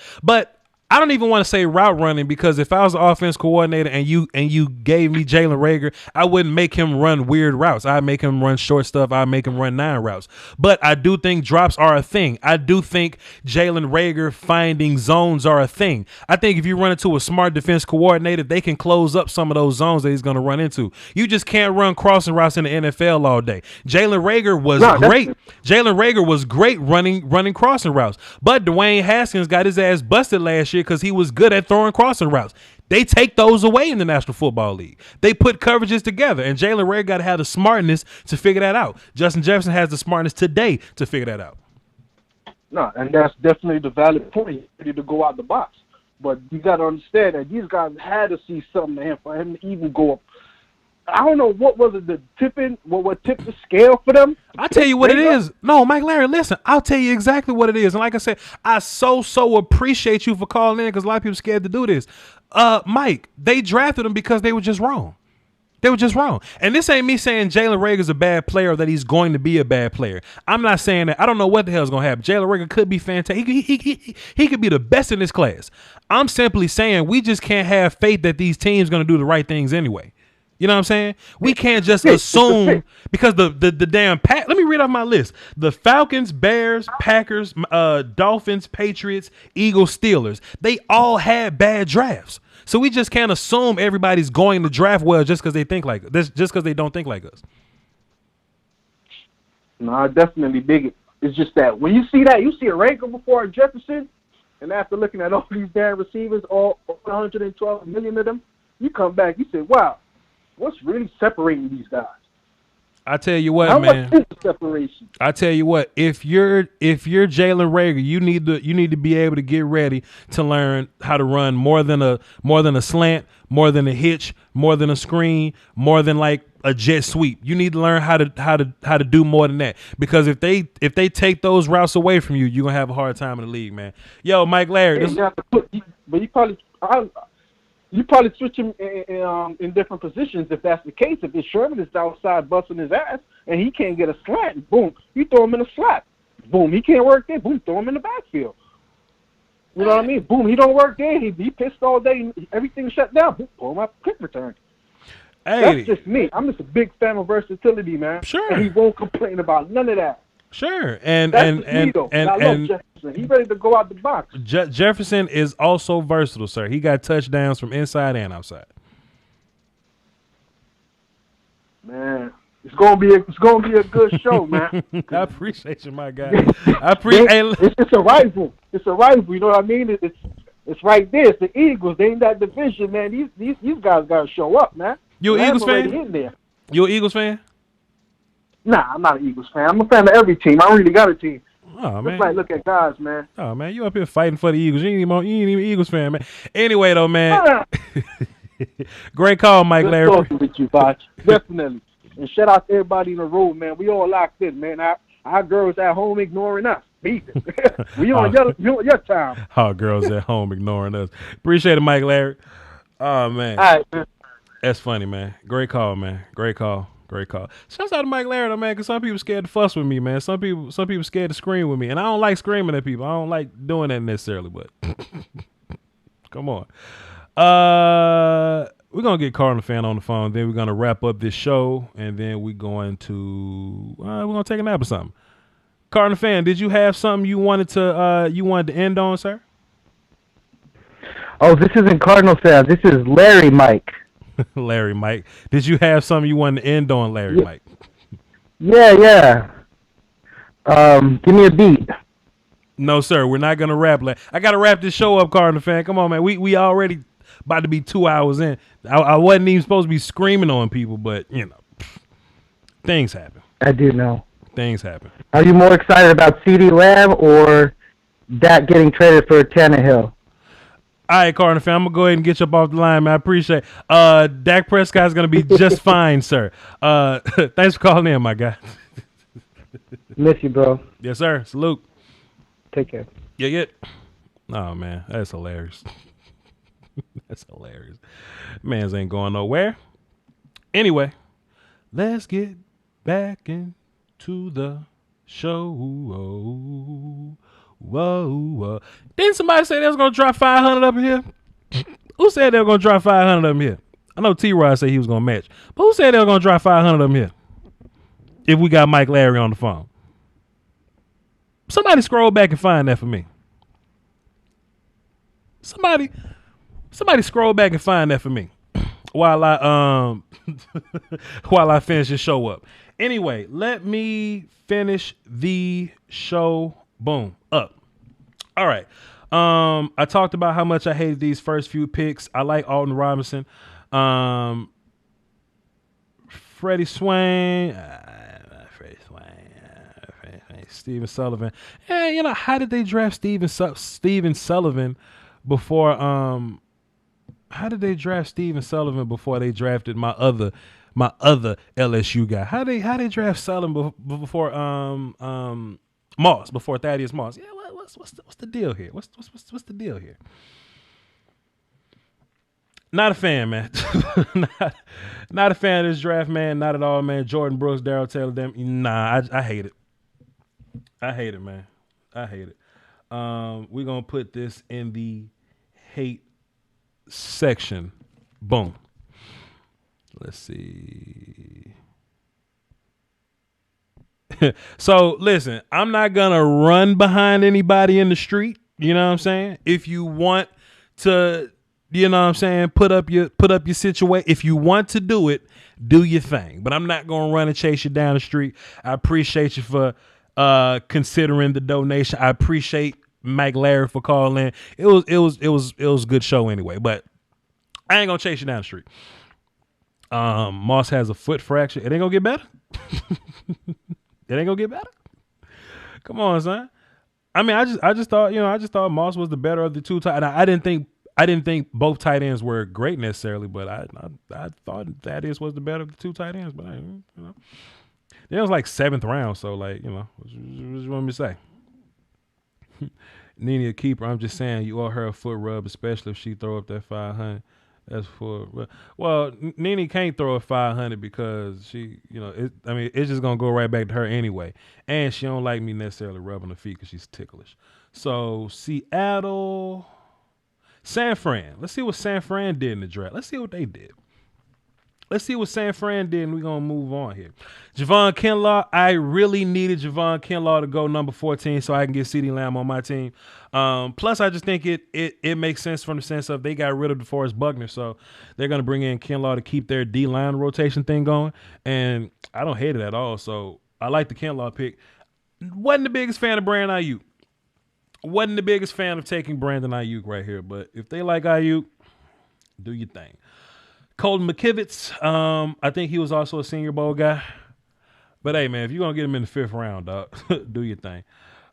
I don't even want to say route running, because if I was an offense coordinator and you gave me Jalen Reagor, I wouldn't make him run weird routes. I'd make him run short stuff. I'd make him run 9 routes. But I do think drops are a thing. I do think Jalen Reagor finding zones are a thing. I think if you run into a smart defense coordinator, they can close up some of those zones that he's going to run into. You just can't run crossing routes in the NFL all day. Jalen Reagor was great. Jalen Reagor was great running crossing routes. But Dwayne Haskins got his ass busted last year because he was good at throwing crossing routes. They take those away in the National Football League. They put coverages together, and Jalen Reagor got to have the smartness to figure that out. Justin Jefferson has the smartness today to figure that out. No, and that's definitely the valid point. Ready to go out the box, but you got to understand that these guys had to see something in him for him to even go up. I don't know what was it, the tipping, what tipped the scale for them. I'll tell you what it is. No, Mike Larry, listen, I'll tell you exactly what it is. And like I said, I so appreciate you for calling in because a lot of people scared to do this. Mike, they drafted him because they were just wrong. They were just wrong. And this ain't me saying Jalen Reagor's a bad player or that he's going to be a bad player. I'm not saying that. I don't know what the hell's going to happen. Jalen Reagor could be fantastic. He could be the best in this class. I'm simply saying we just can't have faith that these teams going to do the right things anyway. You know what I'm saying? We can't just assume because the damn pack. Let me read off my list: the Falcons, Bears, Packers, Dolphins, Patriots, Eagles, Steelers. They all had bad drafts, so we just can't assume everybody's going to draft well just because they think like this, just because they don't think like us. No, I definitely dig it. It's just that when you see that, you see a Reagor before a Jefferson, and after looking at all these damn receivers, all 112 million of them, you come back, you say, wow. What's really separating these guys? I tell you what, How man. much is the separation? I tell you what, if you're Jalen Reagor, you need to be able to get ready to learn how to run more than a slant, more than a hitch, more than a screen, more than like a jet sweep. You need to learn how to do more than that. Because if they take those routes away from you, you're gonna have a hard time in the league, man. Yo, Mike Larry, you probably switch him in different positions if that's the case. If Sherman is outside busting his ass and he can't get a slant, boom, you throw him in a slot. Boom, he can't work there. Boom, throw him in the backfield. You know what I mean? Boom, he don't work there. He pissed all day. Everything shut down. Boom, pull him up, quick return. Hey. That's just me. I'm just a big fan of versatility, man. Sure. And he won't complain about none of that. Sure, I love Jefferson. He's ready to go out the box. Jefferson is also versatile, sir. He got touchdowns from inside and outside. Man, it's gonna be a good show, man. I appreciate you, my guy. It's a rival. It's a rival. You know what I mean? It's right there. It's the Eagles. They in that division, man. These guys gotta show up, man. You an Eagles fan? In there. You an Eagles fan? Nah, I'm not an Eagles fan. I'm a fan of every team. I don't really got a team. Oh, man. Just like look at guys, man. Oh, man, you up here fighting for the Eagles. You ain't even an Eagles fan, man. Anyway, though, man. Great call, Mike Larry. Good talking with you, Voch. Definitely. And shout out to everybody in the room, man. We all locked in, man. Our girls at home ignoring us. Beefing. We on your time. Our girls at home ignoring us. Appreciate it, Mike Larry. Oh, man. All right, man. That's funny, man. Great call, man. Great call. Shouts out to Mike Larry, though, man, because some people scared to fuss with me, man. Some people scared to scream with me, and I don't like screaming at people. I don't like doing that necessarily, but come on. We're gonna get Cardinal fan on the phone. Then we're gonna wrap up this show, and then we're gonna take a nap or something. Cardinal fan, did you have something you wanted to end on, sir? Oh, this isn't Cardinal fan. This is Larry Mike. Larry Mike. Did you have something you wanted to end on, Larry Mike? Yeah. Give me a beat. No, sir. We're not gonna rap. I gotta wrap this show up, Cardinal fan. Come on, man. We already about to be 2 hours in. I wasn't even supposed to be screaming on people, but things happen. I do know. Things happen. Are you more excited about CeeDee Lamb or Dak getting traded for Tannehill? All right, Cardinal fan, I'm going to go ahead and get you up off the line, man. I appreciate it. Dak Prescott's going to be just fine, sir. Thanks for calling in, my guy. Miss you, bro. Yes, sir. Salute. Take care. Yeah. Oh, man. That's hilarious. That's hilarious. Mans ain't going nowhere. Anyway, let's get back into the show. Whoa. Didn't somebody say they was going to drop 500 up in here? Who said they were going to drop 500 up in here? I know T-Rod said he was going to match. But who said they were going to drop 500 up in here? If we got Mike Larry on the phone. Somebody scroll back and find that for me. Somebody scroll back and find that for me. While I finish this show up. Anyway, let me finish the show. Boom. Up. All right. I talked about how much I hated these first few picks. I like Alton Robinson. Freddie Swain. Steven Sullivan. And how did they draft Steven Sullivan before how did they draft Steven Sullivan before they drafted my other my other LSU guy. How they draft Sullen before Moss, before Thaddeus Moss? Yeah, what's the deal here? What's the deal here? Not a fan, man. not a fan of this draft, man. Not at all, man. Jordan Brooks, Darryl Taylor, them. Nah, I hate it. I hate it, man. I hate it. We're gonna put this in the hate section. Boom. Let's see. So listen, I'm not gonna run behind anybody in the street. You know what I'm saying? If you want to, you know what I'm saying, put up your situation. If you want to do it, do your thing. But I'm not gonna run and chase you down the street. I appreciate you for considering the donation. I appreciate Mike Larry for calling. It was a good show anyway. But I ain't gonna chase you down the street. Moss has a foot fracture. It ain't gonna get better. It ain't gonna get better. Come on, son. I mean, I just thought Moss was the better of the two tight. I didn't think both tight ends were great necessarily, but I thought Thaddeus was the better of the two tight ends. But it was like 7th round, so like, you know, what you want me to say? Nene a keeper. I'm just saying, you owe her a foot rub, especially if she throw up that 500. That's for, well, Nene can't throw a 500 because she, you know, it's just gonna go right back to her anyway, and she don't like me necessarily rubbing her feet because she's ticklish. So Seattle, San Fran. Let's see what San Fran did in the draft. Let's see what they did. Let's see what San Fran did, and we're going to move on here. Javon Kinlaw, I really needed Javon Kinlaw to go number 14 so I can get CeeDee Lamb on my team. Plus, I just think it makes sense from the sense of they got rid of DeForest Buckner, so they're going to bring in Kinlaw to keep their D-line rotation thing going, and I don't hate it at all, so I like the Kinlaw pick. Wasn't the biggest fan of Brandon Ayuk. Wasn't the biggest fan of taking Brandon Ayuk right here, but if they like Ayuk, do your thing. Colton McKivitz, I think he was also a Senior Bowl guy. But, hey, man, if you're going to get him in the 5th round, dog, do your thing.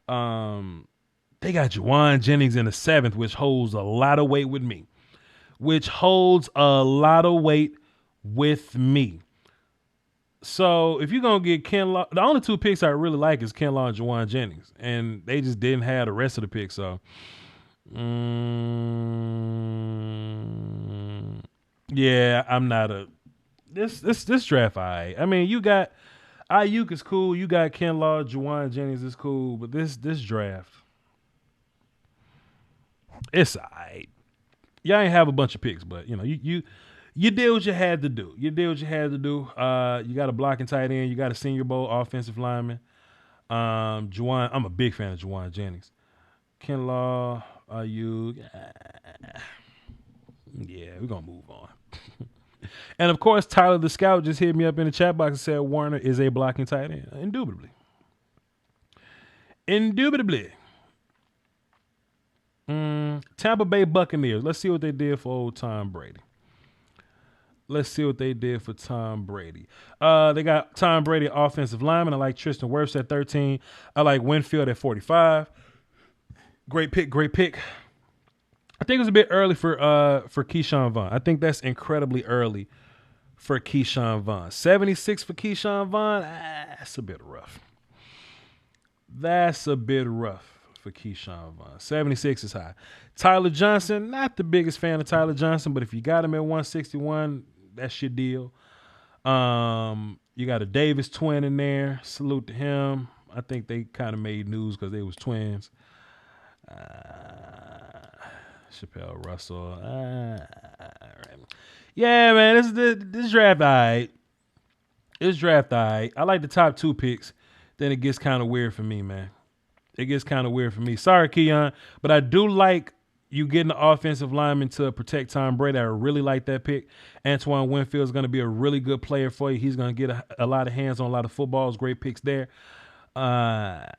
They got Juwan Jennings in the 7th, which holds a lot of weight with me. So, if you're going to get Kinlaw, the only two picks I really like is Kinlaw and Juwan Jennings. And they just didn't have the rest of the picks, so. Yeah, I'm not a this draft. I mean, you got Ayuk is cool. You got Kinlaw, Juwan Jennings is cool, but this draft, it's alright. Y'all ain't have a bunch of picks, but you know you did what you had to do. You got a blocking tight end. You got a Senior Bowl offensive lineman. Juwan, I'm a big fan of Juwan Jennings. Kinlaw, Ayuk. Yeah, we're gonna move on. And of course, Tyler the Scout just hit me up in the chat box and said Warner is a blocking tight end. Indubitably. Tampa Bay Buccaneers. Let's see what they did for old Tom Brady. They got Tom Brady offensive lineman. I like Tristan Wirfs at 13. I like Winfield at 45. Great pick. I think it was a bit early for Keyshawn Vaughn. I think that's incredibly early for Keyshawn Vaughn. 76 for Keyshawn Vaughn, that's a bit rough. For Keyshawn Vaughn. 76 is high. Tyler Johnson, not the biggest fan of Tyler Johnson, but if you got him at 161, that's your deal. You got a Davis twin in there. Salute to him. I think they kind of made news because they was twins. Chappelle Russell. Right. Yeah, man, this draft, all right. I like the top 2 picks. Then it gets kind of weird for me, man. Sorry, Keon, but I do like you getting the offensive lineman to protect Tom Brady. I really like that pick. Antoine Winfield is going to be a really good player for you. He's going to get a lot of hands on a lot of footballs. Great picks there. I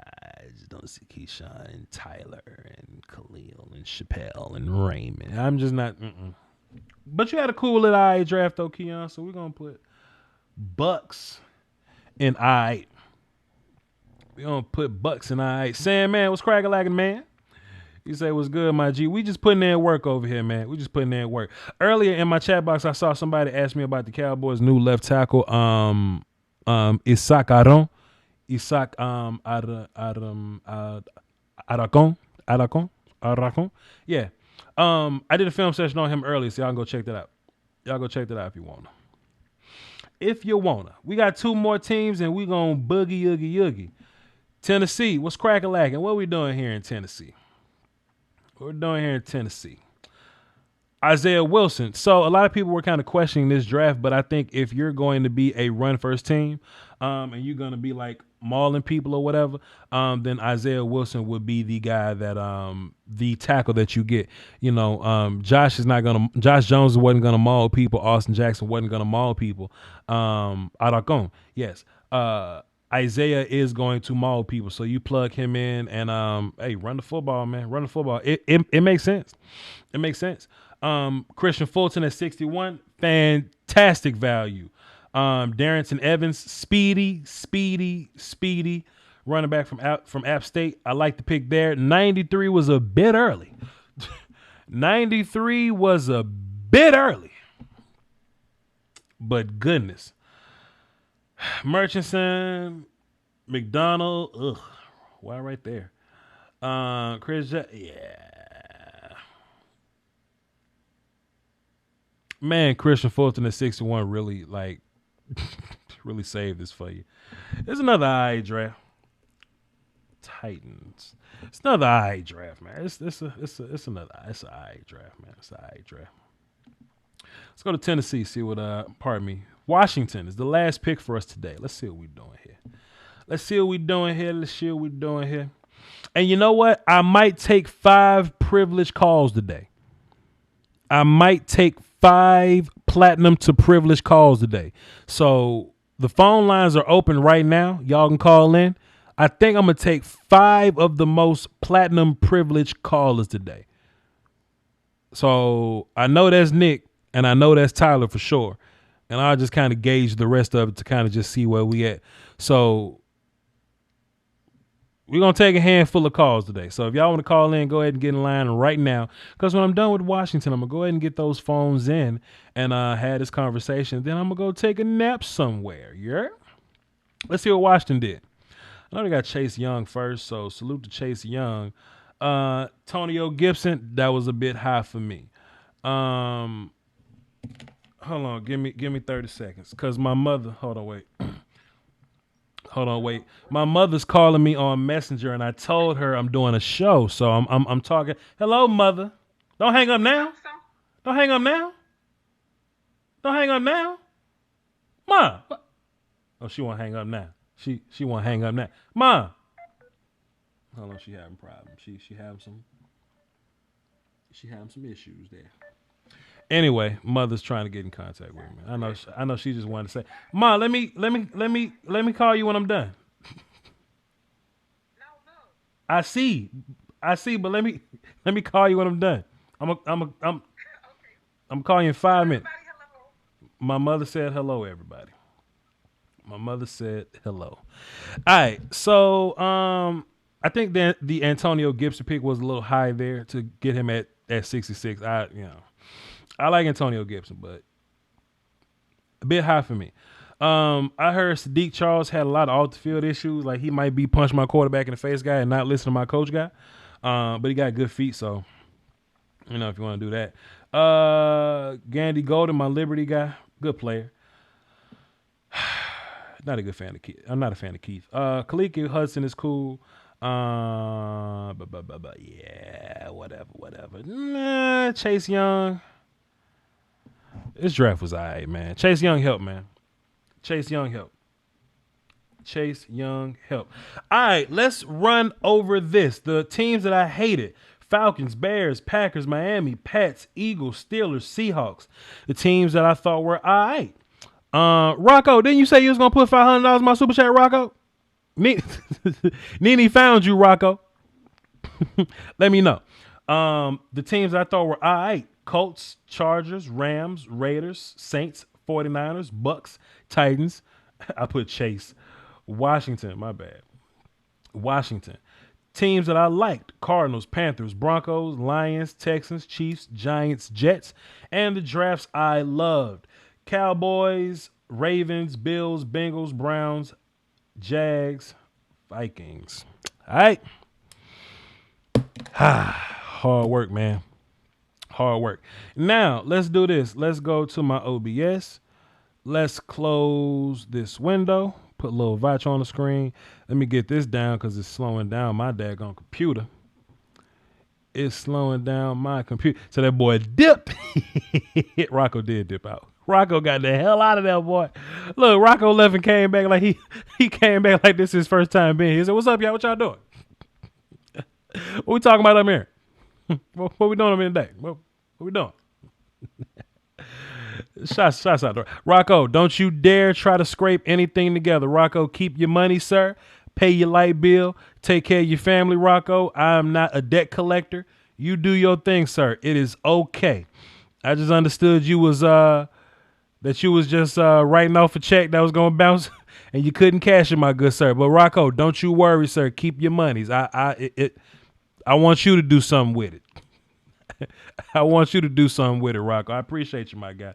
just don't see Keyshawn and Tyler and Khalil and Chappelle and Raymond. I'm just not. But you had a cool little I draft though, Keon. So we're gonna put Bucks in I. We're gonna put Bucks in I. Sam, man, what's cracking, man? He said, "What's good, my G? We just putting in work over here, man. We just putting in work." Earlier in my chat box, I saw somebody ask me about the Cowboys' new left tackle, Isaac Aron. Isaac Aracon. Yeah. I did a film session on him earlier, so y'all can go check that out. Y'all go check that out if you wanna. If you wanna. We got 2 more teams and we gonna boogie oogie oogie. Tennessee, what's crack-a-lackin'? What we doing here in Tennessee? What we're doing here in Tennessee. Isaiah Wilson. So a lot of people were kind of questioning this draft, but I think if you're going to be a run-first team and you're going to be like mauling people or whatever, then Isaiah Wilson would be the guy that the tackle that you get. You know, Josh Jones wasn't going to maul people. Austin Jackson wasn't going to maul people. Aracon, yes. Isaiah is going to maul people, so you plug him in and hey, run the football, man. Run the football. It makes sense. It makes sense. Christian Fulton at 61, fantastic value. Darrington Evans, speedy, running back from App State. I like the pick there. 93 was a bit early. 93 was a bit early. But goodness. Murchison, McDonald, why right there? Chris, yeah. Man, Christian Fulton at 61 really really saved this for you. There's another IA draft. Titans. It's another IA draft, man. It's an IA draft, man. It's an IA draft. Let's go to Tennessee. See what Washington is the last pick for us today. Let's see what we're doing here. And you know what? I might take 5 privileged calls today. I might take 5 platinum to privilege calls today. So the phone lines are open right now. Y'all can call in. I think I'm going to take 5 of the most platinum privileged callers today. So I know that's Nick and I know that's Tyler for sure. And I'll just kind of gauge the rest of it to kind of just see where we at. So we're going to take a handful of calls today. So if y'all want to call in, go ahead and get in line right now. Because when I'm done with Washington, I'm going to go ahead and get those phones in and have this conversation. Then I'm going to go take a nap somewhere. Yeah? Let's see what Washington did. I know they got Chase Young first, so salute to Chase Young. Antonio Gibson, that was a bit high for me. Hold on, give me 30 seconds. Because my mother, hold on, wait. My mother's calling me on Messenger, and I told her I'm doing a show, so I'm talking. Hello, mother. Don't hang up now. Don't hang up now. Ma. Oh, she won't hang up now. She won't hang up now. Ma. Hold on, she having problems. She having some issues there. Anyway, mother's trying to get in contact with me. I know she just wanted to say, Ma, let me call you when I'm done. No. I see, but let me call you when I'm done. I'm calling you in 5 minutes. My mother said hello, everybody. My mother said hello. All right, so I think that the Antonio Gibson pick was a little high there to get him at 66. I like Antonio Gibson, but a bit high for me. I heard Sadiq Charles had a lot of off-the-field issues. Like, he might be punch my quarterback in the face guy and not listen to my coach guy. But he got good feet, so, if you want to do that. Gandy Golden, my Liberty guy, good player. Not a good fan of Keith. I'm not a fan of Keith. Kaliki Hudson is cool. Yeah, whatever. Nah, Chase Young. This draft was all right, man. Chase Young helped, man. Chase Young helped. All right, let's run over this. The teams that I hated. Falcons, Bears, Packers, Miami, Pats, Eagles, Steelers, Seahawks. The teams that I thought were all right. Rocco, didn't you say you was going to put $500 in my super chat, Rocco? Nene found you, Rocco. Let me know. The teams I thought were all right. Colts, Chargers, Rams, Raiders, Saints, 49ers, Bucks, Titans. I put Chase. Washington, my bad. Washington. Teams that I liked: Cardinals, Panthers, Broncos, Lions, Texans, Chiefs, Giants, Jets, and the drafts I loved: Cowboys, Ravens, Bills, Bengals, Browns, Jags, Vikings. All right. Hard work, man. Hard work. Now, let's do this. Let's go to my OBS. Let's close this window. Put a little Voch on the screen. Let me get this down because it's slowing down my daggone computer. It's slowing down my computer. So that boy dipped. Rocco did dip out. Rocco got the hell out of there, boy. Look, Rocco left and came back like he came back like this is his first time being here. He said, "What's up, y'all? What y'all doing? What we talking about up here? What we doing up here today? What we doing?" Shots out there. Rocco, don't you dare try to scrape anything together. Rocco, keep your money, sir. Pay your light bill. Take care of your family, Rocco. I am not a debt collector. You do your thing, sir. It is okay. I just understood you was that you was just writing off a check that was gonna bounce and you couldn't cash it, my good sir. But Rocco, don't you worry, sir. Keep your monies. I want you to do something with it. I want you to do something with it, Rocco. I appreciate you, my guy.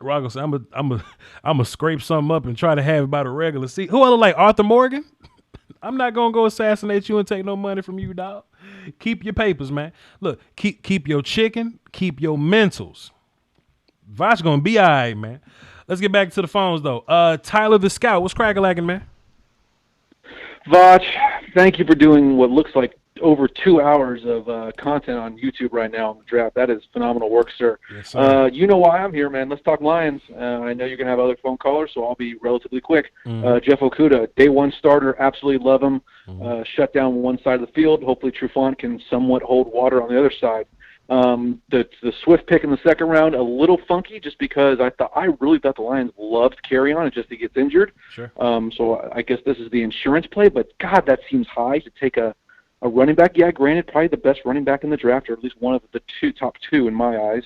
Rocco said, I'm a scrape something up and try to have it by the regular seat. Who I look like, Arthur Morgan? I'm not gonna go assassinate you and take no money from you, dog. Keep your papers, man. Look, keep your chicken, keep your mentals. Voch gonna be all right, man. Let's get back to the phones, though. Tyler the Scout, what's cracking, man? Voch, thank you for doing what looks like over 2 hours of content on YouTube right now on the draft. That is phenomenal work, sir. Yes, sir. You know why I'm here, man. Let's talk Lions. I know you're going to have other phone callers, so I'll be relatively quick. Jeff Okudah, day one starter, absolutely love him. Shut down one side of the field. Hopefully Trufant can somewhat hold water on the other side. The Swift pick in the second round, a little funky just because I really thought the Lions loved Kerryon. It's just he gets injured. Sure. So I guess this is the insurance play, but God, that seems high to take a running back. Yeah, granted, probably the best running back in the draft, or at least one of the top two in my eyes.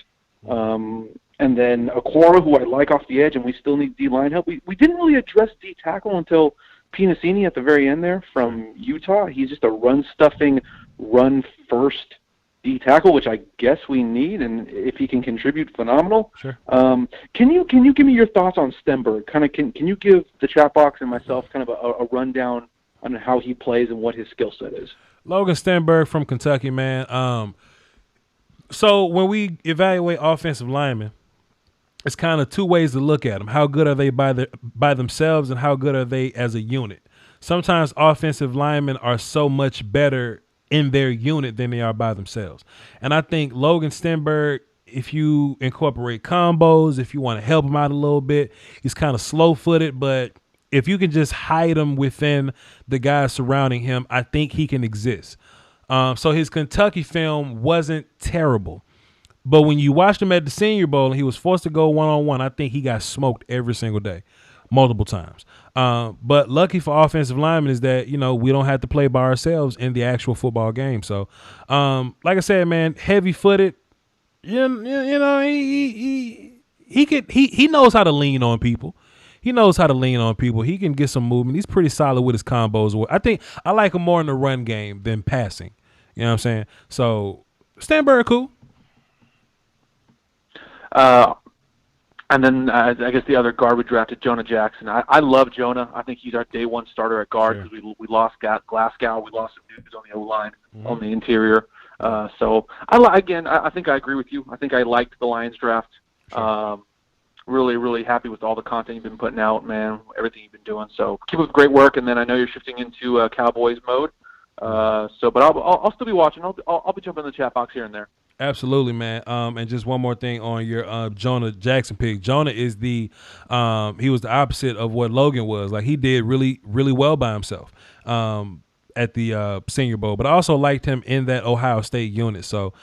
And then Aquara, who I like off the edge, and we still need D-line help. We didn't really address D-tackle until Pinasini at the very end there from Utah. He's just a run-stuffing, run-first D-tackle, which I guess we need, and if he can contribute, phenomenal. Sure. Can you give me your thoughts on Steinberg? Kind of, can you give the chat box and myself kind of a rundown on how he plays and what his skill set is? Logan Steinberg from Kentucky, man. So when we evaluate offensive linemen, it's kind of two ways to look at them. How good are they by themselves, and how good are they as a unit? Sometimes offensive linemen are so much better in their unit than they are by themselves. And I think Logan Steinberg, if you incorporate combos, if you want to help him out a little bit, he's kind of slow-footed, but if you can just hide him within the guys surrounding him, I think he can exist. So his Kentucky film wasn't terrible. But when you watched him at the Senior Bowl and he was forced to go one-on-one, I think he got smoked every single day, multiple times. But lucky for offensive linemen is that, we don't have to play by ourselves in the actual football game. So, like I said, man, heavy-footed, he knows how to lean on people. He knows how to lean on people. He can get some movement. He's pretty solid with his combos. I think I like him more in the run game than passing. You know what I'm saying? So, Steinberg, cool. And then I guess the other guard we drafted, Jonah Jackson. I love Jonah. I think he's our day one starter at guard because we lost Glasgow. We lost some dudes on the O-line, on the interior. So, I think I agree with you. I think I liked the Lions draft. Sure. Really, really happy with all the content you've been putting out, man, everything you've been doing. So keep up the great work, and then I know you're shifting into Cowboys mode. But I'll still be watching. I'll be jumping in the chat box here and there. Absolutely, man. And just one more thing on your Jonah Jackson pick. Jonah is he was the opposite of what Logan was. Like, he did really, really well by himself at the Senior Bowl. But I also liked him in that Ohio State unit. So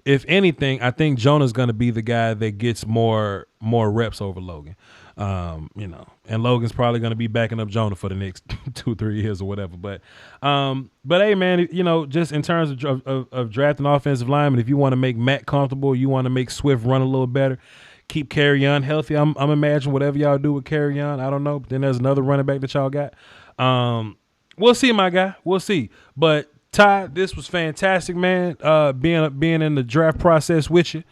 if anything, I think Jonah's going to be the guy that gets more reps over Logan. And Logan's probably going to be backing up Jonah for the next 2-3 years or whatever. But hey, man, just in terms of drafting offensive linemen, if you want to make Matt comfortable, you want to make Swift run a little better, keep Kerryon healthy. I'm imagining whatever y'all do with Kerryon, I don't know. But then there's another running back that y'all got. We'll see, my guy. We'll see. But Ty, this was fantastic, man. Being in the draft process with you,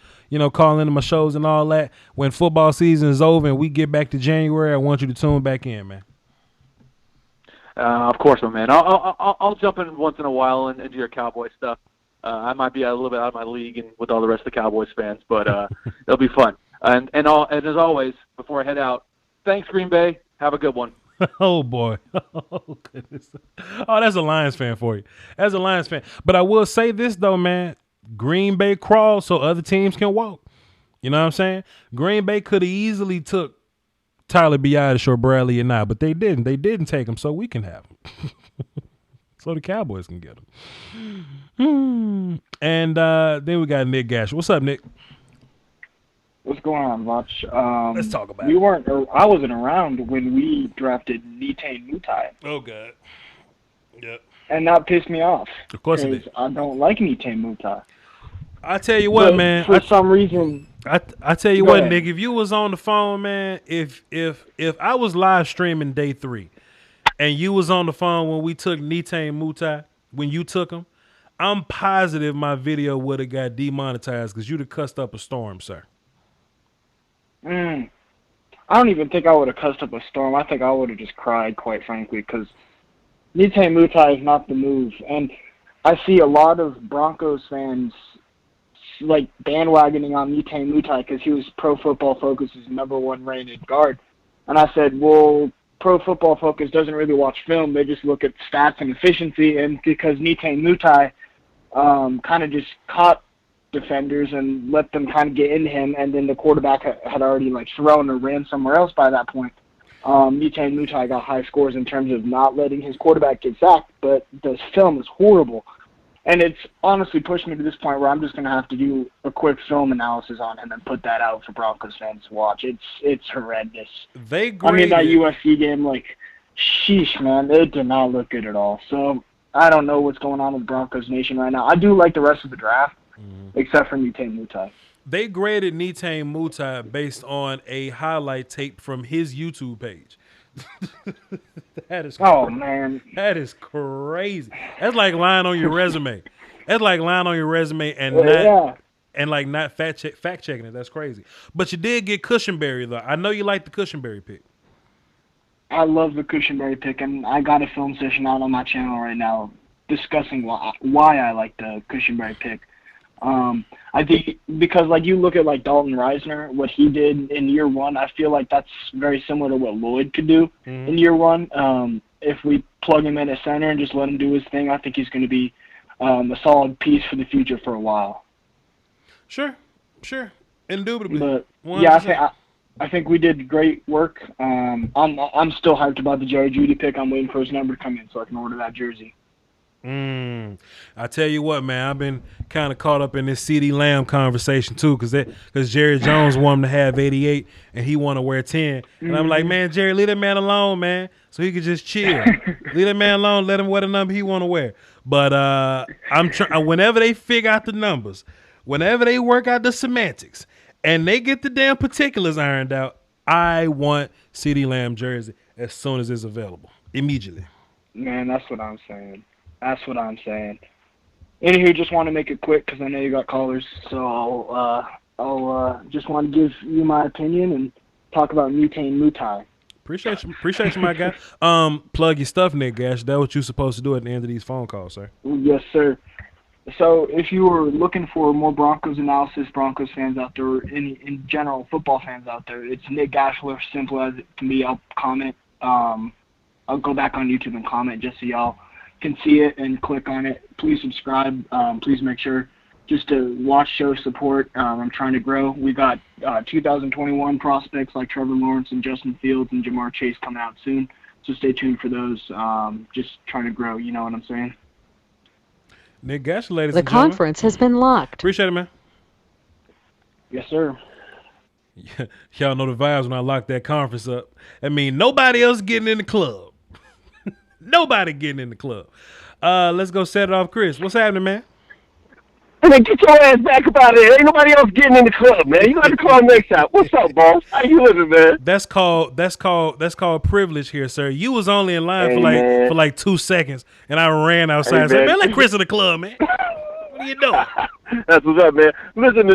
calling into my shows and all that. When football season is over and we get back to January, I want you to tune back in, man. Of course, my man. I'll jump in once in a while and into your Cowboy stuff. I might be a little bit out of my league and with all the rest of the Cowboys fans, but it'll be fun. And as always, before I head out, thanks, Green Bay. Have a good one. Oh, boy. Oh, goodness. Oh, that's a Lions fan for you. That's a Lions fan. But I will say this, though, man. Green Bay crawls so other teams can walk. You know what I'm saying? Green Bay could have easily took Tyler Biadasz or Bradley and I, but they didn't. They didn't take him, so we can have him. So the Cowboys can get him. And then we got Nick Gash. What's up, Nick? What's going on, Voch? Let's talk about it. I wasn't around when we drafted Nite Mutai. Oh, God. Yep. And that pissed me off. Of course it did. I don't like Nite Mutai. I tell you what, man. For some reason. I tell you what, Nick, if you was on the phone, man, if I was live streaming day 3 and you was on the phone when we took Nite Mutai, when you took him, I'm positive my video would have got demonetized because you'd have cussed up a storm, sir. I don't even think I would have cussed up a storm. I think I would have just cried, quite frankly, because Nite Mutai is not the move. And I see a lot of Broncos fans like bandwagoning on Nite Mutai because he was Pro Football Focus's #1 rated guard. And I said, well, Pro Football Focus doesn't really watch film. They just look at stats and efficiency. And because Nite Mutai kind of just caught defenders and let them kind of get into him, and then the quarterback had already thrown or ran somewhere else by that point. Nite Mutai got high scores in terms of not letting his quarterback get sacked, but the film is horrible. And it's honestly pushed me to this point where I'm just going to have to do a quick film analysis on him and put that out for Broncos fans to watch. It's horrendous. They graded. That USC game, sheesh, man, it did not look good at all. So I don't know what's going on with Broncos Nation right now. I do like the rest of the draft, except for Nite Mutai. They graded Nite Mutai based on a highlight tape from his YouTube page. That is crazy. Oh, man. That is crazy. That's like lying on your resume. That's like lying on your resume and not fact checking it. That's crazy. But you did get Cushenberry, though. I know you like the Cushenberry pick. I love the Cushenberry pick, and I got a film session out on my channel right now discussing why I like the Cushenberry pick. I think because you look at Dalton Reisner, what he did in year 1, I feel like that's very similar to what Lloyd could do in year 1. If we plug him in at center and just let him do his thing, I think he's going to be a solid piece for the future for a while. Sure, indubitably. But yeah, I think we did great work. I'm still hyped about the Jerry Jeudy pick. I'm waiting for his number to come in so I can order that jersey. I tell you what, man, I've been kind of caught up in this CeeDee Lamb conversation too, because Jerry Jones wanted him to have 88 and he want to wear 10, and I'm like, man, Jerry, leave that man alone, man, so he could just chill. Leave that man alone, let him wear the number he want to wear. But I'm trying. Whenever they figure out the numbers, whenever they work out the semantics, and they get the damn particulars ironed out, I want CeeDee Lamb jersey as soon as it's available, immediately. Man, that's what I'm saying. Anywho, just want to make it quick because I know you got callers, so I'll just want to give you my opinion and talk about Nite Mutai. Appreciate you, my guy. Plug your stuff, Nick Gash. That's what you're supposed to do at the end of these phone calls, sir. Yes, sir. So if you were looking for more Broncos analysis, Broncos fans out there, or in general football fans out there, it's Nick Gashler, simple as it can be. I'll comment. I'll go back on YouTube and comment just so y'all can see it and click on it. Please subscribe. Please make sure just to watch, show support. I'm trying to grow. We got 2021 prospects like Trevor Lawrence and Justin Fields and Jamar Chase coming out soon. So stay tuned for those. Just trying to grow. You know what I'm saying? Nick Gash, ladies and gentlemen. The conference has been locked. Appreciate it, man. Yes, sir. Y'all know the vibes when I lock that conference up. I mean, nobody else getting in the club. Nobody getting in the club. Let's go set it off, Chris. What's happening, man? And then get your ass back up out of there. Ain't nobody else getting in the club, man. You got to call next time. What's up, boss? How you living, man? That's called privilege here, sir. You was only in line for like 2 seconds, and I ran outside and said, man, let Chris in the club, man. What are you doing? That's what's up, man. Listen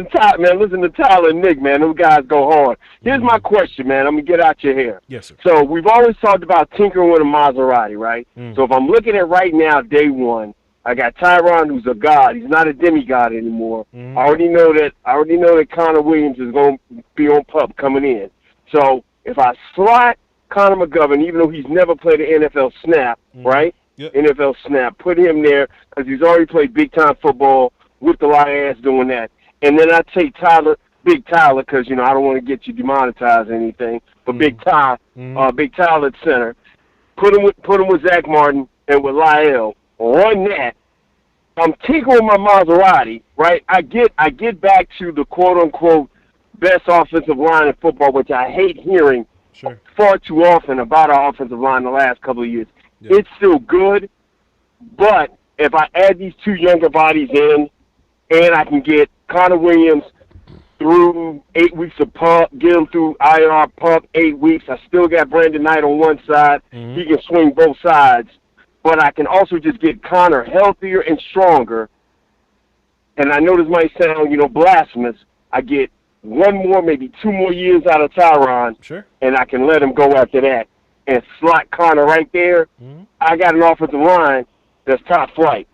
to Tyler and Nick, man. Those guys go hard. Here's my question, man. I'm going to get out your hair. Yes, sir. So we've always talked about tinkering with a Maserati, right? So if I'm looking at right now, day one, I got Tyron, who's a god. He's not a demigod anymore. I already know that Connor Williams is going to be on pup coming in. So if I slot Connor McGovern, even though he's never played an NFL snap, right? Yep. NFL snap, put him there because he's already played big-time football, whipped a lot of ass doing that. And then I take Big Tyler, because, I don't want to get you demonetized or anything, but Big Tyler at center. Put him with Zach Martin and with Lyle. On that, I'm tinkering my Maserati, right? I get back to the quote-unquote best offensive line in football, which I hate hearing far too often about our offensive line the last couple of years. Yeah. It's still good, but if I add these two younger bodies in and I can get Connor Williams through 8 weeks of pup, get him through IR pup 8 weeks, I still got Brandon Knight on one side. He can swing both sides. But I can also just get Connor healthier and stronger. And I know this might sound, blasphemous. I get 1 more, maybe 2 more years out of Tyron. Sure. And I can let him go after that and slot Connor right there. I got an offensive line that's top flight.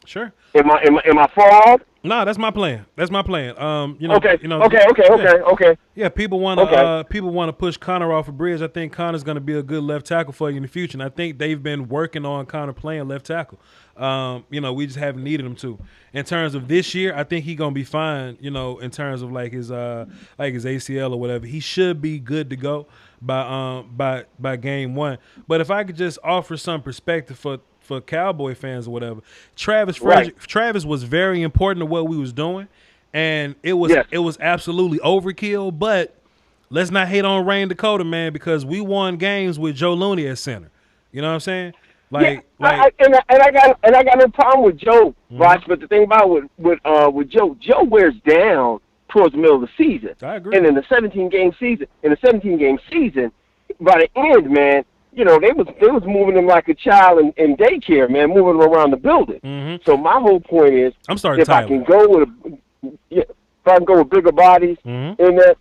Sure. Am I far off? No, that's my plan. Okay. Yeah, people want to push Connor off a bridge. I think Connor's going to be a good left tackle for you in the future, and I think they've been working on Connor playing left tackle. We just haven't needed him to. In terms of this year, I think he's going to be fine. In terms of like his ACL or whatever, he should be good to go by game 1. But if I could just offer some perspective for Cowboy fans or whatever, Travis was very important to what we was doing, and it was absolutely overkill. But let's not hate on Rain Dakota, man, because we won games with Joe Looney at center. You know what I'm saying? I got no problem with Joe, Ross. But the thing about with Joe wears down towards the middle of the season. I agree. And in the 17-game season, by the end, man, they was moving him like a child in daycare, man, moving him around the building. So my whole point is, if I can go with bigger bodies in that,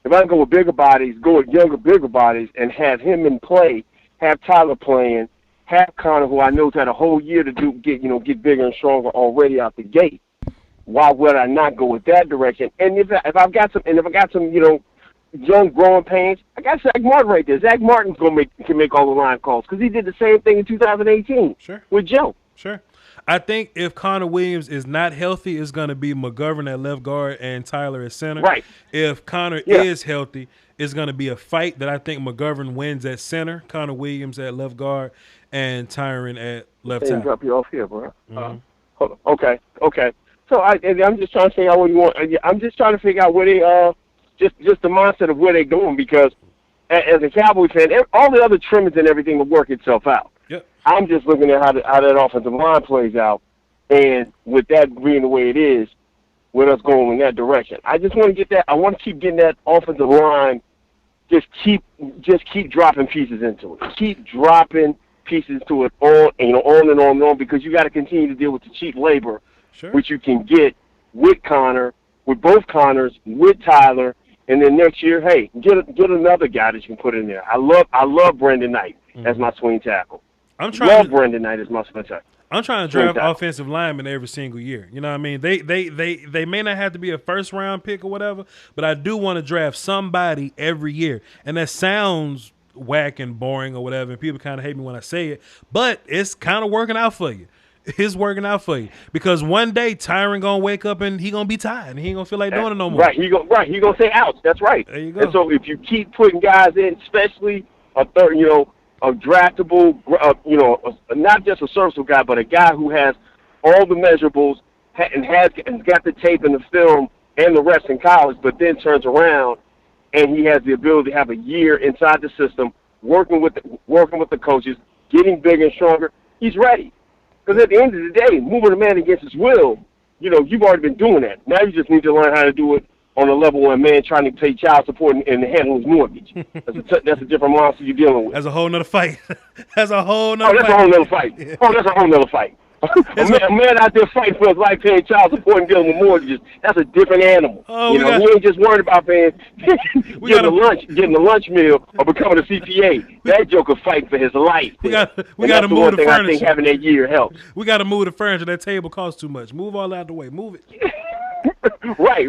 if I can go with bigger bodies, go with younger, bigger bodies, and have him in play, have Tyler playing, have Connor, who I know's had a whole year to get bigger and stronger already out the gate. Why would I not go with that direction? And if I've got some, young growing pains, I got Zach Martin right there. Zach Martin's can make all the line calls because he did the same thing in 2018 with Joe. Sure. I think if Connor Williams is not healthy, it's going to be McGovern at left guard and Tyler at center. Right. If Connor is healthy, it's going to be a fight that I think McGovern wins at center, Connor Williams at left guard, and Tyron at left tackle. Drop you off here, bro. Hold on. Okay. So I'm just trying to figure out what you want. I'm just trying to figure out where they just the mindset of where they're going, because as a Cowboy fan, all the other trimmings and everything will work itself out. Yep. I'm just looking at how that offensive line plays out, and with that being the way it is, with us going in that direction, I just want to get that. I want to keep getting that offensive line. Just keep dropping pieces into it. Keep dropping pieces to it on and on, because you got to continue to deal with the cheap labor, which you can get with Connor, with both Connors, with Tyler. And then next year, hey, get another guy that you can put in there. I love Brandon Knight as my swing tackle. Brandon Knight as my swing tackle. I'm trying to draft offensive linemen every single year. You know what I mean? They may not have to be a first-round pick or whatever, but I do want to draft somebody every year. And that sounds whack and boring or whatever, and people kind of hate me when I say it, but it's kind of working out for you. It's working out for you, because one day Tyron gonna wake up and he gonna be tired and he ain't gonna feel like doing it no more. He gonna say ouch. That's right. There you go. And so if you keep putting guys in, especially a draftable, not just a serviceable guy, but a guy who has all the measurables and has got the tape and the film and the reps in college, but then turns around and he has the ability to have a year inside the system, working with the coaches, getting bigger and stronger. He's ready. Because at the end of the day, moving a man against his will you've already been doing that. Now you just need to learn how to do it on a level where a man trying to pay child support and handle his mortgage. That's a different monster you're dealing with. That's a whole nother fight. That's a whole nother fight. A whole nother fight. That's a whole nother fight. a man out there fighting for his life, paying child support and dealing with mortgages, that's a different animal. He ain't just worried about getting a lunch meal or becoming a CPA. That joker fighting for his life. We got to move the furniture. I think having that year helps. We got to move the furniture. That table costs too much. Move all out the way. Move it. Right.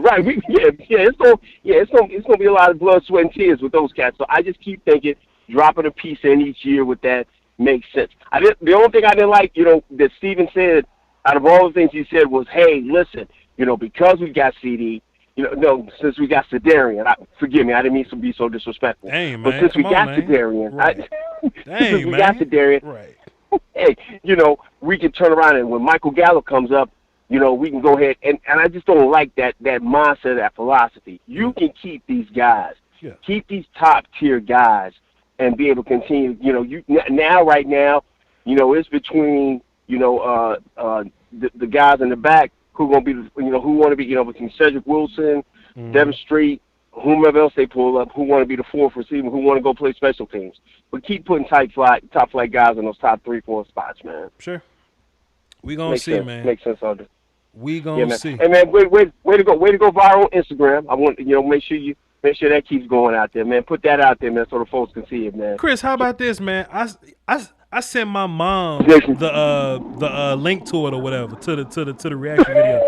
It's gonna be a lot of blood, sweat, and tears with those cats. So I just keep thinking, dropping a piece in each year with that makes sense. The only thing I didn't like, that Steven said, out of all the things he said, was, hey, listen, because we got CD, since we got Sedarian, forgive me, I didn't mean to be so disrespectful. Dang, but man, since we got Sedarian, right. right. Hey, we can turn around and when Michael Gallup comes up, we can go ahead and I just don't like that mindset, that philosophy. You can keep these guys, keep these top tier guys, and be able to continue. Right now, it's between the guys in the back who gonna be who want to be between Cedric Wilson, Devin Street, whomever else they pull up, who want to be the fourth receiver, who want to go play special teams. But keep putting top flight guys in those top 3-4 spots, man. Sure. We gonna see, man. Makes sense, Andre. We gonna see. Hey man, way to go viral on Instagram. I want make sure that keeps going out there, man. Put that out there, man, so the folks can see it, man. Chris, how about this, man? I sent my mom the link to it or whatever to the reaction video,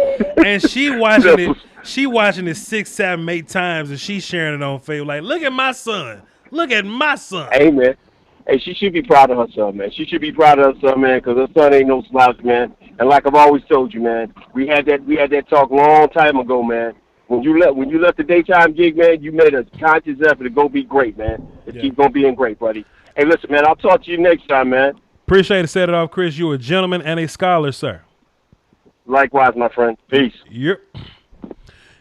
and she watching it. She watching it 6, 7, 8 times, and she sharing it on Facebook. Like, look at my son. Look at my son. Hey man, she should be proud of her son, man. She should be proud of her son, man, because her son ain't no slouch, man. And like I've always told you, man, we had that talk a long time ago, man. When you left the daytime gig, man, you made a conscious effort to go be great, man. Keep going being great, buddy. Hey, listen, man, I'll talk to you next time, man. Appreciate it. Set it off, Chris. You're a gentleman and a scholar, sir. Likewise, my friend. Peace. Yep.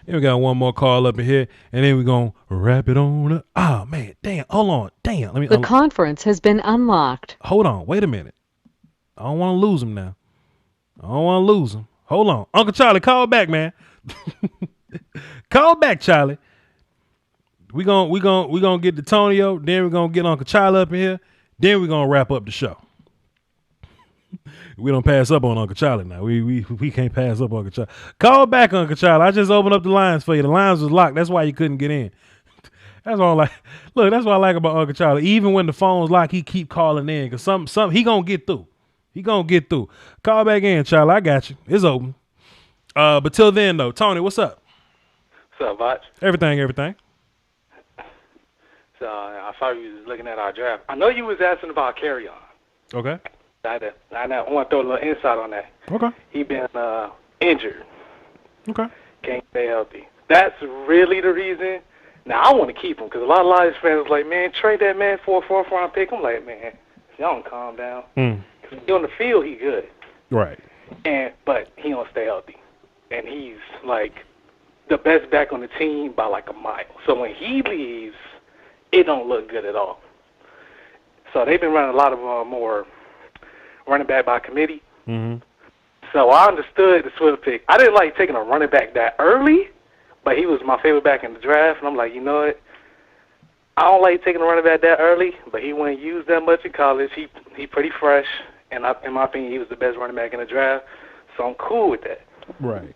And we got one more call up in here, and then we're going to wrap it on up. Oh, man. Damn. Hold on. Damn. The conference has been unlocked. Hold on. Wait a minute. I don't want to lose him now. Hold on. Uncle Charlie, call back, man. Call back, Charlie. We gonna get D'Antonio, then we're gonna get Uncle Charlie up in here, then we're gonna wrap up the show. We don't pass up on Uncle Charlie now. We can't pass up on Uncle Charlie. Call back, Uncle Charlie. I just opened up the lines for you. The lines was locked. That's why you couldn't get in. That's all that's what I like about Uncle Charlie. Even when the phone's locked, he keep calling in because some he gonna get through. Call back in, Charlie. I got you. It's open. But till then though, Tony, what's up? What's up, Voch? Everything. So I saw you was looking at our draft. I know you was asking about Carry On. Okay. I want to throw a little insight on that. Okay. He been injured. Okay. Can't stay healthy. That's really the reason. Now, I want to keep him because a lot of Lions fans was like, man, trade that man for a fourth-round pick. I'm like, man, y'all don't calm down. Because on the field, he good. Right. But he don't stay healthy. And he's, like, the best back on the team by, like, a mile. So when he leaves, it don't look good at all. So they've been running a lot of more running back by committee. Mm-hmm. So I understood the Swift pick. I didn't like taking a running back that early, but he was my favorite back in the draft. And I'm like, you know what? I don't like taking a running back that early, but he wasn't used that much in college. He pretty fresh, and in my opinion, he was the best running back in the draft. So I'm cool with that. Right.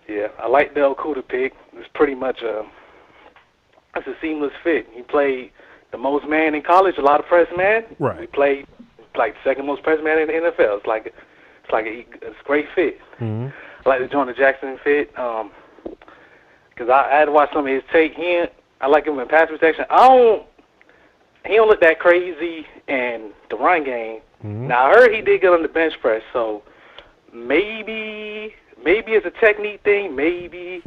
Yeah, I like the Okuda pick. It's pretty much it's a seamless fit. He played the most man in college, a lot of press man. Right. He played like second most press man in the NFL. It's a great fit. Mm-hmm. I like the Jonah Jackson fit because I had to watch some of his tape. I like him in pass protection. He don't look that crazy in the run game. Mm-hmm. Now I heard he did get on the bench press, so maybe it's a technique thing. Maybe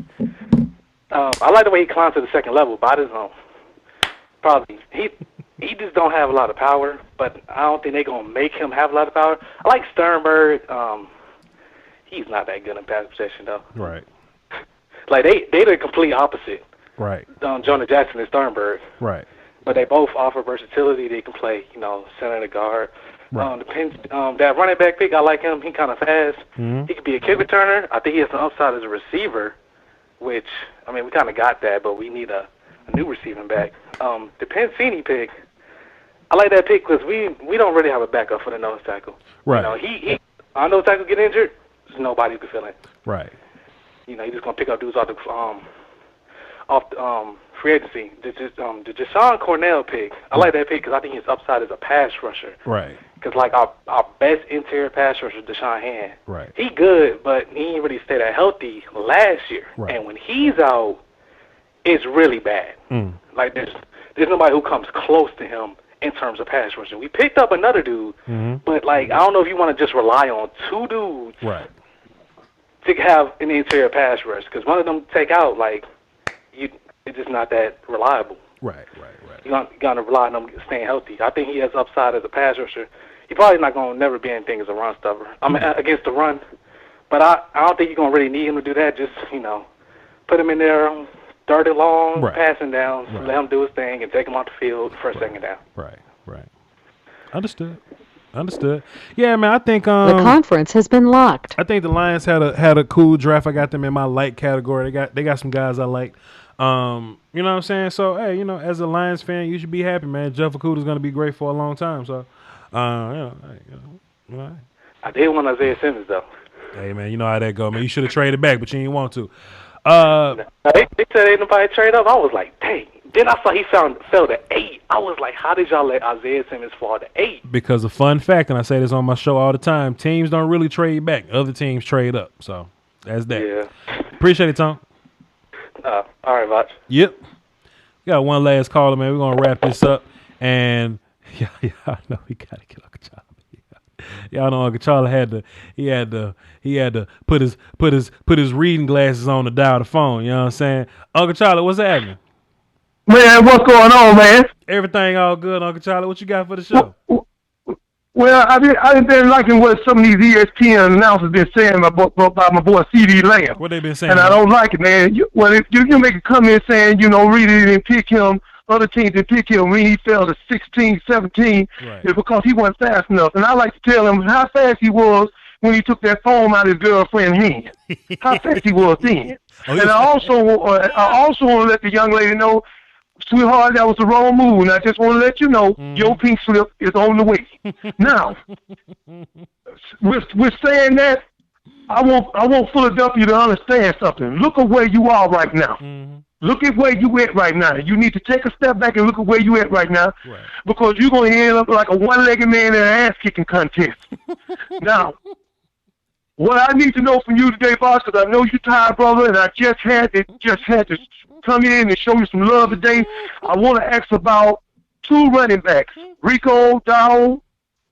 I like the way he climbs to the second level, but I just don't. Probably he just don't have a lot of power, but I don't think they're gonna make him have a lot of power. I like Sternberg. He's not that good in pass protection though. Right. Like they the complete opposite. Right. Jonah Jackson and Sternberg. Right. But they both offer versatility. They can play, center to guard. That running back pick, I like him. He kind of fast. He could be a kick returner. I think he has some upside as a receiver, which, I mean, we kind of got that, but we need a new receiving back. The Pensini pick, I like that pick because we don't really have a backup for the nose tackle. Right. Our nose tackle get injured, there's nobody who can fill it. Right. He's just going to pick up dudes off the free agency. The Deshaun Cornell pick, I like that pick because I think his upside is a pass rusher. Right. Because, like, our best interior pass rusher, Deshaun Hand, right. He good, but he didn't really stay that healthy last year. Right. And when he's out, it's really bad. Like, there's nobody who comes close to him in terms of pass rushing. We picked up another dude, but, like, I don't know if you want to just rely on two dudes to have an interior pass rush. Because one of them take out, like, it's just not that reliable. Right. You're going to rely on him staying healthy. I think he has upside as a pass rusher. He probably not going to never be anything as a run stopper. I mean, against the run. But I don't think you're going to really need him to do that. Just, put him in there, third and long, passing down, let him do his thing, and take him off the field for a second down. Right. Understood. Yeah, man, I think the conference has been locked. I think the Lions had a cool draft. I got them in my like category. They got some guys I like. You know what I'm saying? So, hey, as a Lions fan, you should be happy, man. Jeff Okuda's going to be great for a long time. So, I did want Isaiah Simmons, though. Hey, man, you know how that go, man. You should have traded back, but you didn't want to. They said ain't nobody trade up. I was like, dang. Then I saw he fell to 8. I was like, how did y'all let Isaiah Simmons fall to 8? Because a fun fact, and I say this on my show all the time, teams don't really trade back. Other teams trade up. So, that's that. Yeah. Appreciate it, Tom. All right, Voch. Yep. We got one last caller, man. We're gonna wrap this up, and y'all know we gotta get Uncle Charlie. Y'all know Uncle Charlie had to put his reading glasses on to dial the phone. You know what I'm saying? Uncle Charlie, what's happening? Man, what's going on, man? Everything all good, Uncle Charlie. What you got for the show? Well, I've been liking what some of these ESPN announcers been saying about my boy C.D. Lamb. What they been saying? And I don't like it, man. You make a comment saying, really didn't pick him, other teams didn't pick him when he fell to 16, 17, it's because he wasn't fast enough. And I like to tell him how fast he was when he took that phone out of his girlfriend's hand. How fast he was then. And I also want to let the young lady know, sweetheart, that was the wrong move, and I just want to let you know your pink slip is on the way. Now, with saying that, I want Philadelphia to understand something. Look at where you are right now. Look at where you at right now. You need to take a step back and look at where you at right now, because you're going to end up like a one-legged man in an ass-kicking contest. Now, what I need to know from you today, boss, because I know you're tired, brother, and I just had to come in and show you some love today. I want to ask about 2 running backs, Rico Dowdle,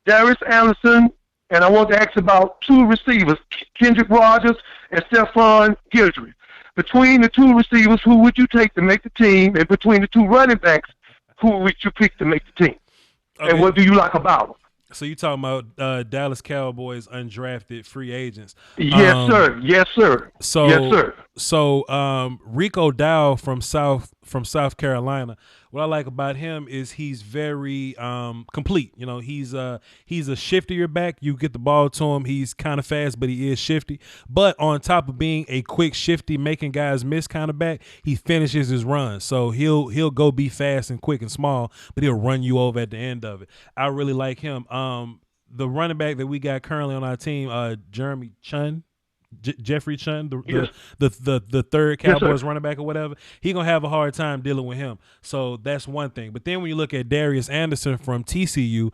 Darius Anderson, and I want to ask about 2 receivers, Kendrick Rogers and Stephon Gilroy. Between the 2 receivers, who would you take to make the team? And between the 2 running backs, who would you pick to make the team? Okay. And what do you like about them? So you talking about Dallas Cowboys undrafted free agents? Yes, sir. Yes, sir. So, yes, sir. So Rico Dowdle from South Carolina. What I like about him is he's very complete. He's a shiftier back. You get the ball to him. He's kind of fast, but he is shifty. But on top of being a quick, shifty, making guys miss kind of back, he finishes his run. So he'll go be fast and quick and small, but he'll run you over at the end of it. I really like him. The running back that we got currently on our team, Jeremy Chun. Jeffrey Chun, the third Cowboys running back or whatever, he gonna have a hard time dealing with him. So that's one thing. But then when you look at Darius Anderson from TCU,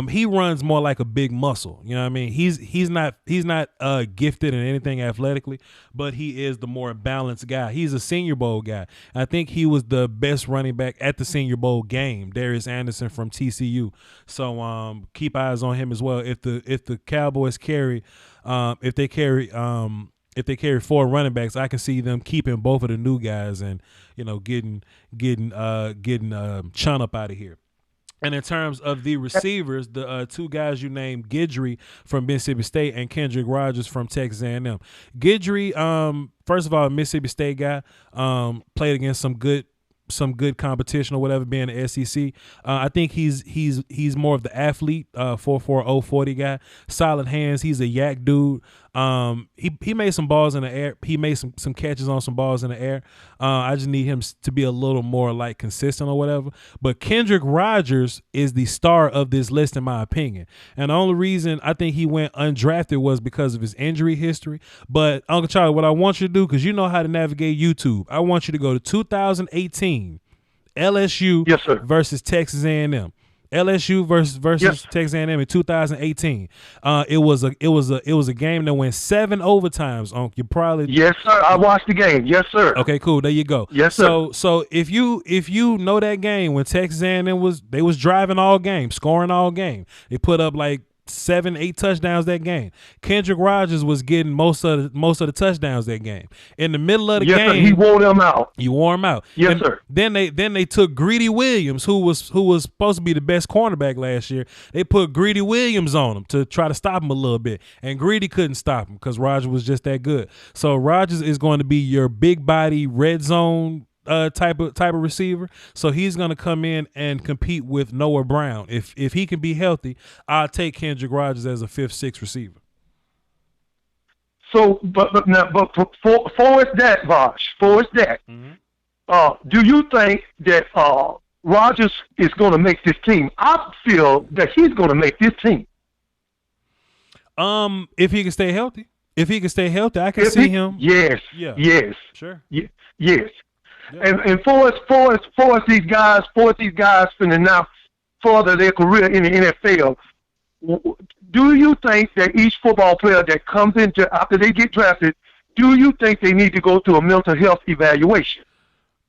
he runs more like a big muscle. You know what I mean? He's not gifted in anything athletically, but he is the more balanced guy. He's a Senior Bowl guy. I think he was the best running back at the Senior Bowl game, Darius Anderson from TCU. So keep eyes on him as well. If the Cowboys carry 4 running backs, I can see them keeping both of the new guys and getting Chun up out of here. And in terms of the receivers, the 2 guys you named, Guidry from Mississippi State and Kendrick Rogers from Texas A&M. Guidry, first of all, a Mississippi State guy, played against some good some good competition or whatever, being the SEC. I think he's more of the athlete, 4.40 40 guy, solid hands. He's a yak dude. He made some balls in the air. He made some catches on some balls in the air. I just need him to be a little more like consistent or whatever. But Kendrick Rogers is the star of this list in my opinion. And the only reason I think he went undrafted was because of his injury history. But Uncle Charlie, what I want you to do, because you know how to navigate YouTube, I want you to go to 2018 LSU versus Texas A&M. LSU versus Texas A&M in 2018. It was a game that went 7 overtimes. You probably Yes, sir. I watched the game. Yes, sir. Okay, cool. There you go. Yes, sir. So if you know that game when Texas A&M was driving all game, scoring all game, they put up like 7-8 touchdowns that game. Kendrick Rogers was getting most of the touchdowns that game. In the middle of the game, sir, he wore them out. You wore him out. Yes, sir. Then they took Greedy Williams, who was supposed to be the best cornerback last year. They put Greedy Williams on him to try to stop him a little bit, and Greedy couldn't stop him because Rogers was just that good. So Rogers is going to be your big body red zone type of receiver. So he's going to come in and compete with Noah Brown. If he can be healthy, I'll take Kendrick Rogers as a 5th, 6th receiver. So, but for that, Voch, do you think that Rogers is going to make this team? I feel that he's going to make this team. If he can stay healthy. I can see him. Yes. Yeah. Yes. Sure. Yes. Yeah. And for these guys finna now further their career in the NFL, do you think that each football player that comes into after they get drafted, do you think they need to go through a mental health evaluation?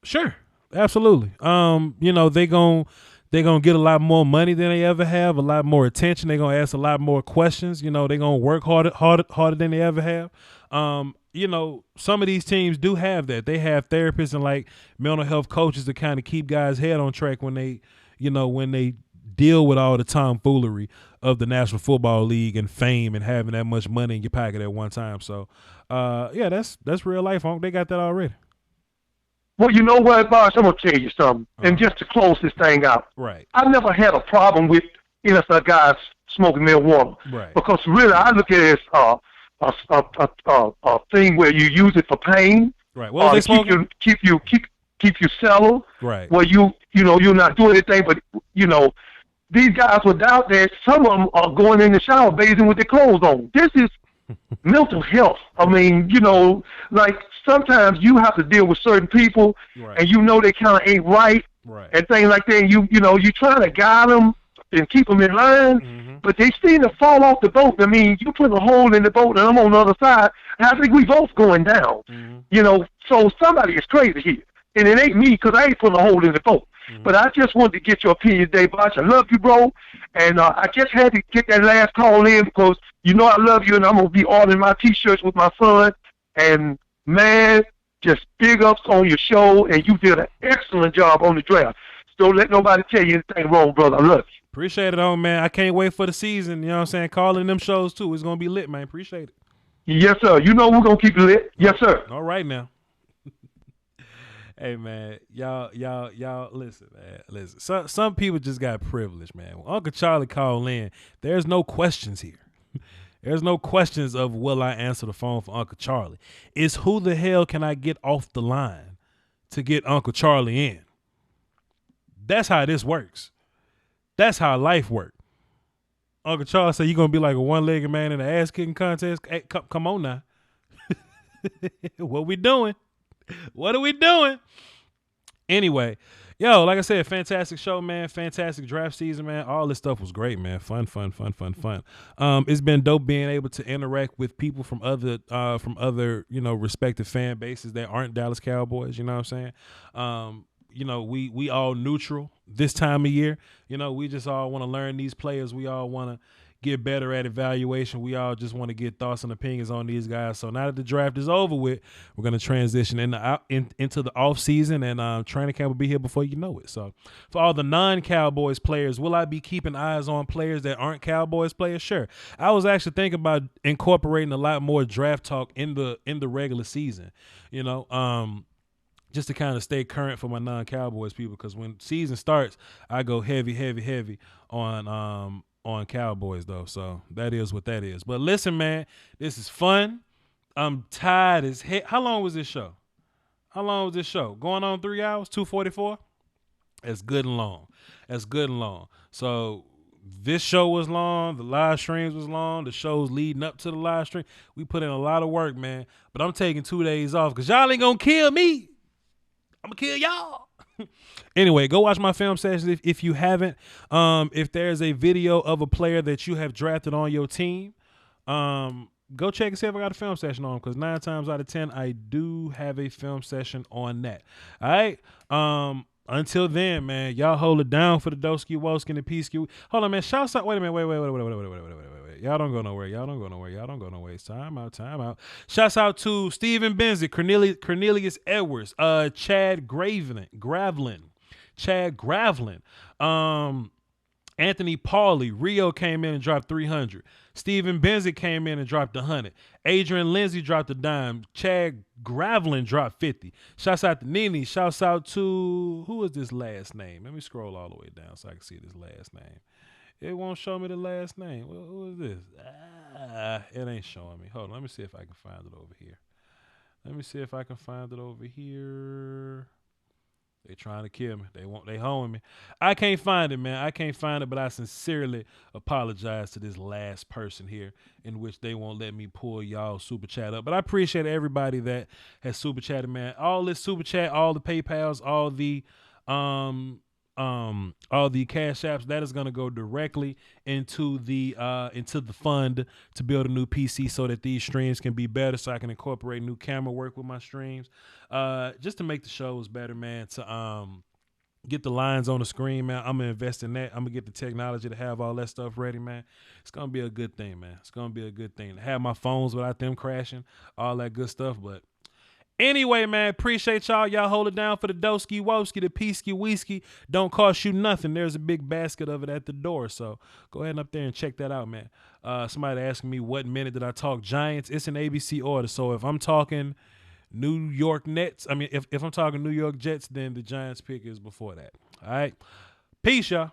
Sure, absolutely. They gonna get a lot more money than they ever have, a lot more attention. They're gonna ask a lot more questions. They're gonna work harder than they ever have. Some of these teams do have that. They have therapists and like mental health coaches to kind of keep guys' head on track when they deal with all the tomfoolery of the National Football League and fame and having that much money in your pocket at one time. So, that's real life, Unc. They got that already. Well, you know what, Bosh? I'm going to tell you something. And just to close this thing out. Right. I never had a problem with NFL guys smoking marijuana. Right. Because really, I look at it as a thing where you use it for pain. Right. What was they smoking? Keep you settled. Right. Where you're not doing anything, but these guys without that, some of them are going in the shower bathing with their clothes on. This is mental health. I mean, like sometimes you have to deal with certain people, right, and they kind of ain't right, and things like that. And you trying to guide them and keep them in line, but they seem to fall off the boat. I mean, you put a hole in the boat, and I'm on the other side, and I think we both going down. So somebody is crazy here, and it ain't me because I ain't putting a hole in the boat. But I just wanted to get your opinion today, Bosh. I love you, bro. And I just had to get that last call in because I love you, and I'm going to be ordering my T-shirts with my son. And, man, just big ups on your show, and you did an excellent job on the draft. So don't let nobody tell you anything wrong, brother. I love you. Appreciate it, man. I can't wait for the season. You know what I'm saying? Calling them shows, too. It's going to be lit, man. Appreciate it. Yes, sir. We're going to keep it lit. Yes, sir. All right, now. Hey man, y'all, listen, man. Listen, some people just got privilege, man. When Uncle Charlie called in, there's no questions here. There's no questions of will I answer the phone for Uncle Charlie. It's who the hell can I get off the line to get Uncle Charlie in? That's how this works. That's how life works. Uncle Charlie said you're gonna be like a one-legged man in an ass-kicking contest. Hey, come on now. What we doing? What are we doing? Anyway, like I said, fantastic show, man. Fantastic draft season, man. All this stuff was great, man. Fun. It's been dope being able to interact with people from other respective fan bases that aren't Dallas Cowboys. You know what I'm saying? We all neutral this time of year. We just all want to learn these players. We all want to get better at evaluation. We all just want to get thoughts and opinions on these guys. So now that the draft is over with, we're going to transition into the off season, and training camp will be here before you know it. So for all the non-Cowboys players, will I be keeping eyes on players that aren't Cowboys players? Sure. I was actually thinking about incorporating a lot more draft talk in the regular season. just to kind of stay current for my non-Cowboys people, because when season starts, I go heavy on Cowboys though. So that is what that is. But listen, man, this is fun. I'm tired as heck. How long was this show? Going on 3 hours? 2:44? That's good and long. So this show was long. The live streams was long. The shows leading up to the live stream. We put in a lot of work, man. But I'm taking 2 days off because y'all ain't going to kill me. I'm going to kill y'all. Anyway, go watch my film sessions if you haven't. If there's a video of a player that you have drafted on your team, go check and see if I got a film session on, because 9 times out of 10, I do have a film session on that. All right. Until then, man, y'all hold it down for the Doski, Woski, and the Peasky. Hold on, man. Shouts out. Wait a minute. Wait. Y'all don't go nowhere. It's time out. Shouts out to Steven Benzik, Cornelius Edwards, Chad Gravlin, Anthony Pauly. Rio came in and dropped 300. Steven Benzik came in and dropped 100. Adrian Lindsay dropped a dime. Chad Gravlin dropped 50. Shouts out to Nene. Shouts out to, who is this last name? Let me scroll all the way down so I can see this last name. It won't show me the last name. Well, who is this? It ain't showing me. Hold on. Let me see if I can find it over here. They trying to kill me. They holding me. I can't find it, man. But I sincerely apologize to this last person here, in which they won't let me pull y'all super chat up. But I appreciate everybody that has super chatted, man. All this super chat, all the PayPals, all the cash apps, that is going to go directly into the fund to build a new PC so that these streams can be better, so I can incorporate new camera work with my streams, just to make the shows better, man, to get the lines on the screen, man. I'm going to invest in that. I'm going to get the technology to have all that stuff ready, man. It's going to be a good thing, man. To have my phones without them crashing, all that good stuff. But anyway, man, appreciate y'all. Y'all hold it down for the Doski Woski, the Peasky Whiskey. Don't cost you nothing. There's a big basket of it at the door. So go ahead and up there and check that out, man. Somebody asking me what minute did I talk Giants. It's an ABC order. So if I'm talking New York Nets, if I'm talking New York Jets, then the Giants pick is before that. All right. Peace, y'all.